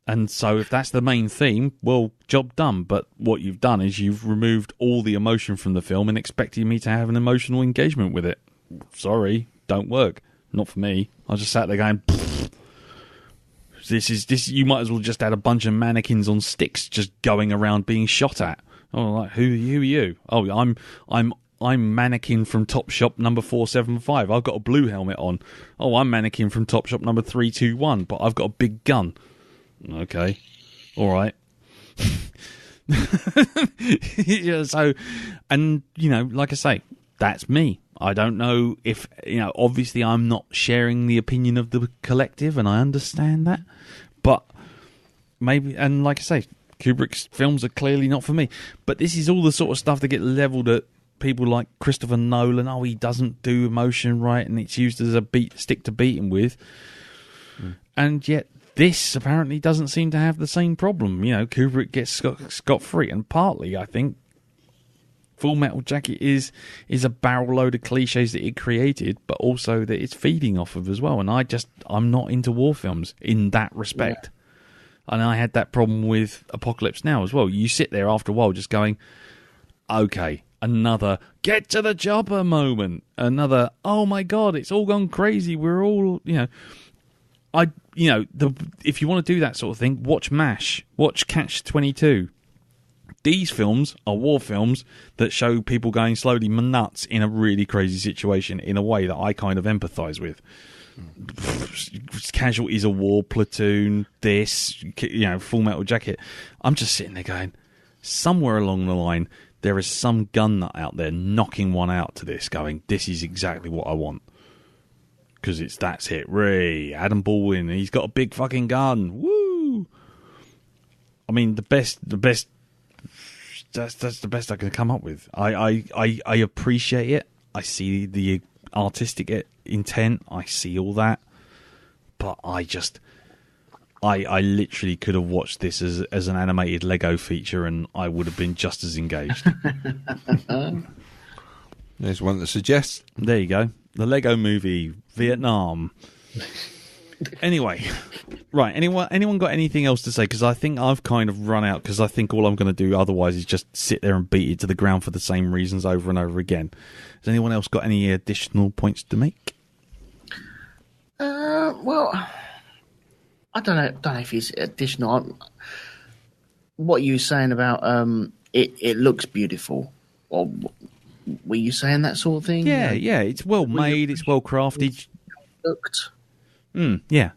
S2: And so if that's the main theme, well, job done. But what you've done is you've removed all the emotion from the film and expected me to have an emotional engagement with it. Sorry, don't work. Not for me. I just sat there going, This. You might as well just add a bunch of mannequins on sticks just going around being shot at. Oh, like who are you? Oh, I'm mannequin from Topshop number 475. I've got a blue helmet on. Oh, I'm mannequin from Topshop number 321, but I've got a big gun. Okay, all right. So, and like I say, that's me. I don't know if, obviously I'm not sharing the opinion of the collective, and I understand that. But maybe, and like I say, Kubrick's films are clearly not for me. But this is all the sort of stuff that get levelled at people like Christopher Nolan. Oh, he doesn't do emotion right, and it's used as a stick to beat him with. And yet this apparently doesn't seem to have the same problem. Kubrick gets scot-free, and partly, I think, Full Metal Jacket is a barrel load of cliches that it created, but also that it's feeding off of as well. And I'm not into war films in that respect. Yeah. And I had that problem with Apocalypse Now as well. You sit there after a while just going, okay, another get to the chopper moment. Another, oh my God, it's all gone crazy. We're all, if you want to do that sort of thing, watch MASH, watch Catch-22. These films are war films that show people going slowly nuts in a really crazy situation in a way that I kind of empathise with. Casualties of War, Platoon, Full Metal Jacket. I'm just sitting there going, somewhere along the line, there is some gun nut out there knocking one out to this, going, this is exactly what I want. Because that's it. Ray, Adam Baldwin, he's got a big fucking gun. Woo! I mean, the best. That's the best I can come up with. I appreciate it. I see the artistic intent. I see all that. But I literally could have watched this as an animated Lego feature, and I would have been just as engaged.
S3: There's one that suggests.
S2: There you go. The Lego Movie, Vietnam. Anyway, right. Anyone got anything else to say? Because I think I've kind of run out. Because I think all I'm going to do otherwise is just sit there and beat it to the ground for the same reasons over and over again. Has anyone else got any additional points to make?
S5: Well, I don't know if it's additional. What you were saying about it looks beautiful, or were you saying that sort of thing?
S2: Yeah. It's well made. It's well crafted.
S5: Looked.
S2: Yeah.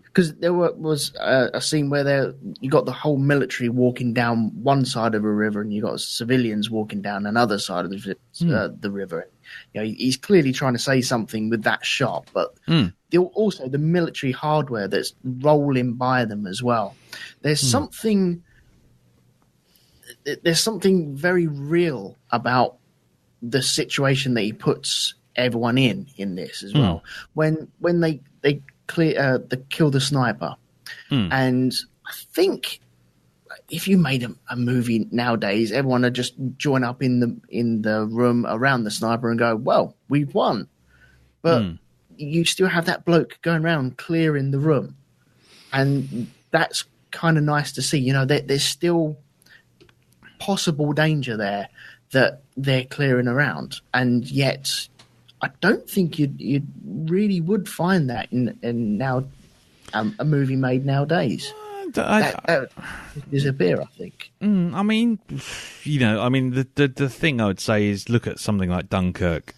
S5: Because there was a scene where you got the whole military walking down one side of a river, and you got civilians walking down another side of the river. He's clearly trying to say something with that shot, but also the military hardware that's rolling by them as well. There's something very real about the situation that he puts everyone in this as well. When they kill the sniper, and I think if you made a movie nowadays, everyone would just join up in the room around the sniper and go, well, we've won. But you still have that bloke going around clearing the room, and that's kind of nice to see. You know, there's still possible danger there that they're clearing around, and yet I don't think you really would find that in now a movie made nowadays. That would disappear, I think.
S2: I mean, you know, I mean, the thing I would say is look at something like Dunkirk.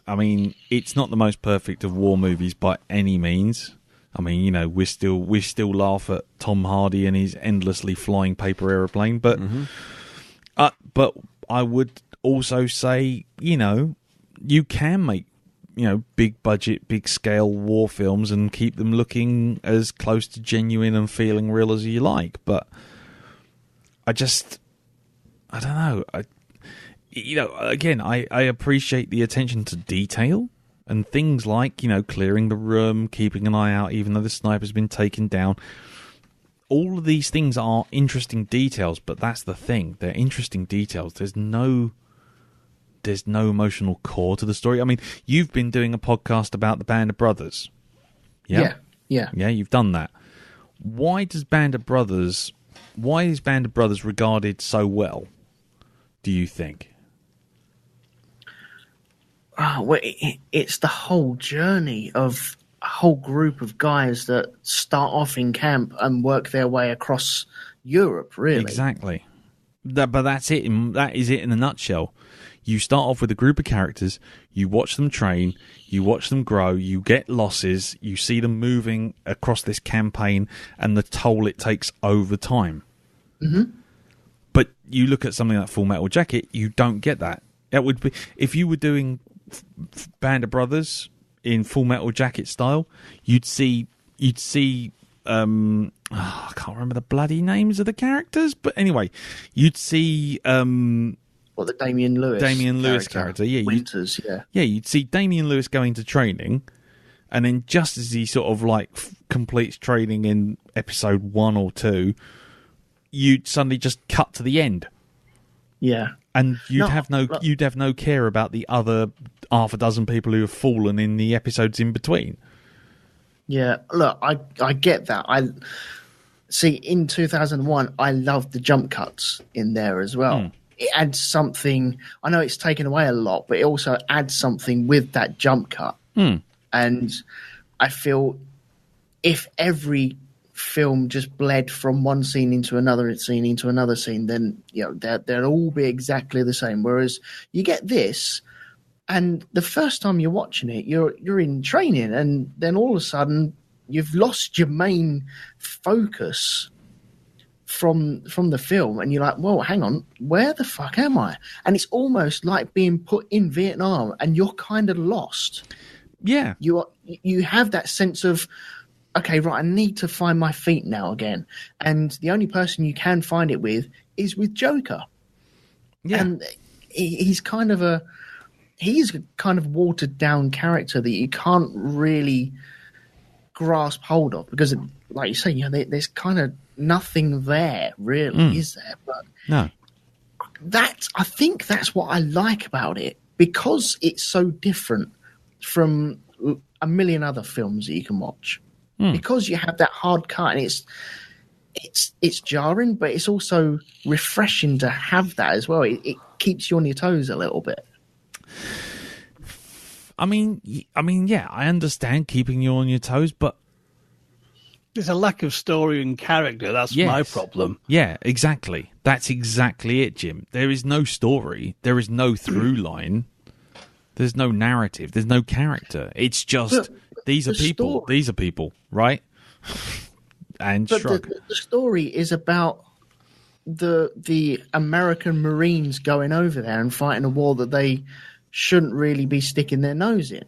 S2: I mean, it's not the most perfect of war movies by any means. I mean, you know, we still laugh at Tom Hardy and his endlessly flying paper aeroplane, but but I would also say, you know, you can make, you know, big budget, big scale war films and keep them looking as close to genuine and feeling real as you like. But I don't know. You know, again, I appreciate the attention to detail and things like, you know, clearing the room, keeping an eye out, even though the sniper's been taken down. All of these things are interesting details, but that's the thing. They're interesting details. There's no emotional core to the story. I mean, you've been doing a podcast about the Band of Brothers. Yeah, you've done that. Why is Band of Brothers regarded so well, do you think?
S5: Well, it's the whole journey of a whole group of guys that start off in camp and work their way across Europe, really.
S2: Exactly. But that's it. That is it in a nutshell. You start off with a group of characters, you watch them train, you watch them grow, you get losses, you see them moving across this campaign and the toll it takes over time. Mm-hmm. But you look at something like Full Metal Jacket, you don't get that. That would be if you were doing Band of Brothers in Full Metal Jacket style, you'd see I can't remember the bloody names of the characters, but anyway, you'd see
S5: the Damian Lewis
S2: character, yeah,
S5: Winters,
S2: you'd see Damian Lewis going to training, and then just as he sort of like completes training in episode 1 or 2, you'd suddenly just cut to the end.
S5: Yeah.
S2: And you'd have no care about the other half a dozen people who have fallen in the episodes in between.
S5: Yeah, look, I get that. I see in 2001, I loved the jump cuts in there as well. It adds something. I know it's taken away a lot, but it also adds something with that jump cut. And I feel if every film just bled from one scene into another scene, then you know they'll all be exactly the same. Whereas you get this, and the first time you're watching it, you're in training, and then all of a sudden you've lost your main focus from the film, and you're like, "Whoa, hang on, where the fuck am I?" And it's almost like being put in Vietnam, and you're kind of lost.
S2: Yeah,
S5: you have that sense of, okay, right, I need to find my feet now again, and the only person you can find it with is with Joker. Yeah, and he's kind of a watered down character that you can't really grasp hold of because, like you say, you know, there's kind of nothing there, really, is there? But
S2: no,
S5: I think that's what I like about it, because it's so different from a million other films that you can watch. Because you have that hard cut, and it's jarring, but it's also refreshing to have that as well. It keeps you on your toes a little bit.
S2: I mean, yeah, I understand keeping you on your toes, but
S4: there's a lack of story and character. That's my problem.
S2: Yeah, exactly. That's exactly it, Jim. There is no story. There is no through line. There's no narrative. There's no character. It's just these are people.
S5: Story.
S2: These are people, right? And shrug.
S5: The story is about the American Marines going over there and fighting a war that they shouldn't really be sticking their nose in.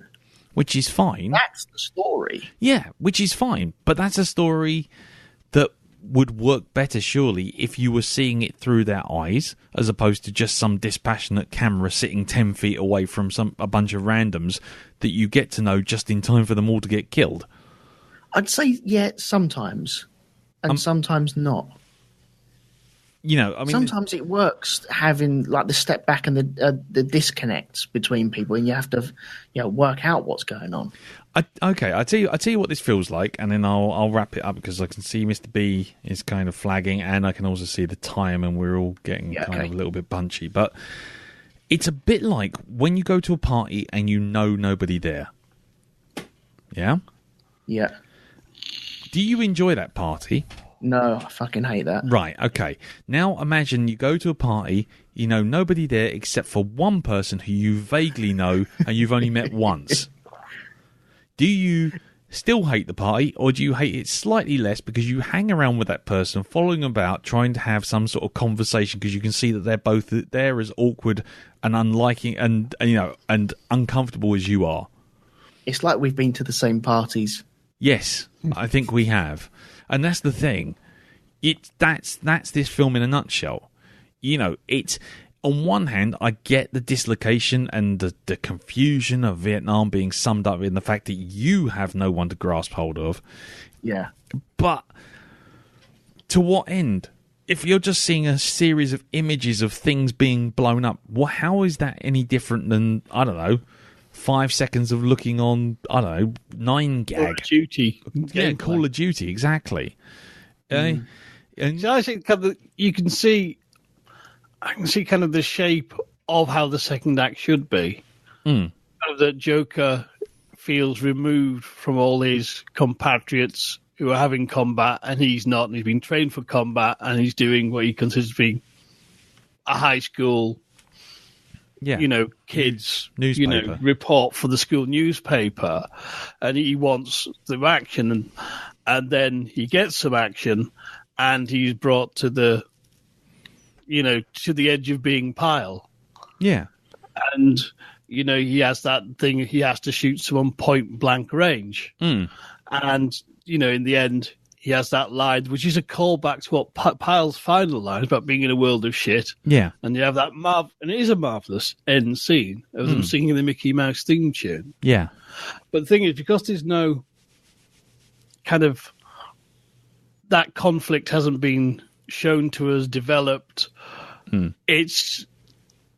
S2: Which is fine.
S5: That's the story.
S2: Yeah, which is fine. But that's a story that would work better, surely, if you were seeing it through their eyes, as opposed to just some dispassionate camera sitting 10 feet away from a bunch of randoms that you get to know just in time for them all to get killed.
S5: I'd say, yeah, sometimes. And sometimes not.
S2: You know, I mean,
S5: sometimes it works having like the step back and the disconnects between people, and you have to, you know, work out what's going on.
S2: Okay, I tell you what this feels like, and then I'll wrap it up because I can see Mr. B is kind of flagging, and I can also see the time, and we're all getting of a little bit punchy. But it's a bit like when you go to a party and you know nobody there. Yeah?
S5: Yeah.
S2: Do you enjoy that party?
S5: No, I fucking hate that.
S2: Right, okay. Now imagine you go to a party, you know nobody there except for one person who you vaguely know and you've only met once. Do you still hate the party, or do you hate it slightly less because you hang around with that person, following about, trying to have some sort of conversation because you can see that they're both there as awkward and unliking and uncomfortable as you are?
S5: It's like we've been to the same parties.
S2: Yes, I think we have, and that's the thing. That's this film in a nutshell. You know, it's. On one hand, I get the dislocation and the confusion of Vietnam being summed up in the fact that you have no one to grasp hold of.
S5: Yeah.
S2: But to what end? If you're just seeing a series of images of things being blown up, how is that any different than, I don't know, 5 seconds of looking on, I don't know, 9gag?
S4: Call of Duty.
S2: Yeah, Call of Duty, exactly. And
S4: So I think you can see... I can see kind of the shape of how the second act should be. Kind of that Joker feels removed from all his compatriots who are having combat, and he's not, and he's been trained for combat, and he's doing what he considers being a high school, kids,
S2: newspaper.
S4: Report for the school newspaper, and he wants the action, and then he gets some action, and he's brought to the edge of being Pyle.
S2: Yeah.
S4: And, he has that thing, he has to shoot someone point blank range. And, in the end, he has that line, which is a callback to what Pyle's final line about being in a world of shit.
S2: Yeah.
S4: And you have that, and it is a marvellous end scene of them singing the Mickey Mouse theme tune.
S2: Yeah.
S4: But the thing is, because there's no kind of, that conflict hasn't been shown to us, developed.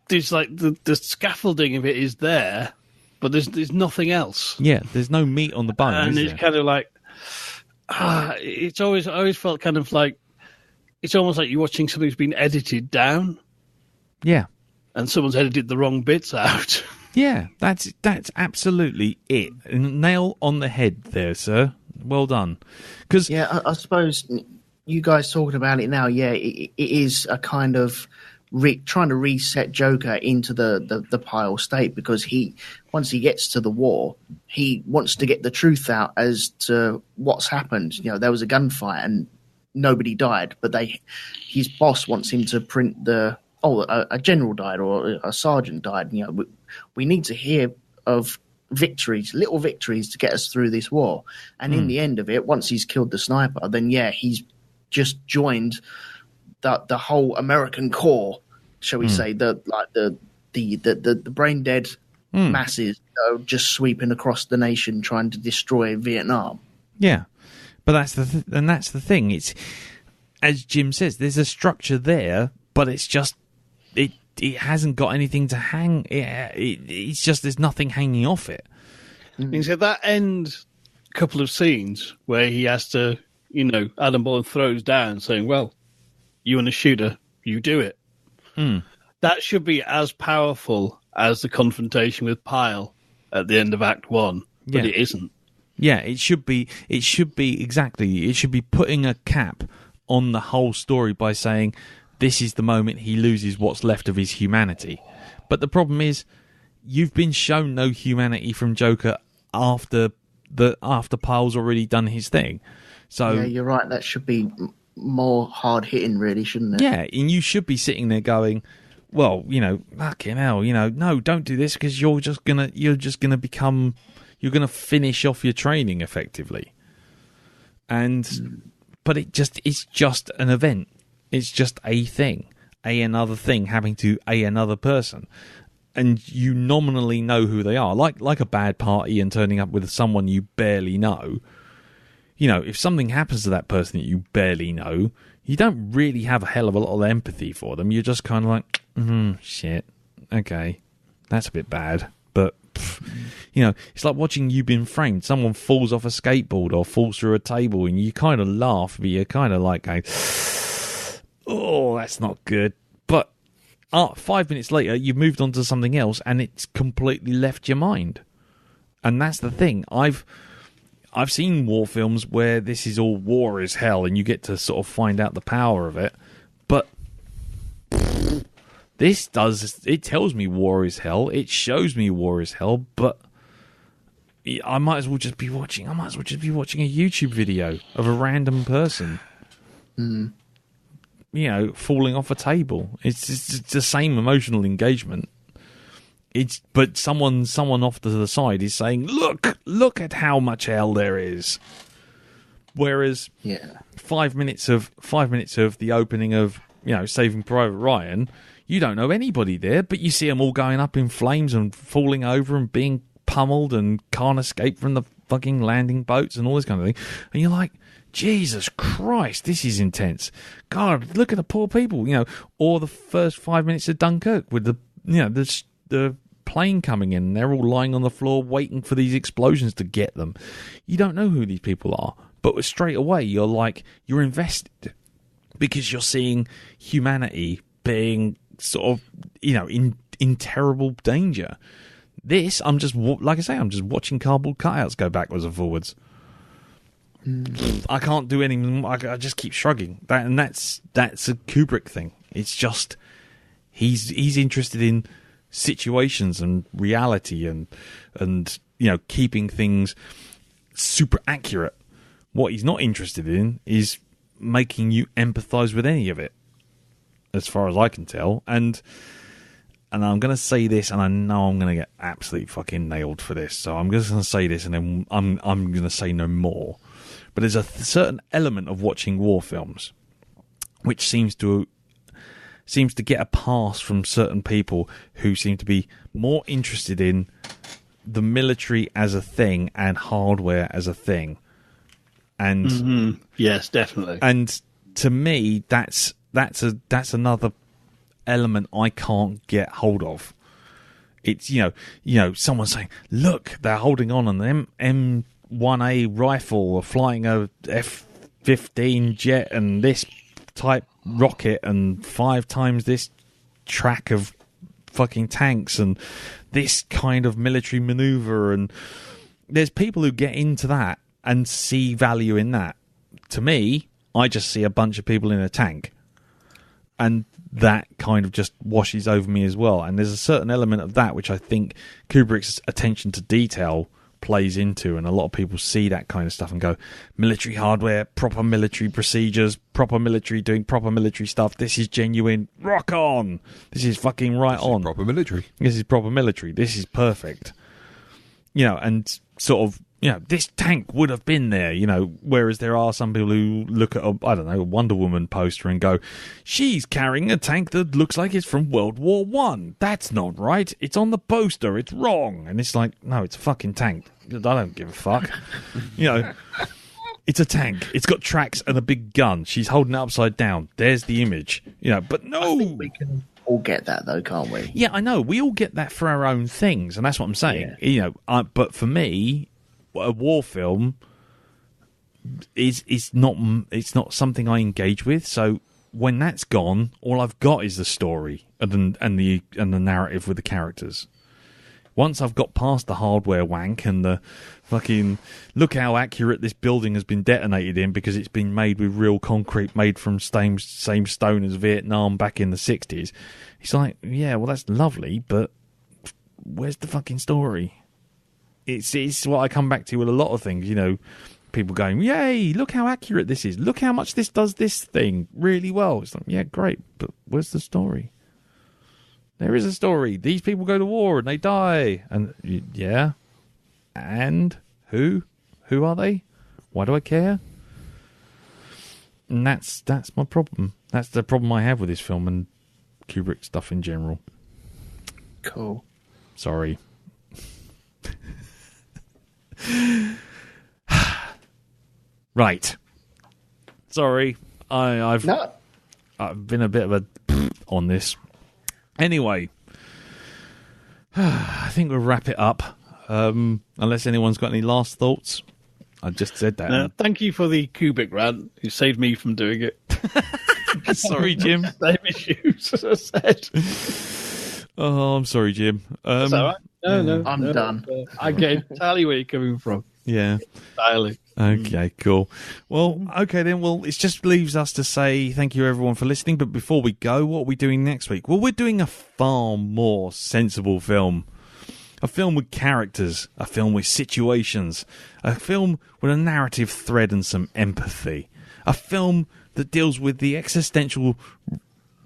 S4: There's like the scaffolding of it is there, but there's nothing else.
S2: Yeah, there's no meat on the bone.
S4: And it's kind of like I always felt kind of like it's almost like you're watching something that's been edited down.
S2: Yeah,
S4: and someone's edited the wrong bits out.
S2: Yeah, that's absolutely it. Nail on the head there, sir. Well done. Because
S5: I suppose you guys talking about it now. Yeah, it is a kind of trying to reset Joker into the Pyle state, because once he gets to the war, he wants to get the truth out as to what's happened. There was a gunfight and nobody died, but his boss wants him to print a general died or a sergeant died. We need to hear of victories, little victories, to get us through this war. And in the end of it, once he's killed the sniper, then he's just joined the whole American corps, shall we say, the brain dead masses just sweeping across the nation trying to destroy Vietnam.
S2: Yeah, but that's the thing. It's, as Jim says, there's a structure there, but it's just it hasn't got anything to hang. It's just there's nothing hanging off it.
S4: And so that end couple of scenes where he has to, Adam Bourne throws down saying, well, you and the shooter, you do it. That should be as powerful as the confrontation with Pyle at the end of Act 1, but it isn't.
S2: Yeah, it should be exactly. It should be putting a cap on the whole story by saying this is the moment he loses what's left of his humanity. But the problem is, you've been shown no humanity from Joker after Pyle's already done his thing. So
S5: yeah, you're right. That should be more hard hitting, really, shouldn't it?
S2: Yeah, and you should be sitting there going, well, fucking hell, no, don't do this, because you're gonna finish off your training effectively. But it's just an event. It's just a thing, another thing happening to another person, and you nominally know who they are, like a bad party and turning up with someone you barely know. If something happens to that person that you barely know, you don't really have a hell of a lot of empathy for them. You're just kind of like, shit, okay, that's a bit bad. But, it's like watching You Been Framed. Someone falls off a skateboard or falls through a table, and you kind of laugh, but you're kind of like going, oh, that's not good. But 5 minutes later, you've moved on to something else, and it's completely left your mind. And that's the thing. I've seen war films where this is all war is hell, and you get to sort of find out the power of it. But it tells me war is hell. It shows me war is hell, but I might as well just be watching a YouTube video of a random person, falling off a table. It's the same emotional engagement. But someone off to the side is saying, look at how much hell there is. Whereas 5 minutes of the opening of Saving Private Ryan, you don't know anybody there, but you see them all going up in flames and falling over and being pummeled and can't escape from the fucking landing boats and all this kind of thing. And you're like, Jesus Christ, this is intense. God, look at the poor people, Or the first 5 minutes of Dunkirk with the plane coming in, and they're all lying on the floor waiting for these explosions to get them. You don't know who these people are, but straight away you're invested because you're seeing humanity being sort of in terrible danger. This, I'm just watching cardboard cutouts go backwards and forwards. I can't do any more. I just keep shrugging. That's a Kubrick thing. It's just he's interested in situations and reality and keeping things super accurate. What he's not interested in is making you empathize with any of it, as far as I can tell. And I'm going to say this, and I know I'm going to get absolutely fucking nailed for this, so I'm just going to say this, and then I'm going to say no more. But there's a certain element of watching war films which seems to get a pass from certain people who seem to be more interested in the military as a thing and hardware as a thing. And
S4: yes, definitely.
S2: And to me, that's another element I can't get hold of. It's someone saying, "Look, they're holding on an M1A rifle, or flying a F-15 jet, and this type rocket, and 5 times this track of fucking tanks, and this kind of military maneuver." And there's people who get into that and see value in that. To me, I just see a bunch of people in a tank, and that kind of just washes over me as well. And there's a certain element of that which I think Kubrick's attention to detail plays into, and a lot of people see that kind of stuff and go, military hardware, proper military procedures, proper military doing proper military stuff, this is genuine, rock on, this is fucking right on,
S3: proper military,
S2: this is proper military, this is perfect, and sort of, this tank would have been there, whereas there are some people who look at a Wonder Woman poster and go, she's carrying a tank that looks like it's from World War One. That's not right. It's on the poster. It's wrong. And it's like, no, it's a fucking tank. I don't give a fuck. It's a tank. It's got tracks and a big gun. She's holding it upside down. There's the image. But no.
S5: I think we can all get that, though, can't we?
S2: Yeah, I know. We all get that for our own things, and that's what I'm saying. Yeah. But for me, a war film is not something I engage with. So when that's gone, all I've got is the story and the narrative with the characters. Once I've got past the hardware wank and the fucking look how accurate this building has been detonated in because it's been made with real concrete made from same stone as Vietnam back in the 60s, it's like, yeah, well, that's lovely, but where's the fucking story? It's what I come back to with a lot of things, people going, yay, look how accurate this is. Look how much this does this thing really well. It's like, yeah, great, but where's the story? There is a story. These people go to war and they die. And, yeah. And who? Who are they? Why do I care? And that's my problem. That's the problem I have with this film and Kubrick stuff in general.
S5: Cool.
S2: Sorry. Right. Sorry. I've been a bit of a on this. Anyway, I think we'll wrap it up. Unless anyone's got any last thoughts. I just said that.
S4: Thank you for the Kubrick rant. You saved me from doing it.
S2: Sorry, Jim.
S4: Same issues, as I said.
S2: Oh, I'm sorry, Jim.
S4: That's all right. No,
S5: I'm done.
S4: I get entirely where you're coming from.
S2: Yeah.
S4: Entirely.
S2: Okay, cool. Well, okay then. Well, it just leaves us to say thank you everyone for listening. But before we go, what are we doing next week? Well, we're doing a far more sensible film. A film with characters, a film with situations, a film with a narrative thread and some empathy. A film that deals with the existential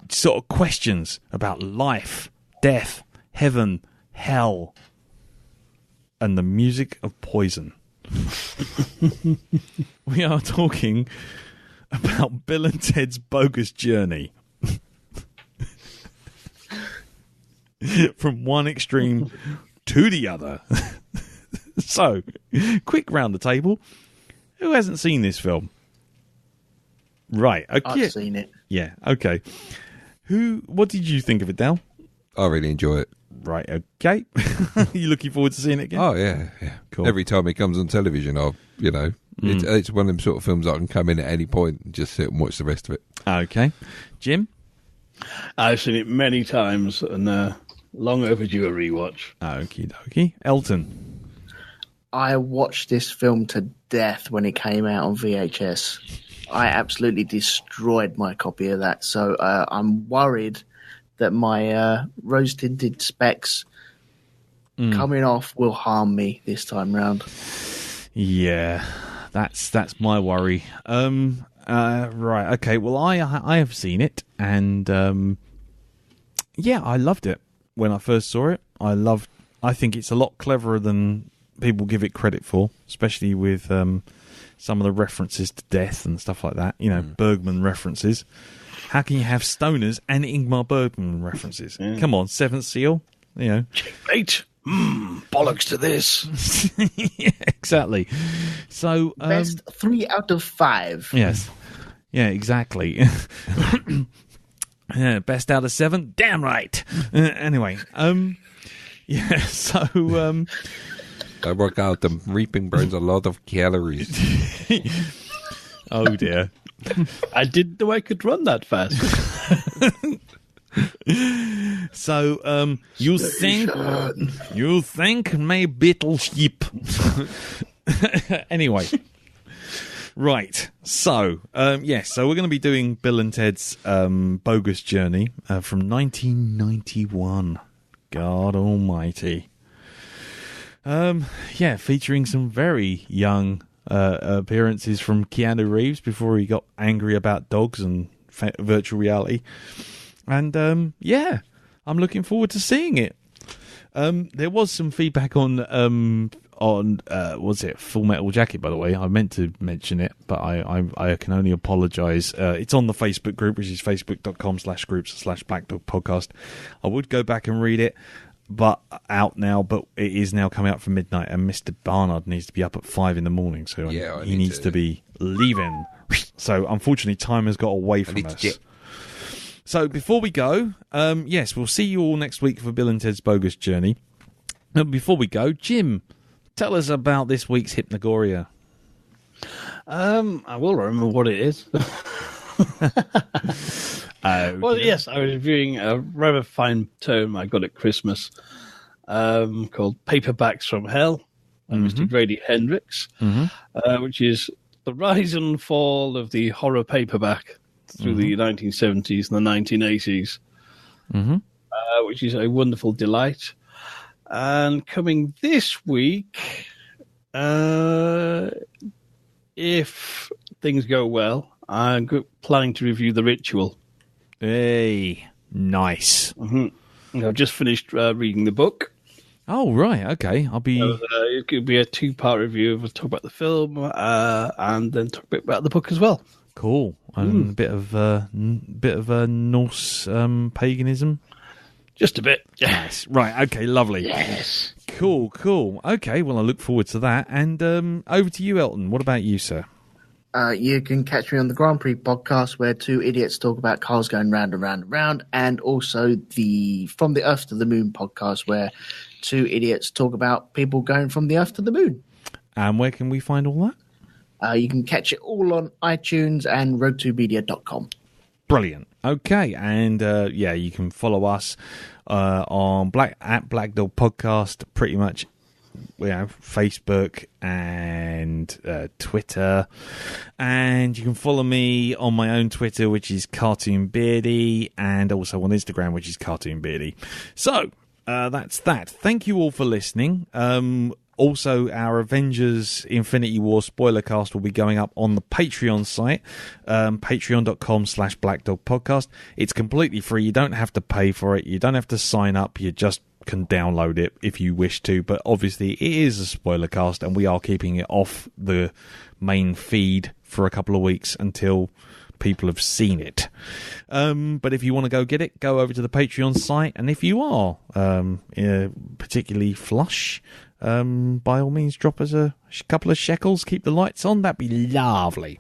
S2: sort of questions about life, death, heaven, hell, and the music of Poison. We are talking about Bill and Ted's Bogus Journey. From one extreme to the other. So, quick round the table. Who hasn't seen this film? Right. Okay.
S5: I've seen it.
S2: Yeah. Okay. What did you think of it, Dal?
S3: I really enjoy it.
S2: Right. Okay. You looking forward to seeing it again?
S3: Oh yeah.
S2: Cool.
S3: Every time it comes on television, it's one of them sort of films I can come in at any point and just sit and watch the rest of it.
S2: Okay. Jim?
S4: I've seen it many times and long overdue a rewatch.
S2: Okie dokie. Elton?
S5: I watched this film to death when it came out on VHS. I absolutely destroyed my copy of that. So I'm worried that my rose-tinted specs coming off will harm me this time round.
S2: Yeah, that's my worry. Right. Okay. Well, I have seen it, and yeah, I loved it when I first saw it. I think it's a lot cleverer than people give it credit for, especially with some of the references to death and stuff like that. You know, Bergman references. How can you have stoners and Ingmar Bergman references? Yeah. Come on, Seventh Seal. You know,
S4: checkmate. Bollocks to this.
S2: Yeah, exactly. So
S5: best 3 out of 5.
S2: Yes. Yeah, exactly. Yeah, best out of 7. Damn right. Anyway, yeah. So
S3: I work out the reaping burns a lot of calories.
S2: Oh dear.
S4: I didn't know I could run that fast.
S2: So you think my battleship. Anyway. Right. So so we're going to be doing Bill and Ted's Bogus Journey from 1991. God almighty. Featuring some very young appearances from Keanu Reeves before he got angry about dogs and virtual reality. And I'm looking forward to seeing it. There was some feedback on was it Full Metal Jacket, by the way. I meant to mention it, but I can only apologise. It's on the Facebook group, which is facebook.com/groups/Black Dog Podcast. I would go back and read it, but it is now coming out for midnight, and Mr. Barnard needs to be up at 5 a.m, so he needs to be leaving. So unfortunately, time has got away from us. So before we go, we'll see you all next week for Bill and Ted's Bogus Journey. Before we go, Jim, tell us about this week's Hypnagoria.
S4: I will remember what it is. Well, yes, I was reviewing a rather fine tome I got at Christmas called Paperbacks from Hell by Mr. Grady Hendrix, which is the rise and fall of the horror paperback through the 1970s and the 1980s, which is a wonderful delight. And coming this week, if things go well, I'm planning to review The Ritual.
S2: Hey, nice.
S4: I've just finished reading the book.
S2: Oh, right, okay. I'll be...
S4: it could be a 2-part review. We'll talk about the film and then talk a bit about the book as well.
S2: Cool. And a bit of Norse paganism.
S4: Just a bit.
S2: Yes. Right, okay, lovely.
S4: Yes.
S2: Cool. Okay, well, I look forward to that. And over to you, Elton. What about you, sir?
S5: You can catch me on the Grand Prix podcast where 2 idiots talk about cars going round and round and round, and also the From the Earth to the Moon podcast where two idiots talk about people going from the Earth to the Moon.
S2: And where can we find all that?
S5: You can catch it all on iTunes and road2media.com.
S2: Brilliant. Okay, and you can follow us on at Black Dog Podcast. Pretty much, we have Facebook and Twitter, and you can follow me on my own Twitter, which is Cartoon Beardy, and also on Instagram, which is Cartoon Beardy. So that's that. Thank you all for listening. Also, our Avengers Infinity War spoiler cast will be going up on the Patreon site, patreon.com/blackdogpodcast. It's completely free. You don't have to pay for it. You don't have to sign up. You just can download it if you wish to. But obviously, it is a spoiler cast, and we are keeping it off the main feed for a couple of weeks until people have seen it. But if you want to go get it, go over to the Patreon site. And if you are particularly flush, by all means, drop us a couple of shekels, keep the lights on. That'd be lovely.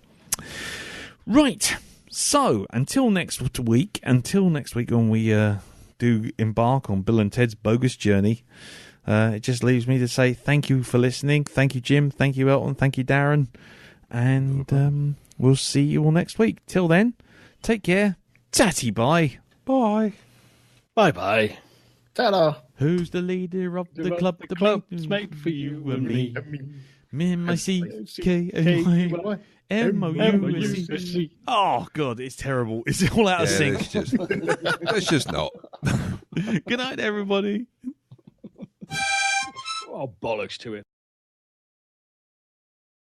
S2: Right. So until next week when we do embark on Bill and Ted's Bogus Journey, it just leaves me to say thank you for listening. Thank you, Jim. Thank you, Elton. Thank you, Darren. And we'll see you all next week. Till then, take care. Tatty bye. Bye.
S4: Bye-bye.
S5: Ta-da.
S2: Who's the leader of the club?
S4: The club's made for you and me.
S2: Me and my CKMOUSC. Oh, God, it's terrible. It's all out of sync.
S3: Let's just not.
S2: Good night, everybody.
S4: Oh, bollocks to it.